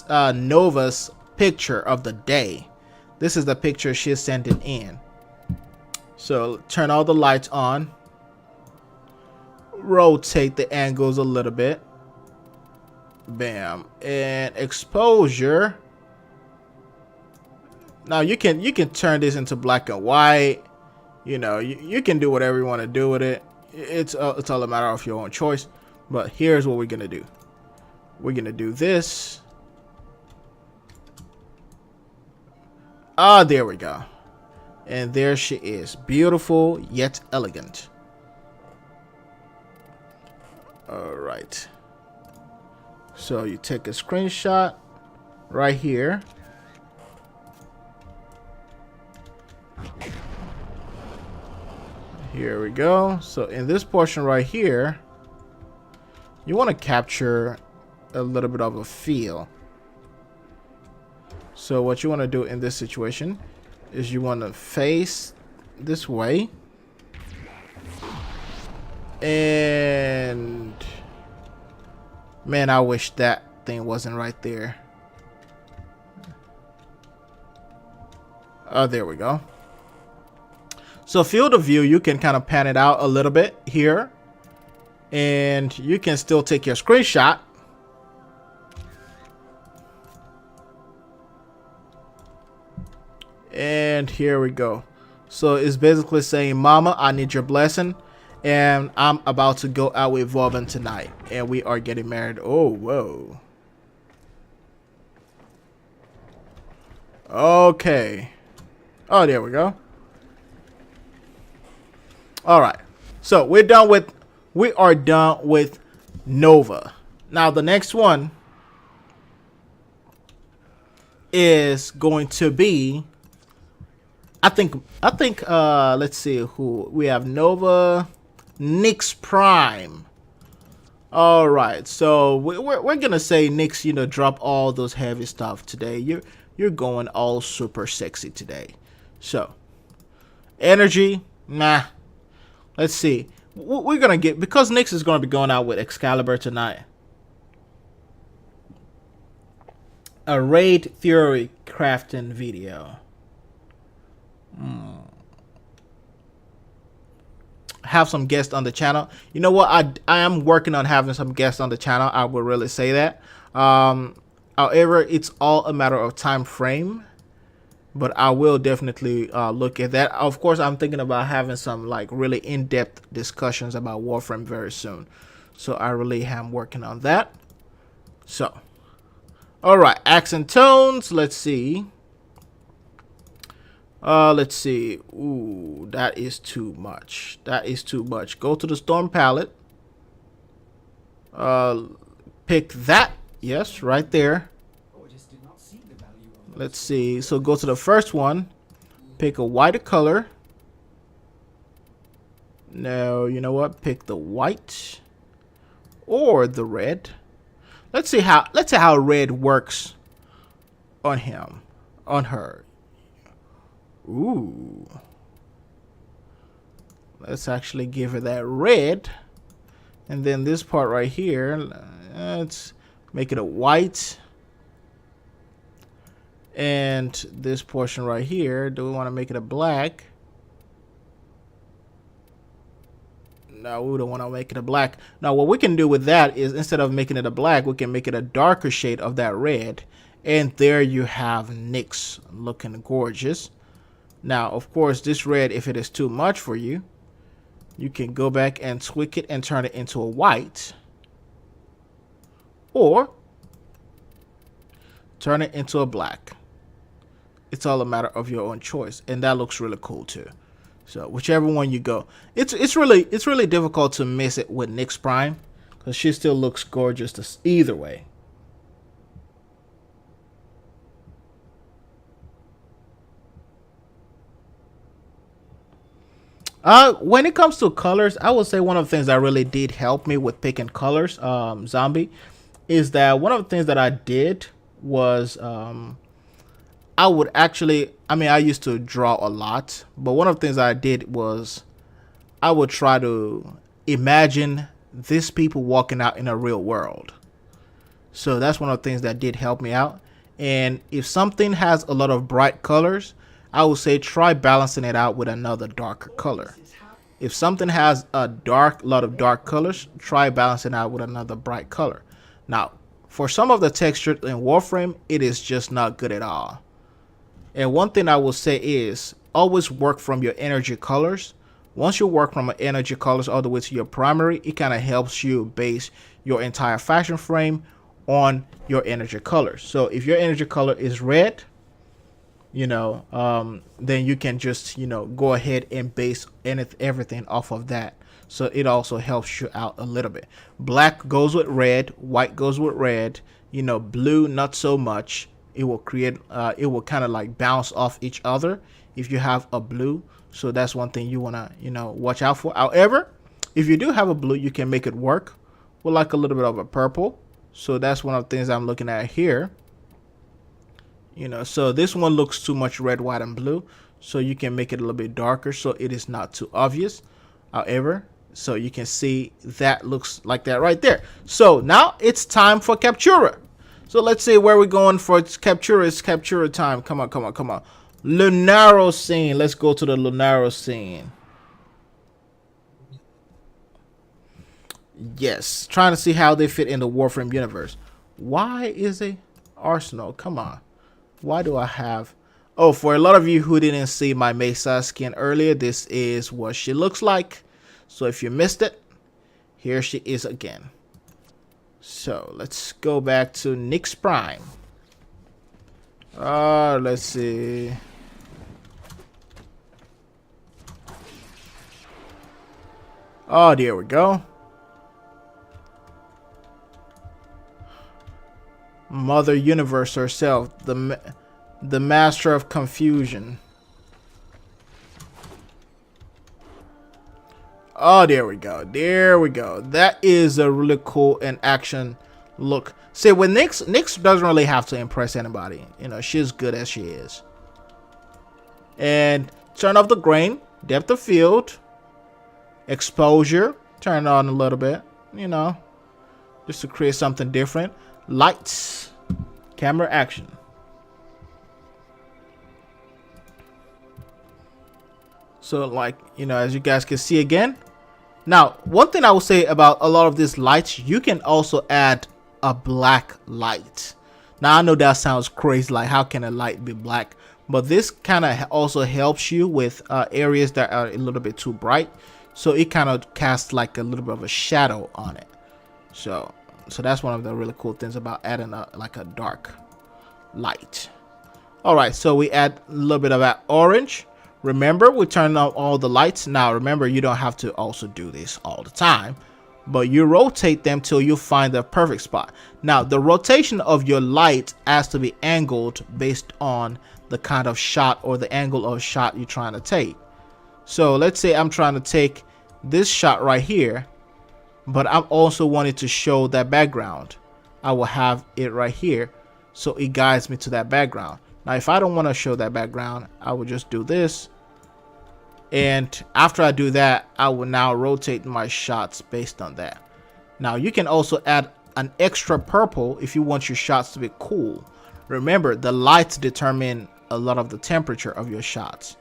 Nova's picture of the day. This is the picture she's sending in. So turn all the lights on. Rotate the angles a little bit. Bam. And exposure. Now you can turn this into black and white. You know, you can do whatever you want to do with it. It's all a matter of your own choice. But here's what we're gonna do. We're gonna do this. Ah, there we go. And there she is. Beautiful yet elegant. Alright. So you take a screenshot right here. Here we go. So in this portion right here, you want to capture a little bit of a feel. So what you want to do in this situation is you want to face this way, and man, I wish that thing wasn't right there. Oh, there we go. So field of view, you can kind of pan it out a little bit here, and you can still take your screenshot. And here we go. So it's basically saying, Mama, I need your blessing, and I'm about to go out with Vauban tonight, and we are getting married. Oh, whoa. Okay. Oh, there we go. All right. So we are done with Nova. Now the next one is going to be, I think let's see who we have. Nova, Nyx Prime. All right, so we're gonna say Nyx, you know, drop all those heavy stuff today. You're going all super sexy today. So energy, nah. Let's see. We're gonna get, because Nyx is gonna be going out with Excalibur tonight. A raid theory crafting video. Have some guests on the channel. You know what? I am working on having some guests on the channel. I will really say that. However, it's all a matter of time frame. but I will definitely look at that. Of course, I'm thinking about having some like really in-depth discussions about Warframe very soon, so I really am working on that. So, all right, accent tones. Let's see. Let's see. Ooh, that is too much. That is too much. Go to the Storm palette. Pick that. Yes, right there. Let's see. So go to the first one. Pick a whiter color. No, you know what? Pick the white or the red. Let's see how red works on him, on her. Ooh. Let's actually give her that red. And then this part right here, let's make it a white. And this portion right here, do we want to make it a black? No, we don't want to make it a black. Now, what we can do with that is instead of making it a black, we can make it a darker shade of that red. And there you have Nyx looking gorgeous. Now, of course, this red, if it is too much for you, you can go back and tweak it and turn it into a white. Or turn it into a black. It's all a matter of your own choice. And that looks really cool too. So whichever one you go. It's really difficult to miss it with Nyx Prime, because she still looks gorgeous either way. When it comes to colors, I would say one of the things that really did help me with picking colors, Zombie, is that one of the things that I did was I would actually, I used to draw a lot, but one of the things I did was I would try to imagine these people walking out in a real world. So that's one of the things that did help me out. And if something has a lot of bright colors, I would say try balancing it out with another darker color. If something has a lot of dark colors, try balancing out with another bright color. Now, for some of the textures in Warframe, it is just not good at all. And one thing I will say is always work from your energy colors. Once you work from energy colors all the way to your primary, it kind of helps you base your entire fashion frame on your energy colors. So if your energy color is red, then you can just, go ahead and base everything off of that. So it also helps you out a little bit. Black goes with red, white goes with red, blue, not so much. It will create, it will kind of like bounce off each other if you have a blue. So that's one thing you want to, watch out for. However, if you do have a blue, you can make it work with like a little bit of a purple. So that's one of the things I'm looking at here. So this one looks too much red, white, and blue. So you can make it a little bit darker so it is not too obvious. However, so you can see that looks like that right there. So now it's time for Captura. So let's see where we're going for Captura. It's Captura time. Come on, come on, come on. Lunaro scene. Let's go to the Lunaro scene. Yes, trying to see how they fit in the Warframe universe. Why is a Arsenal? Come on. Why do I have... Oh, for a lot of you who didn't see my Mesa skin earlier, this is what she looks like. So if you missed it, here she is again. So let's go back to Nyx Prime. Let's see. Oh, there we go. Mother Universe herself, the master of confusion. Oh, there we go. There we go. That is a really cool and action look. See, with Nyx doesn't really have to impress anybody. She's good as she is. And turn off the grain, depth of field, exposure, turn it on a little bit, just to create something different. Lights, camera action. So like, as you guys can see again. Now, one thing I will say about a lot of these lights, you can also add a black light. Now, I know that sounds crazy. Like, how can a light be black? but this kind of also helps you with areas that are a little bit too bright, so it kind of casts like a little bit of a shadow on it. So that's one of the really cool things about adding like a dark light. All right, so we add a little bit of that orange. Remember, we turn on all the lights. Now remember, you don't have to also do this all the time, but you rotate them till you find the perfect spot. Now the rotation of your light has to be angled based on the kind of shot or the angle of shot you're trying to take. So let's say I'm trying to take this shot right here, but I'm also wanting to show that background. I will have it right here, so it guides me to that background. Now if I don't want to show that background, I will just do this, and after I do that, I will now rotate my shots based on that. Now you can also add an extra purple if you want your shots to be cool. Remember, the lights determine a lot of the temperature of your shots.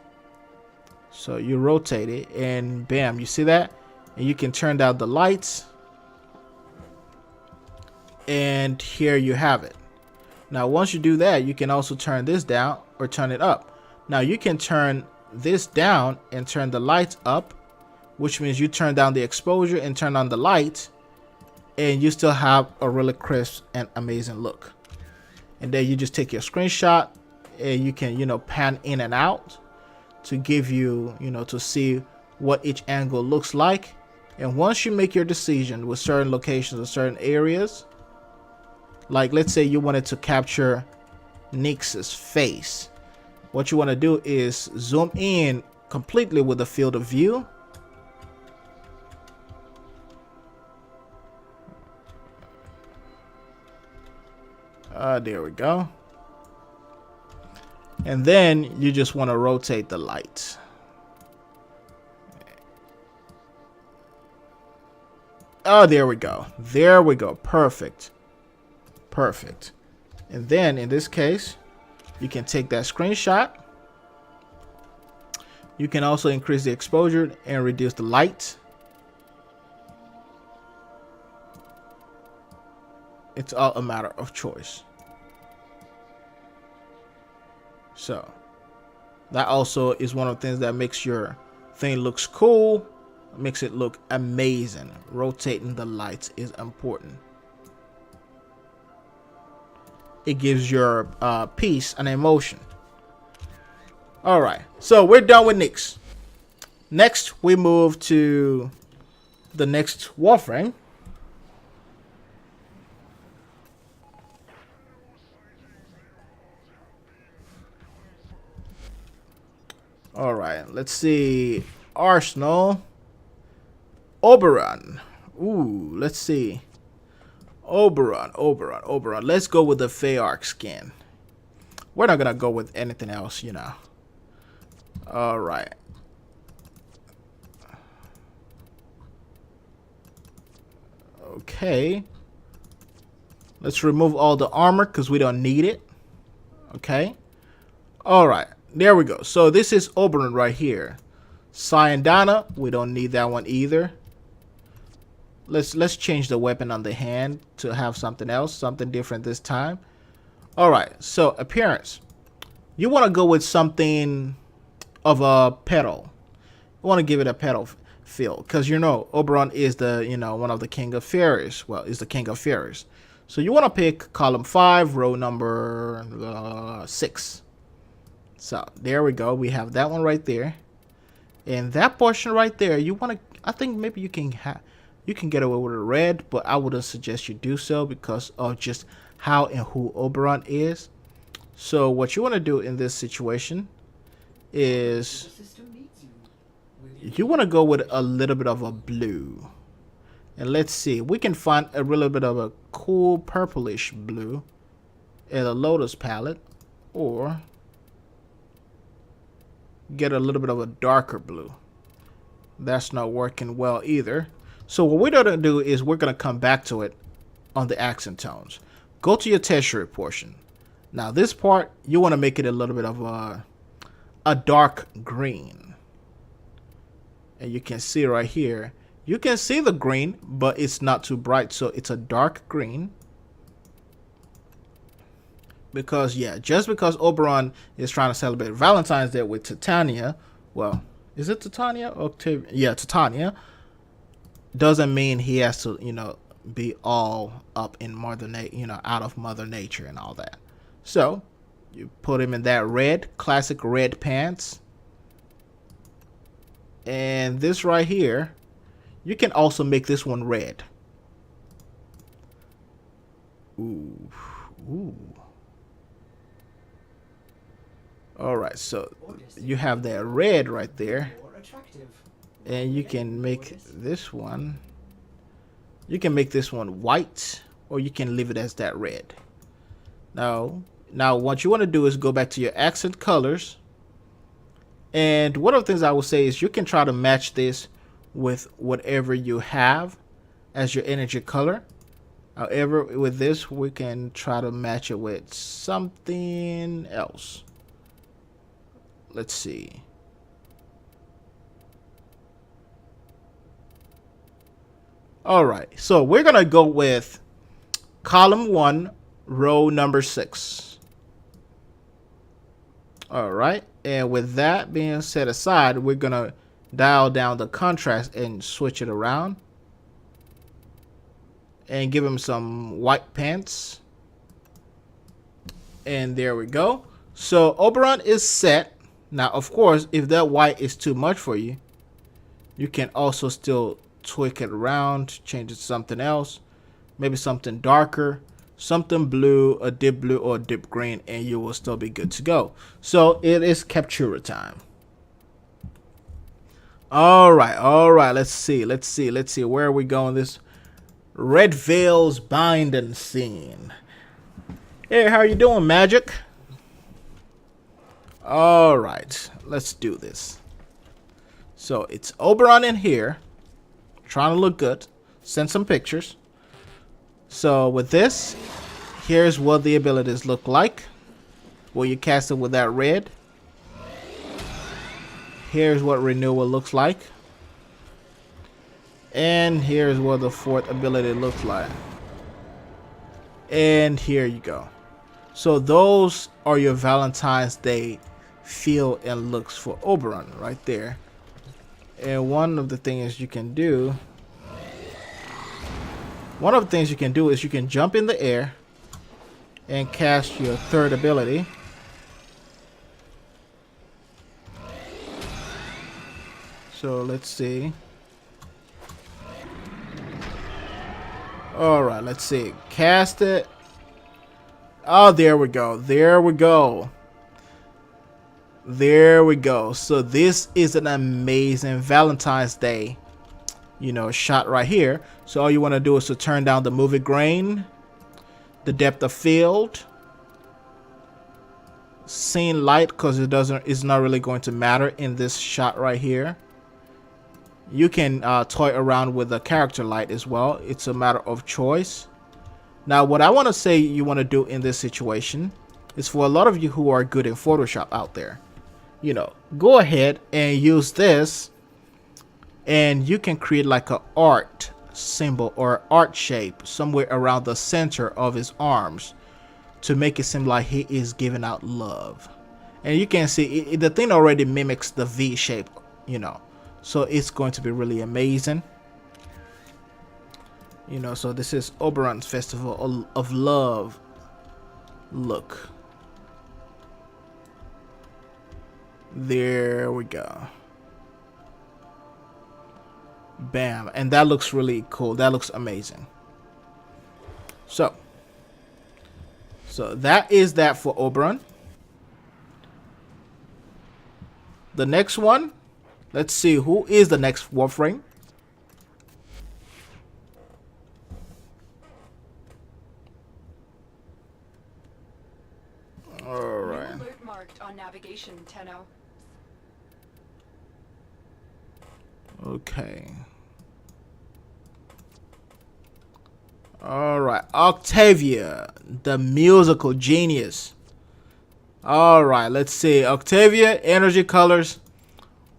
So you rotate it and bam, you see that? And you can turn down the lights, and here you have it. Now once you do that, you can also turn this down or turn it up. Now you can turn this down and turn the lights up, which means you turn down the exposure and turn on the lights, and you still have a really crisp and amazing look. And then you just take your screenshot, and you can, you know, pan in and out to give you, you know, to see what each angle looks like. And once you make your decision with certain locations or certain areas, like let's say you wanted to capture Nyx's face, what you want to do is zoom in completely with the field of view. There we go. And then you just want to rotate the lights. Oh, there we go. There we go. Perfect. Perfect. And then in this case, you can take that screenshot. You can also increase the exposure and reduce the light. It's all a matter of choice. So that also is one of the things that makes your thing looks cool, makes it look amazing. Rotating the lights is important. It gives your piece an emotion. All right, so we're done with Nyx. Next, we move to the next warframe. All right, let's see. Arsenal. Oberon. Ooh, let's see. Oberon. Let's go with the Feyarch skin. We're not gonna go with anything else, you know. All right. Okay. Let's remove all the armor because we don't need it. Okay. All right. There we go. So this is Oberon right here. Syandana, we don't need that one either. Let's change the weapon on the hand to have something else, something different this time. All right. So appearance. You want to go with something of a petal. You want to give it a petal feel because you know Oberon is the, you know, one of the king of fairies. Well, is the king of fairies. So you want to pick column 5, row number 6. So there we go. We have that one right there, and that portion right there. You want to? I think maybe you can get away with a red, but I wouldn't suggest you do so because of just how and who Oberon is. So what you want to do in this situation is you want to go with a little bit of a blue, and let's see. We can find a little bit of a cool purplish blue in a Lotus palette, or get a little bit of a darker blue. That's not working well either. So what we're going to do is we're going to come back to it on the accent tones. Go to your tertiary portion. Now this part, you want to make it a little bit of a dark green. And you can see right here, you can see the green, but it's not too bright. So it's a dark green. Because, yeah, just because Oberon is trying to celebrate Valentine's Day with Titania, well, is it Titania? Octavia? Yeah, Titania. Doesn't mean he has to, you know, be all up in out of Mother Nature and all that. So, you put him in that red, classic red pants. And this right here, you can also make this one red. Ooh. Ooh. Alright, so you have that red right there. And you can make this one. You can make this one white, or you can leave it as that red. Now what you want to do is go back to your accent colors. And one of the things I will say is you can try to match this with whatever you have as your energy color. However, with this, we can try to match it with something else. Let's see. Alright, so we're going to go with column 1, row number 6. Alright, and with that being set aside, we're going to dial down the contrast and switch it around. And give him some white pants. And there we go. So Oberon is set. Now, of course, if that white is too much for you, you can also still tweak it around, change it to something else. Maybe something darker, something blue, a deep blue, or a deep green, and you will still be good to go. So it is captura time. All right. Let's see. Where are we going? This Red Veil's binding scene. Hey, how you doing, Magic? All right, let's do this. So it's Oberon in here, trying to look good. Send some pictures. So with this, here's what the abilities look like. When you cast it with that red. Here's what renewal looks like. And here's what the fourth ability looks like. And here you go. So those are your Valentine's Day feel and looks for Oberon right there. And one of the things you can do is you can jump in the air and cast your third ability. So let's see. Alright, let's see. Cast it. Oh, there we go. There we go. There we go. So this is an amazing Valentine's Day, shot right here. So all you want to do is to turn down the movie grain, the depth of field, scene light, because it's not really going to matter in this shot right here. You can toy around with the character light as well. It's a matter of choice. Now, what I want to say you want to do in this situation is for a lot of you who are good in Photoshop out there, go ahead and use this, and you can create like a art symbol or art shape somewhere around the center of his arms to make it seem like he is giving out love. And you can see the thing already mimics the V shape, so it's going to be really amazing. So this is Oberon's Festival of Love look. There we go. Bam. And that looks really cool. That looks amazing. So that is that for Oberon. The next one, let's see who is the next Warframe. All right. Alert marked on navigation, Tenno. Okay. All right, Octavia, the musical genius. All right, let's see. Octavia, energy colors.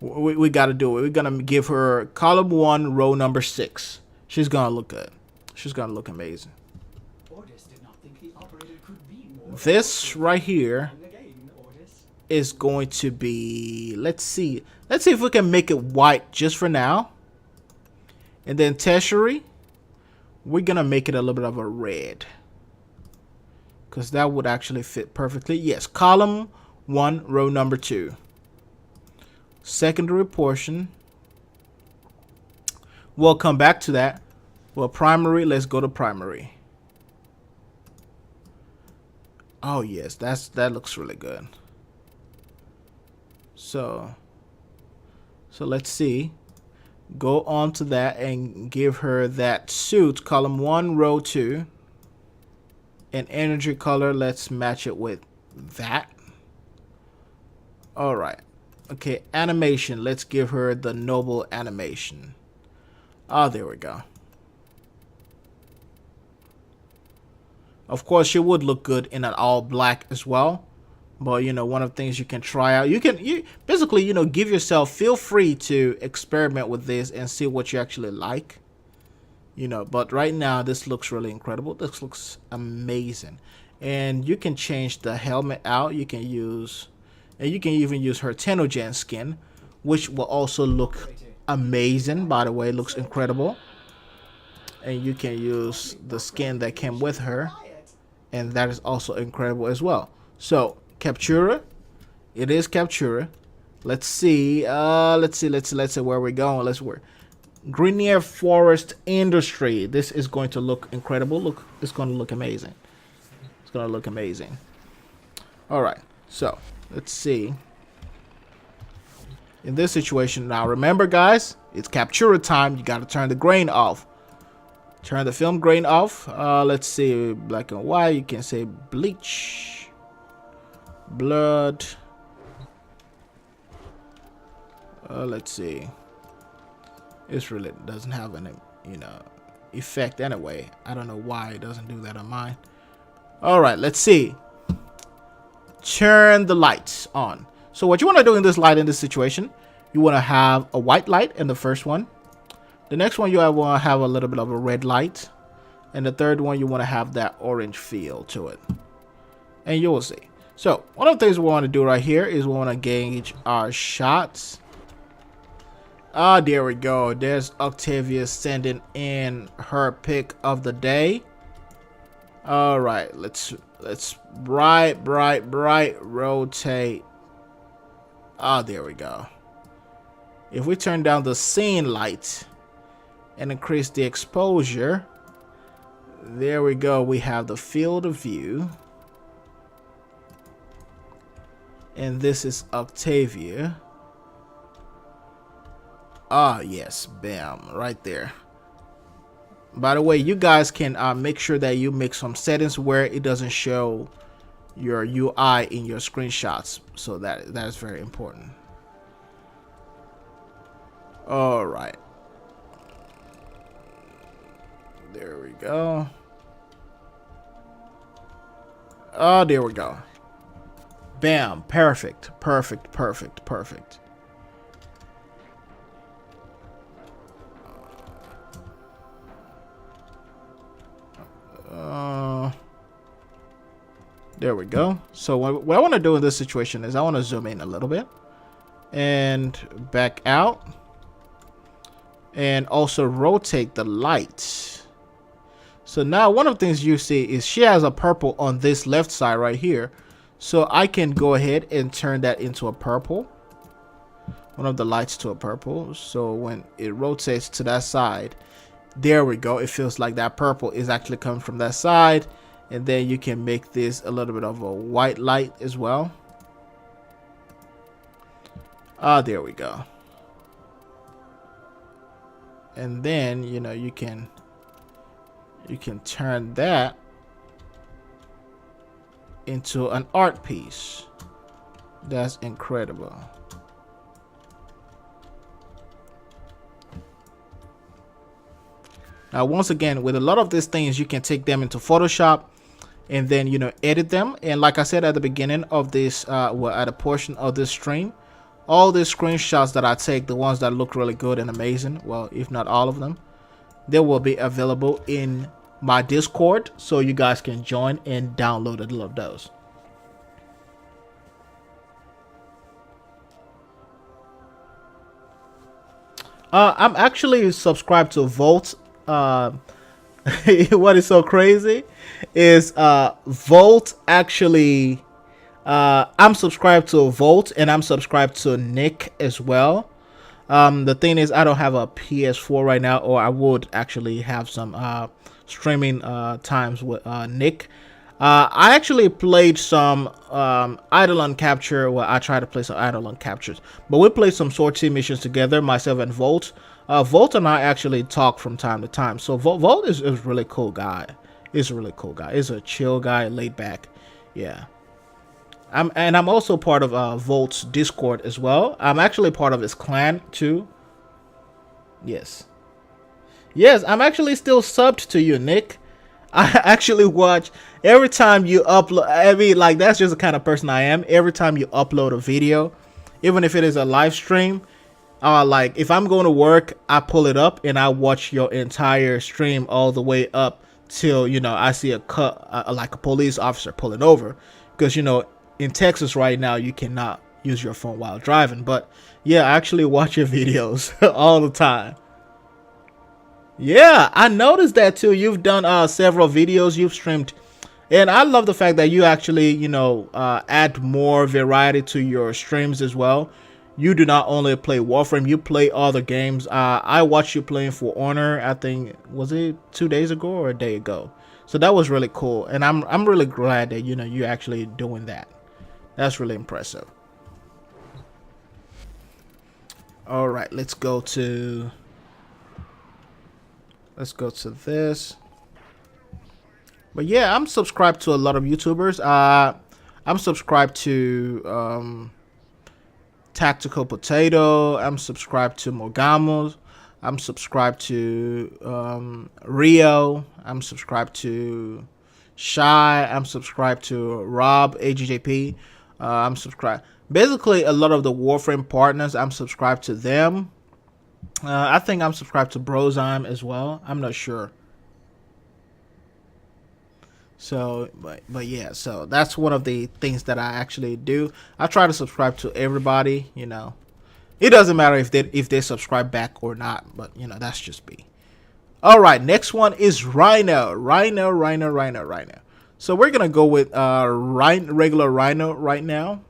We got to do it. We're going to give her column 1, row number 6. She's going to look good. She's going to look amazing. Orders did not think the operator could be more this right here is going to be, let's see if we can make it white just for now. And then tertiary, we're gonna make it a little bit of a red, because that would actually fit perfectly. Yes, column 1, row number 2. Secondary portion, we'll come back to that. Well, primary, let's go to primary. Oh yes, that looks really good. So let's see. Go on to that and give her that suit, column 1, row 2. And energy color, let's match it with that. Alright. Okay, animation, let's give her the noble animation. Oh, there we go. Of course, she would look good in an all black as well. But, you know, one of the things you can try out, you basically, you know, give yourself, feel free to experiment with this and see what you actually like. You know, but right now, this looks really incredible. This looks amazing. And you can change the helmet out. You can use, and you can even use her Tenogen skin, which will also look amazing. By the way, it looks incredible. And you can use the skin that came with her, and that is also incredible as well. So, Captura, it is Captura. Let's see where we're going. Let's work. Grenier Forest Industry. This is going to look incredible. Look, it's going to look amazing. It's going to look amazing. All right, so let's see. In this situation, now remember, guys, it's Captura time. You got to turn the grain off. Turn the film grain off. Let's see, black and white. You can say bleach, blood. Let's see. This really doesn't have any, you know, effect anyway. I don't know why it doesn't do that on mine. All right, let's see. Turn the lights on. So what you want to do in this light, in this situation, you want to have a white light in the first one. The next one, you want to have a little bit of a red light. And the third one, you want to have that orange feel to it. And you will see. So one of the things we want to do right here is we want to gauge our shots. Ah, there we go. There's Octavia sending in her pick of the day. All right, let's bright rotate. Ah, there we go. If we turn down the scene light and increase the exposure, there we go. We have the field of view. And this is Octavia. Ah, yes, bam, right there. By the way, you guys can make sure that you make some settings where it doesn't show your UI in your screenshots. So that is very important. All right. There we go. Oh, there we go. Bam, perfect, perfect, perfect, perfect. There we go. So what I want to do in this situation is I want to zoom in a little bit and back out, and also rotate the light. So now one of the things you see is she has a purple on this left side right here. So I can go ahead and turn that into a purple. One of the lights to a purple. So when it rotates to that side, there we go. It feels like that purple is actually coming from that side. And then you can make this a little bit of a white light as well. Ah, there we go. And then, you know, you can turn that into an art piece. That's incredible. Now, once again, with a lot of these things, you can take them into Photoshop and then, you know, edit them. And like I said at the beginning of this, well, at a portion of this stream, all the screenshots that I take, the ones that look really good and amazing, well, if not all of them, they will be available in my Discord, so you guys can join and download a lot of those. I'm actually subscribed to Volt. What is so crazy is Volt actually. I'm subscribed to Volt and I'm subscribed to Nick as well. The thing is, I don't have a PS4 right now, or I would actually have some streaming times with Nick. I actually played some Eidolon Capture. Well, I tried to play some Eidolon Captures, but we played some sortie missions together, myself and Volt. Volt and I actually talk from time to time. So Volt is a really cool guy. He's a really cool guy. He's a chill guy, laid back. Yeah. I'm also part of Volt's Discord as well. I'm actually part of his clan too. Yes. Yes, I'm actually still subbed to you, Nick. I actually watch every time you upload. I mean, like, that's just the kind of person I am. Every time you upload a video, even if it is a live stream, like if I'm going to work, I pull it up and I watch your entire stream all the way up till, you know, I see like a police officer pulling over, because, you know, in Texas right now you cannot use your phone while driving. But yeah, I actually watch your videos all the time. Yeah, I noticed that too. You've done several videos, you've streamed, and I love the fact that you actually, you know, add more variety to your streams as well. You do not only play Warframe, you play other games. I watched you playing For Honor, I think, was it 2 days ago or a day ago? So that was really cool, and I'm really glad that, you know, you're actually doing that. That's really impressive. All right, let's go to this. But yeah, I'm subscribed to a lot of YouTubers. I'm subscribed to Tactical Potato. I'm subscribed to Morgamos. I'm subscribed to Rio. I'm subscribed to Shy. I'm subscribed to Rob AGJP. I'm subscribed. Basically, a lot of the Warframe partners, I'm subscribed to them. I think I'm subscribed to Brozyme as well. I'm not sure. So, but yeah, so that's one of the things that I actually do. I try to subscribe to everybody, you know. It doesn't matter if they subscribe back or not, but, you know, that's just me. All right, next one is Rhino. Rhino. So we're going to go with regular Rhino right now.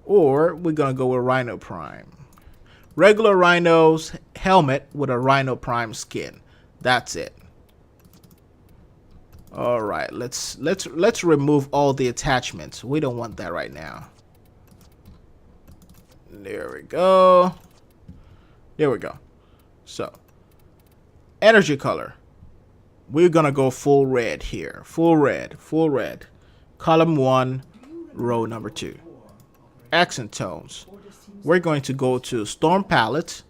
Or we're going to go with Rhino Prime. Regular Rhino's helmet with a Rhino Prime skin. That's it. All right, let's remove all the attachments. We don't want that right now. There we go. There we go. So, energy color. We're gonna go full red here. Full red. Column 1, row number 2. Accent tones. We're going to go to Storm Palette,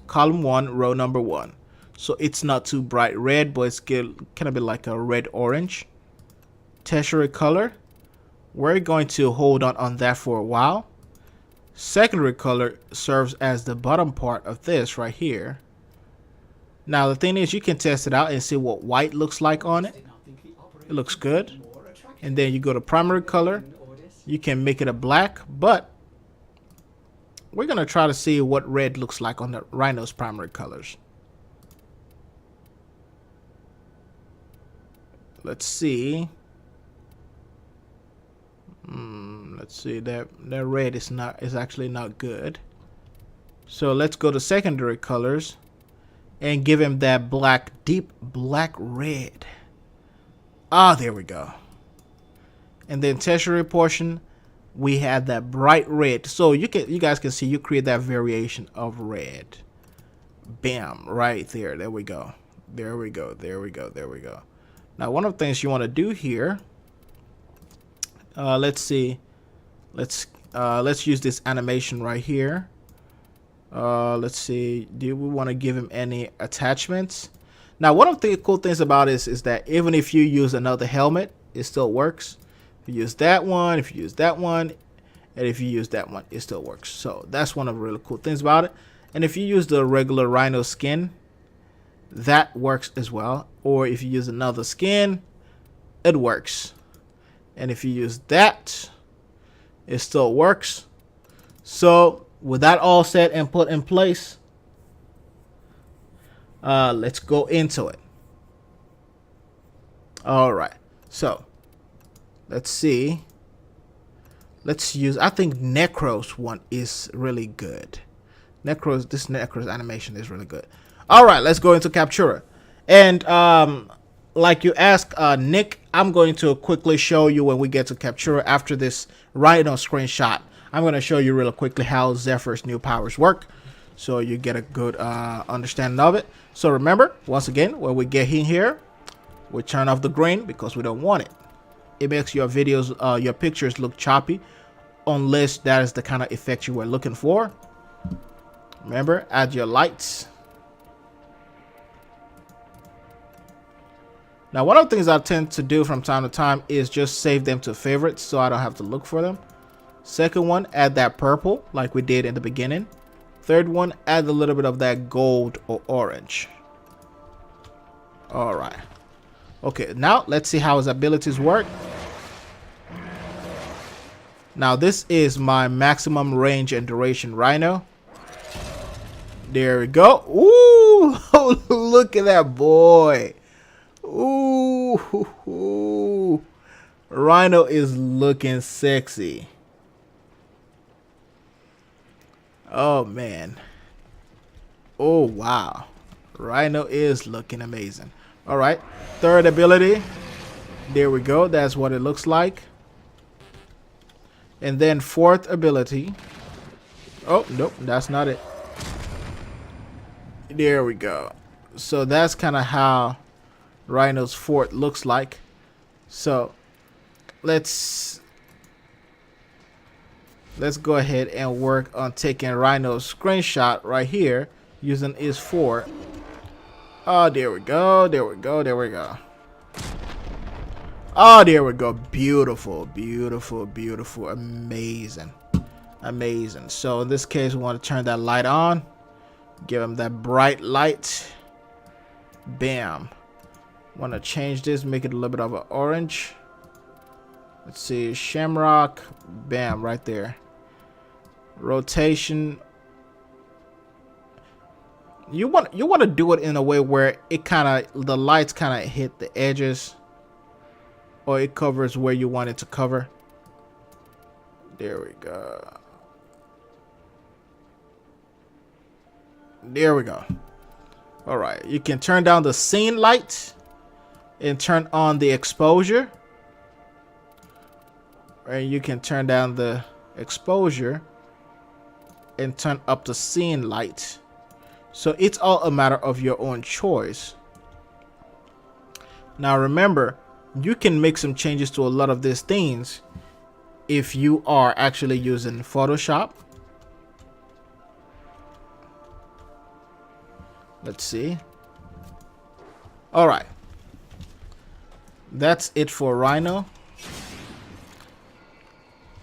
column 1, row number 1. So it's not too bright red, but it's kind of be like a red-orange. Tertiary color. We're going to hold on that for a while. Secondary color serves as the bottom part of this right here. Now the thing is, you can test it out and see what white looks like on it. It looks good. And then you go to primary color. You can make it a black, but we're going to try to see what red looks like on the Rhino's primary colors. Let's see. Let's see, that red is actually not good. So let's go to secondary colors and give him that black, deep black red. Ah, there we go. And then tertiary portion, we have that bright red. So you guys can see, you create that variation of red. Bam, right there. There we go. There we go. Now, one of the things you want to do here, let's see, let's use this animation right here. Let's see, do we want to give him any attachments? Now, one of the cool things about this is that even if you use another helmet, it still works. If you use that one, if you use that one, and if you use that one, it still works. So that's one of the really cool things about it. And if you use the regular Rhino skin, that works as well. or if you use another skin, it works. And if you use that, it still works. So with that all set and put in place, let's go into it. All right, so let's see. Let's use, I think Nekros one is really good. Nekros, this Nekros animation is really good. All right, let's go into Captura. And like you asked, Nick, I'm going to quickly show you when we get to Captura after this Rhino screenshot. I'm going to show you real quickly how Zephyr's new powers work, so you get a good understanding of it. So remember, once again, when we get in here, we turn off the green because we don't want it. It makes your videos, your pictures look choppy, unless that is the kind of effect you were looking for. Remember, add your lights. Now, one of the things I tend to do from time to time is just save them to favorites so I don't have to look for them. Second one, add that purple like we did in the beginning. Third one, add a little bit of that gold or orange. All right. Okay, now let's see how his abilities work. Now this is my maximum range and duration Rhino. There we go. Ooh, look at that boy. Ooh, Rhino is looking sexy. Oh man. Oh wow. Rhino is looking amazing. All right, third ability. There we go. That's what it looks like. And then fourth ability. Oh, nope, that's not it. There we go. So that's kind of how Rhino's fourth looks like. So let's go ahead and work on taking Rhino's screenshot right here using his fourth. Oh, there we go. There we go. There we go. Oh, there we go. Beautiful, beautiful, beautiful. Amazing. Amazing. So in this case, we want to turn that light on. Give him that bright light. Bam. Want to change this, make it a little bit of an orange. Let's see. Shamrock. Bam, right there. Rotation. You want to do it in a way where it the lights kind of hit the edges, or it covers where you want it to cover. There we go. There we go. All right, you can turn down the scene light and turn on the exposure, and you can turn down the exposure and turn up the scene light. So it's all a matter of your own choice. Now remember, you can make some changes to a lot of these things if you are actually using Photoshop. Let's see. All right. That's it for Rhino.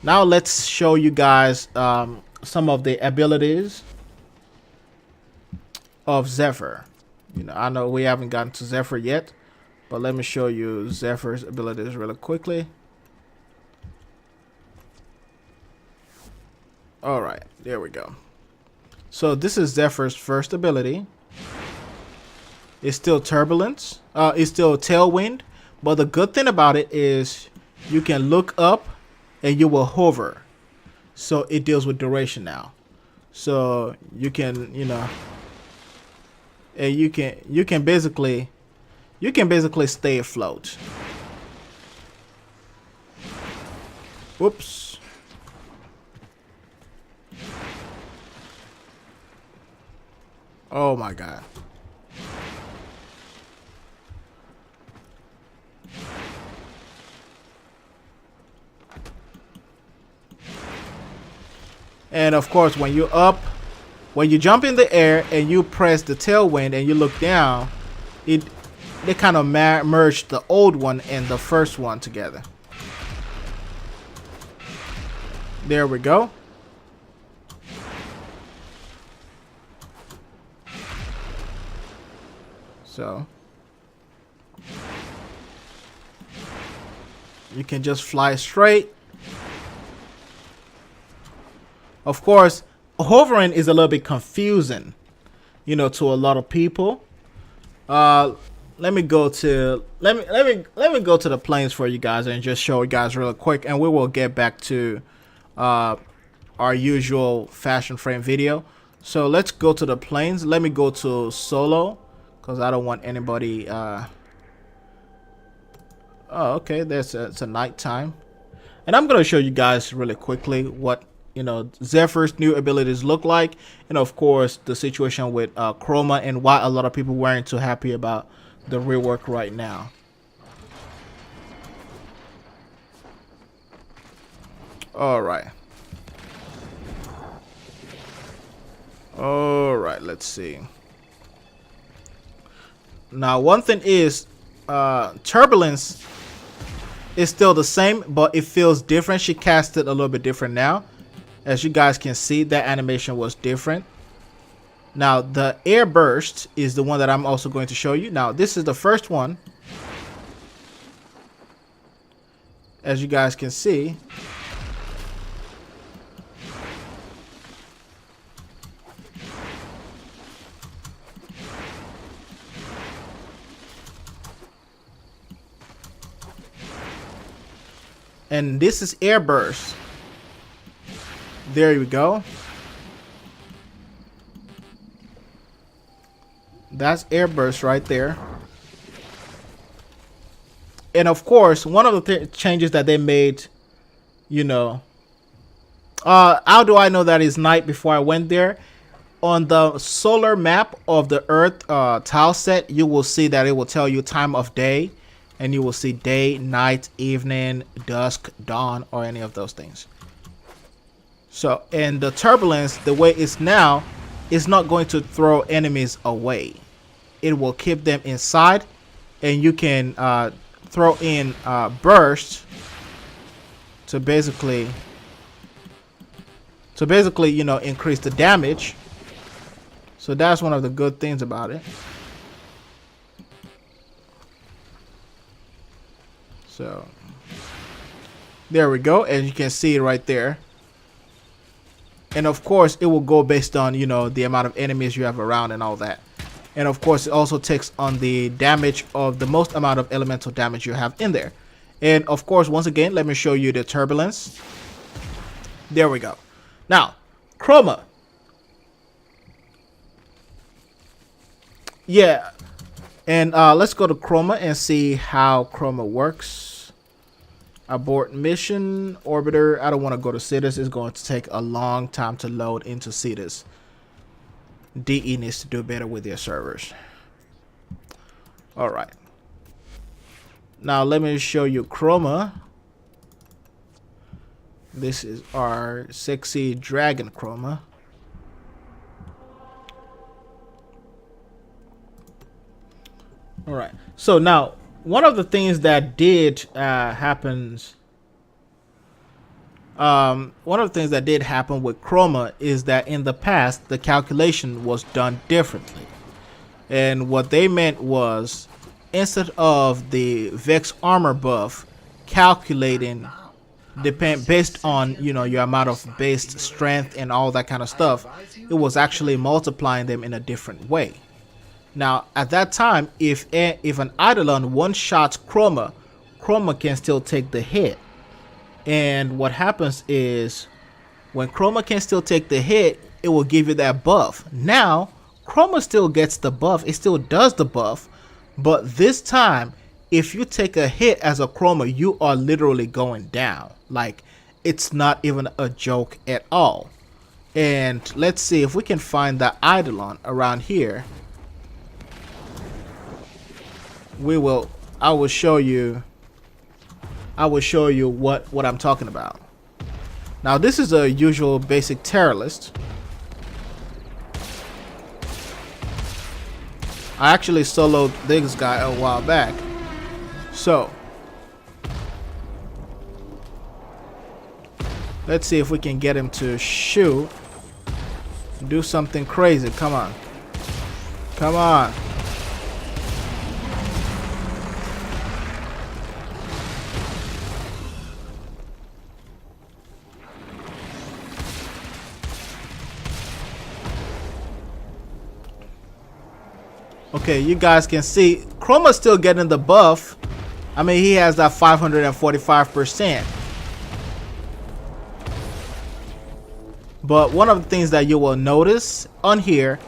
Now let's show you guys some of the abilities of Zephyr. You know, I know we haven't gotten to Zephyr yet, but let me show you Zephyr's abilities really quickly. All right, there we go. So this is Zephyr's first ability. It's still turbulence. It's still tailwind, but the good thing about it is you can look up and you will hover. So it deals with duration now. So you can, you know, and you can basically stay afloat. Whoops. Oh my god. And of course, when you jump in the air and you press the tailwind and you look down, they kind of merge the old one and the first one together. There we go. So You can just fly straight. Of course, hovering is a little bit confusing, you know, to a lot of people. Let me go to the planes for you guys and just show you guys real quick, and we will get back to our usual fashion frame video. So let's go to the planes. Let me go to solo because I don't want anybody. Oh, okay. It's a nighttime, and I'm gonna show you guys really quickly what, you know, Zephyr's new abilities look like, and of course the situation with Chroma and why a lot of people weren't too happy about the rework right now. All right, let's see. Now one thing is turbulence is still the same, but it feels different. She cast it a little bit different now. As you guys can see, that animation was different. Now the air burst is the one that I'm also going to show you. Now this is the first one. As you guys can see, and this is air burst. There you go. That's air burst right there. And of course, one of the changes that they made, you know, how do I know that it's night before I went there? On the solar map of the Earth tile set, you will see that it will tell you time of day, and you will see day, night, evening, dusk, dawn, or any of those things. So, and the turbulence, the way it's now, is not going to throw enemies away. It will keep them inside, and you can throw in burst to basically, you know, increase the damage. So that's one of the good things about it. So there we go, and you can see it right there. And of course, it will go based on, you know, the amount of enemies you have around and all that. And of course, it also takes on the damage of the most amount of elemental damage you have in there. And of course, once again, let me show you the turbulence. There we go. Now, Chroma. Yeah. And let's go to Chroma and see how Chroma works. Abort mission, orbiter. I don't want to go to Cetus. It's going to take a long time to load into Cetus. DE needs to do better with their servers. Alright. Now let me show you Chroma. This is our sexy dragon Chroma. Alright. So now, one of the things that did happen with Chroma is that in the past the calculation was done differently, and what they meant was, instead of the Vex armor buff calculating based on, you know, your amount of base strength and all that kind of stuff, it was actually multiplying them in a different way. Now, at that time, if an Eidolon one-shots Chroma, Chroma can still take the hit. And what happens is, when Chroma can still take the hit, it will give you that buff. Now, Chroma still gets the buff. It still does the buff. But this time, if you take a hit as a Chroma, you are literally going down. Like, it's not even a joke at all. And let's see if we can find the Eidolon around here. I will show you what I'm talking about. Now this is a usual basic terror list. I actually soloed this guy a while back. So let's see if we can get him to shoot. Do something crazy. Come on. Come on. Okay, you guys can see Chroma's still getting the buff. I mean, he has that 545%. But one of the things that you will notice on here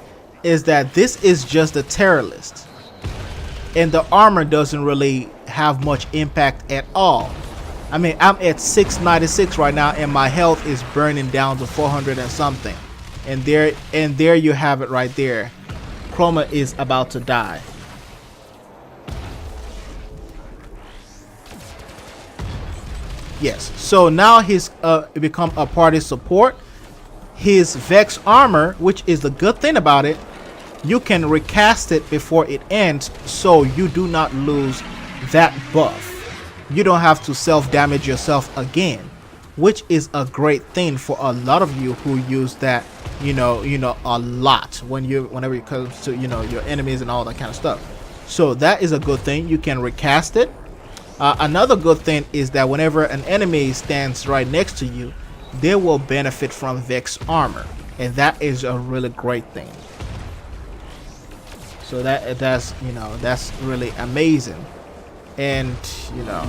is that this is just the tier list. And the armor doesn't really have much impact at all. I mean, I'm at 696 right now and my health is burning down to 400 and something. And there you have it right there. Chroma is about to die. Yes, so now he's become a party support. His Vex armor, which is the good thing about it, you can recast it before it ends, so you do not lose that buff. You don't have to self-damage yourself again, which is a great thing for a lot of you who use that, you know, a lot whenever it comes to, you know, your enemies and all that kind of stuff. So that is a good thing. You can recast it. Another good thing is that whenever an enemy stands right next to you, they will benefit from Vex armor, and that is a really great thing. So that's you know, that's really amazing. And you know,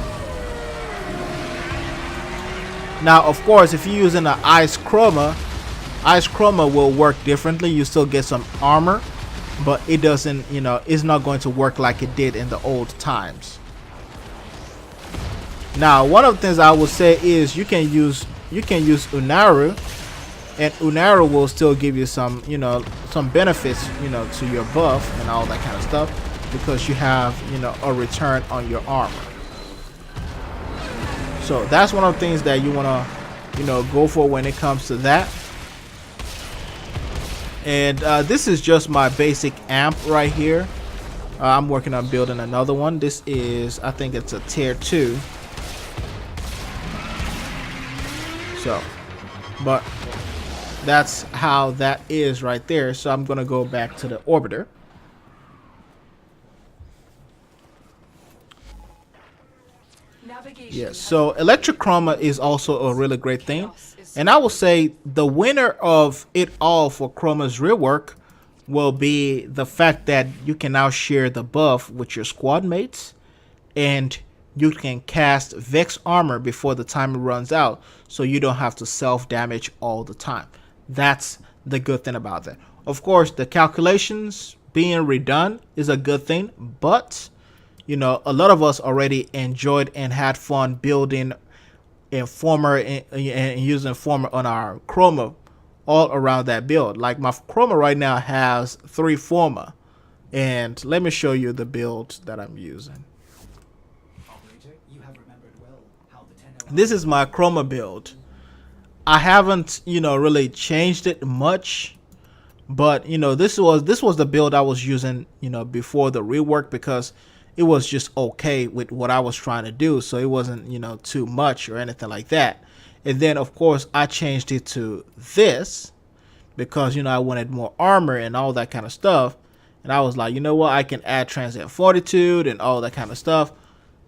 now of course if you're using an Ice Chroma will work differently. You still get some armor, but it doesn't, you know, it's not going to work like it did in the old times. Now one of the things I would say is you can use Inaros, and Inaros will still give you some, you know, some benefits, you know, to your buff and all that kind of stuff, because you have, you know, a return on your armor. So that's one of the things that you want to, you know, go for when it comes to that. And this is just my basic amp right here. I'm working on building another one. This is, I think it's a tier 2. So, but that's how that is right there. So I'm gonna go back to the orbiter. Yes, so electric chroma is also a really great thing, and I will say the winner of it all for chroma's rework will be the fact that you can now share the buff with your squad mates, and you can cast Vex armor before the timer runs out, so you don't have to self-damage all the time. That's the good thing about that. Of course, the calculations being redone is a good thing, but you know, a lot of us already enjoyed and had fun building Informer and using Informer on our Chroma all around that build. Like my Chroma right now has 3 Forma, and let me show you the build that I'm using. This is my Chroma build. I haven't, you know, really changed it much, but you know, this was the build I was using, you know, before the rework, because it was just okay with what I was trying to do, so it wasn't, you know, too much or anything like that. And then of course I changed it to this because, you know, I wanted more armor and all that kind of stuff, and I was like, you know what, I can add transient fortitude and all that kind of stuff,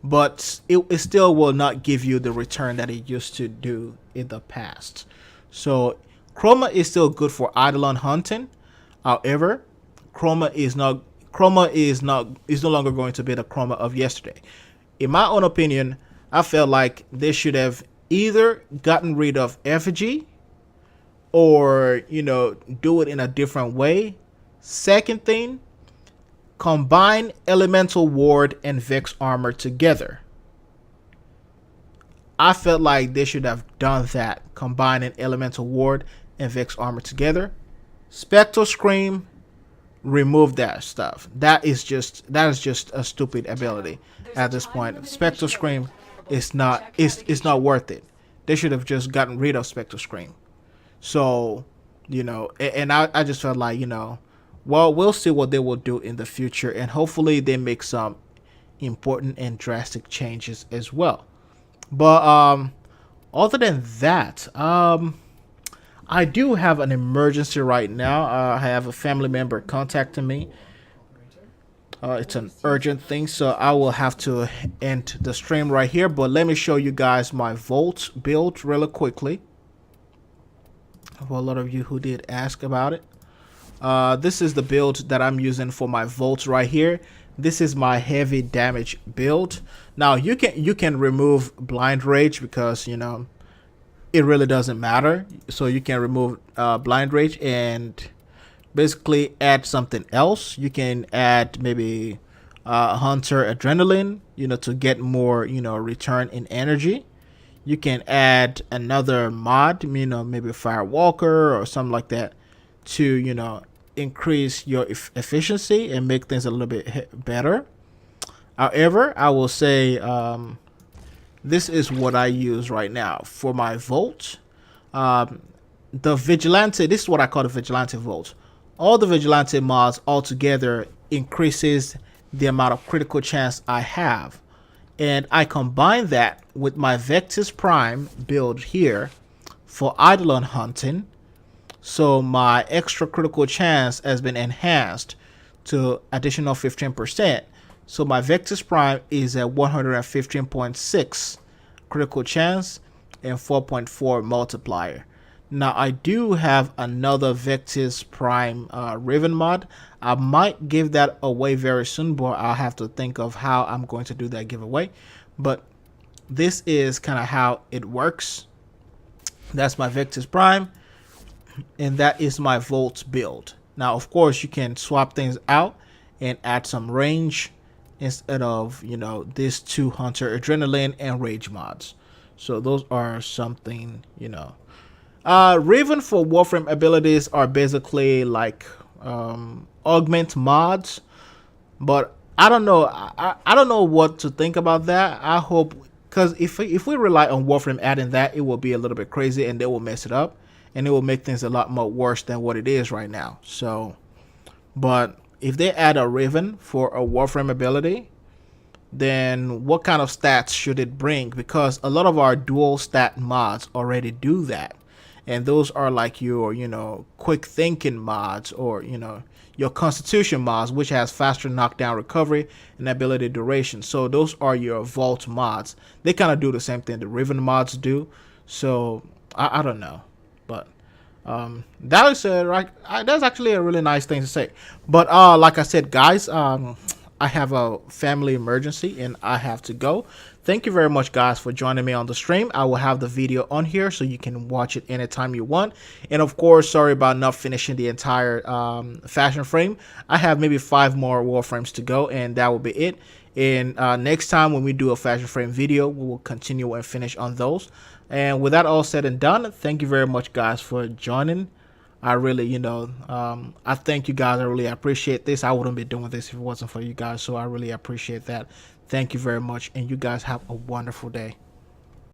but it still will not give you the return that it used to do in the past. So Chroma is still good for Eidolon hunting. However, Chroma is no longer going to be the Chroma of yesterday. In my own opinion, I felt like they should have either gotten rid of effigy or, you know, do it in a different way. Second thing, combine elemental ward and Vex armor together. I felt like they should have done that, combining elemental ward and Vex armor together. Spectral Scream, remove that stuff. That is just a stupid ability at this point. Spectral Scream is not worth it. They should have just gotten rid of Spectral Scream. So, you know, and I just felt like, you know, well, we'll see what they will do in the future, and hopefully they make some important and drastic changes as well. But other than that, I do have an emergency right now. I have a family member contacting me. It's an urgent thing, so I will have to end the stream right here. But let me show you guys my Volt build really quickly, for a lot of you who did ask about it. This is the build that I'm using for my Volt right here. This is my heavy damage build. Now you can remove blind rage because you know it really doesn't matter. So you can remove blind rage and basically add something else. You can add maybe hunter adrenaline, you know, to get more, you know, return in energy. You can add another mod, you know, maybe firewalker or something like that to, you know, increase your efficiency and make things a little bit better. However, I will say this is what I use right now for my Volt. The Vigilante, this is what I call the Vigilante Volt. All the Vigilante mods altogether increases the amount of critical chance I have. And I combine that with my Vectis Prime build here for Eidolon hunting. So my extra critical chance has been enhanced to additional 15%. So my Vectis Prime is at 115.6 critical chance and 4.4 multiplier. Now I do have another Vectis Prime Raven mod. I might give that away very soon, but I'll have to think of how I'm going to do that giveaway. But this is kind of how it works. That's my Vectis Prime, and that is my Volt build. Now of course you can swap things out and add some range instead of, you know, these two hunter adrenaline and rage mods. So those are something, you know. Raven for Warframe abilities are basically like augment mods, but I don't know. I don't know what to think about that. I hope, because if we rely on Warframe adding that, it will be a little bit crazy and they will mess it up and it will make things a lot more worse than what it is right now. So, but if they add a Raven for a Warframe ability, then what kind of stats should it bring? Because a lot of our dual stat mods already do that. And those are like your, you know, quick thinking mods, or, you know, your constitution mods, which has faster knockdown recovery and ability duration. So those are your Vault mods. They kind of do the same thing the Raven mods do. So I don't know. But that is that's actually a really nice thing to say. But like I said, guys, I have a family emergency and I have to go. Thank you very much, guys, for joining me on the stream. I will have the video on here so you can watch it anytime you want. And of course, sorry about not finishing the entire fashion frame. I have maybe 5 more Warframes to go, and that will be it. And next time when we do a fashion frame video, we will continue and finish on those. And with that all said and done, thank you very much, guys, for joining. I really, you know, I thank you guys. I really appreciate this. I wouldn't be doing this if it wasn't for you guys. So I really appreciate that. Thank you very much. And you guys have a wonderful day.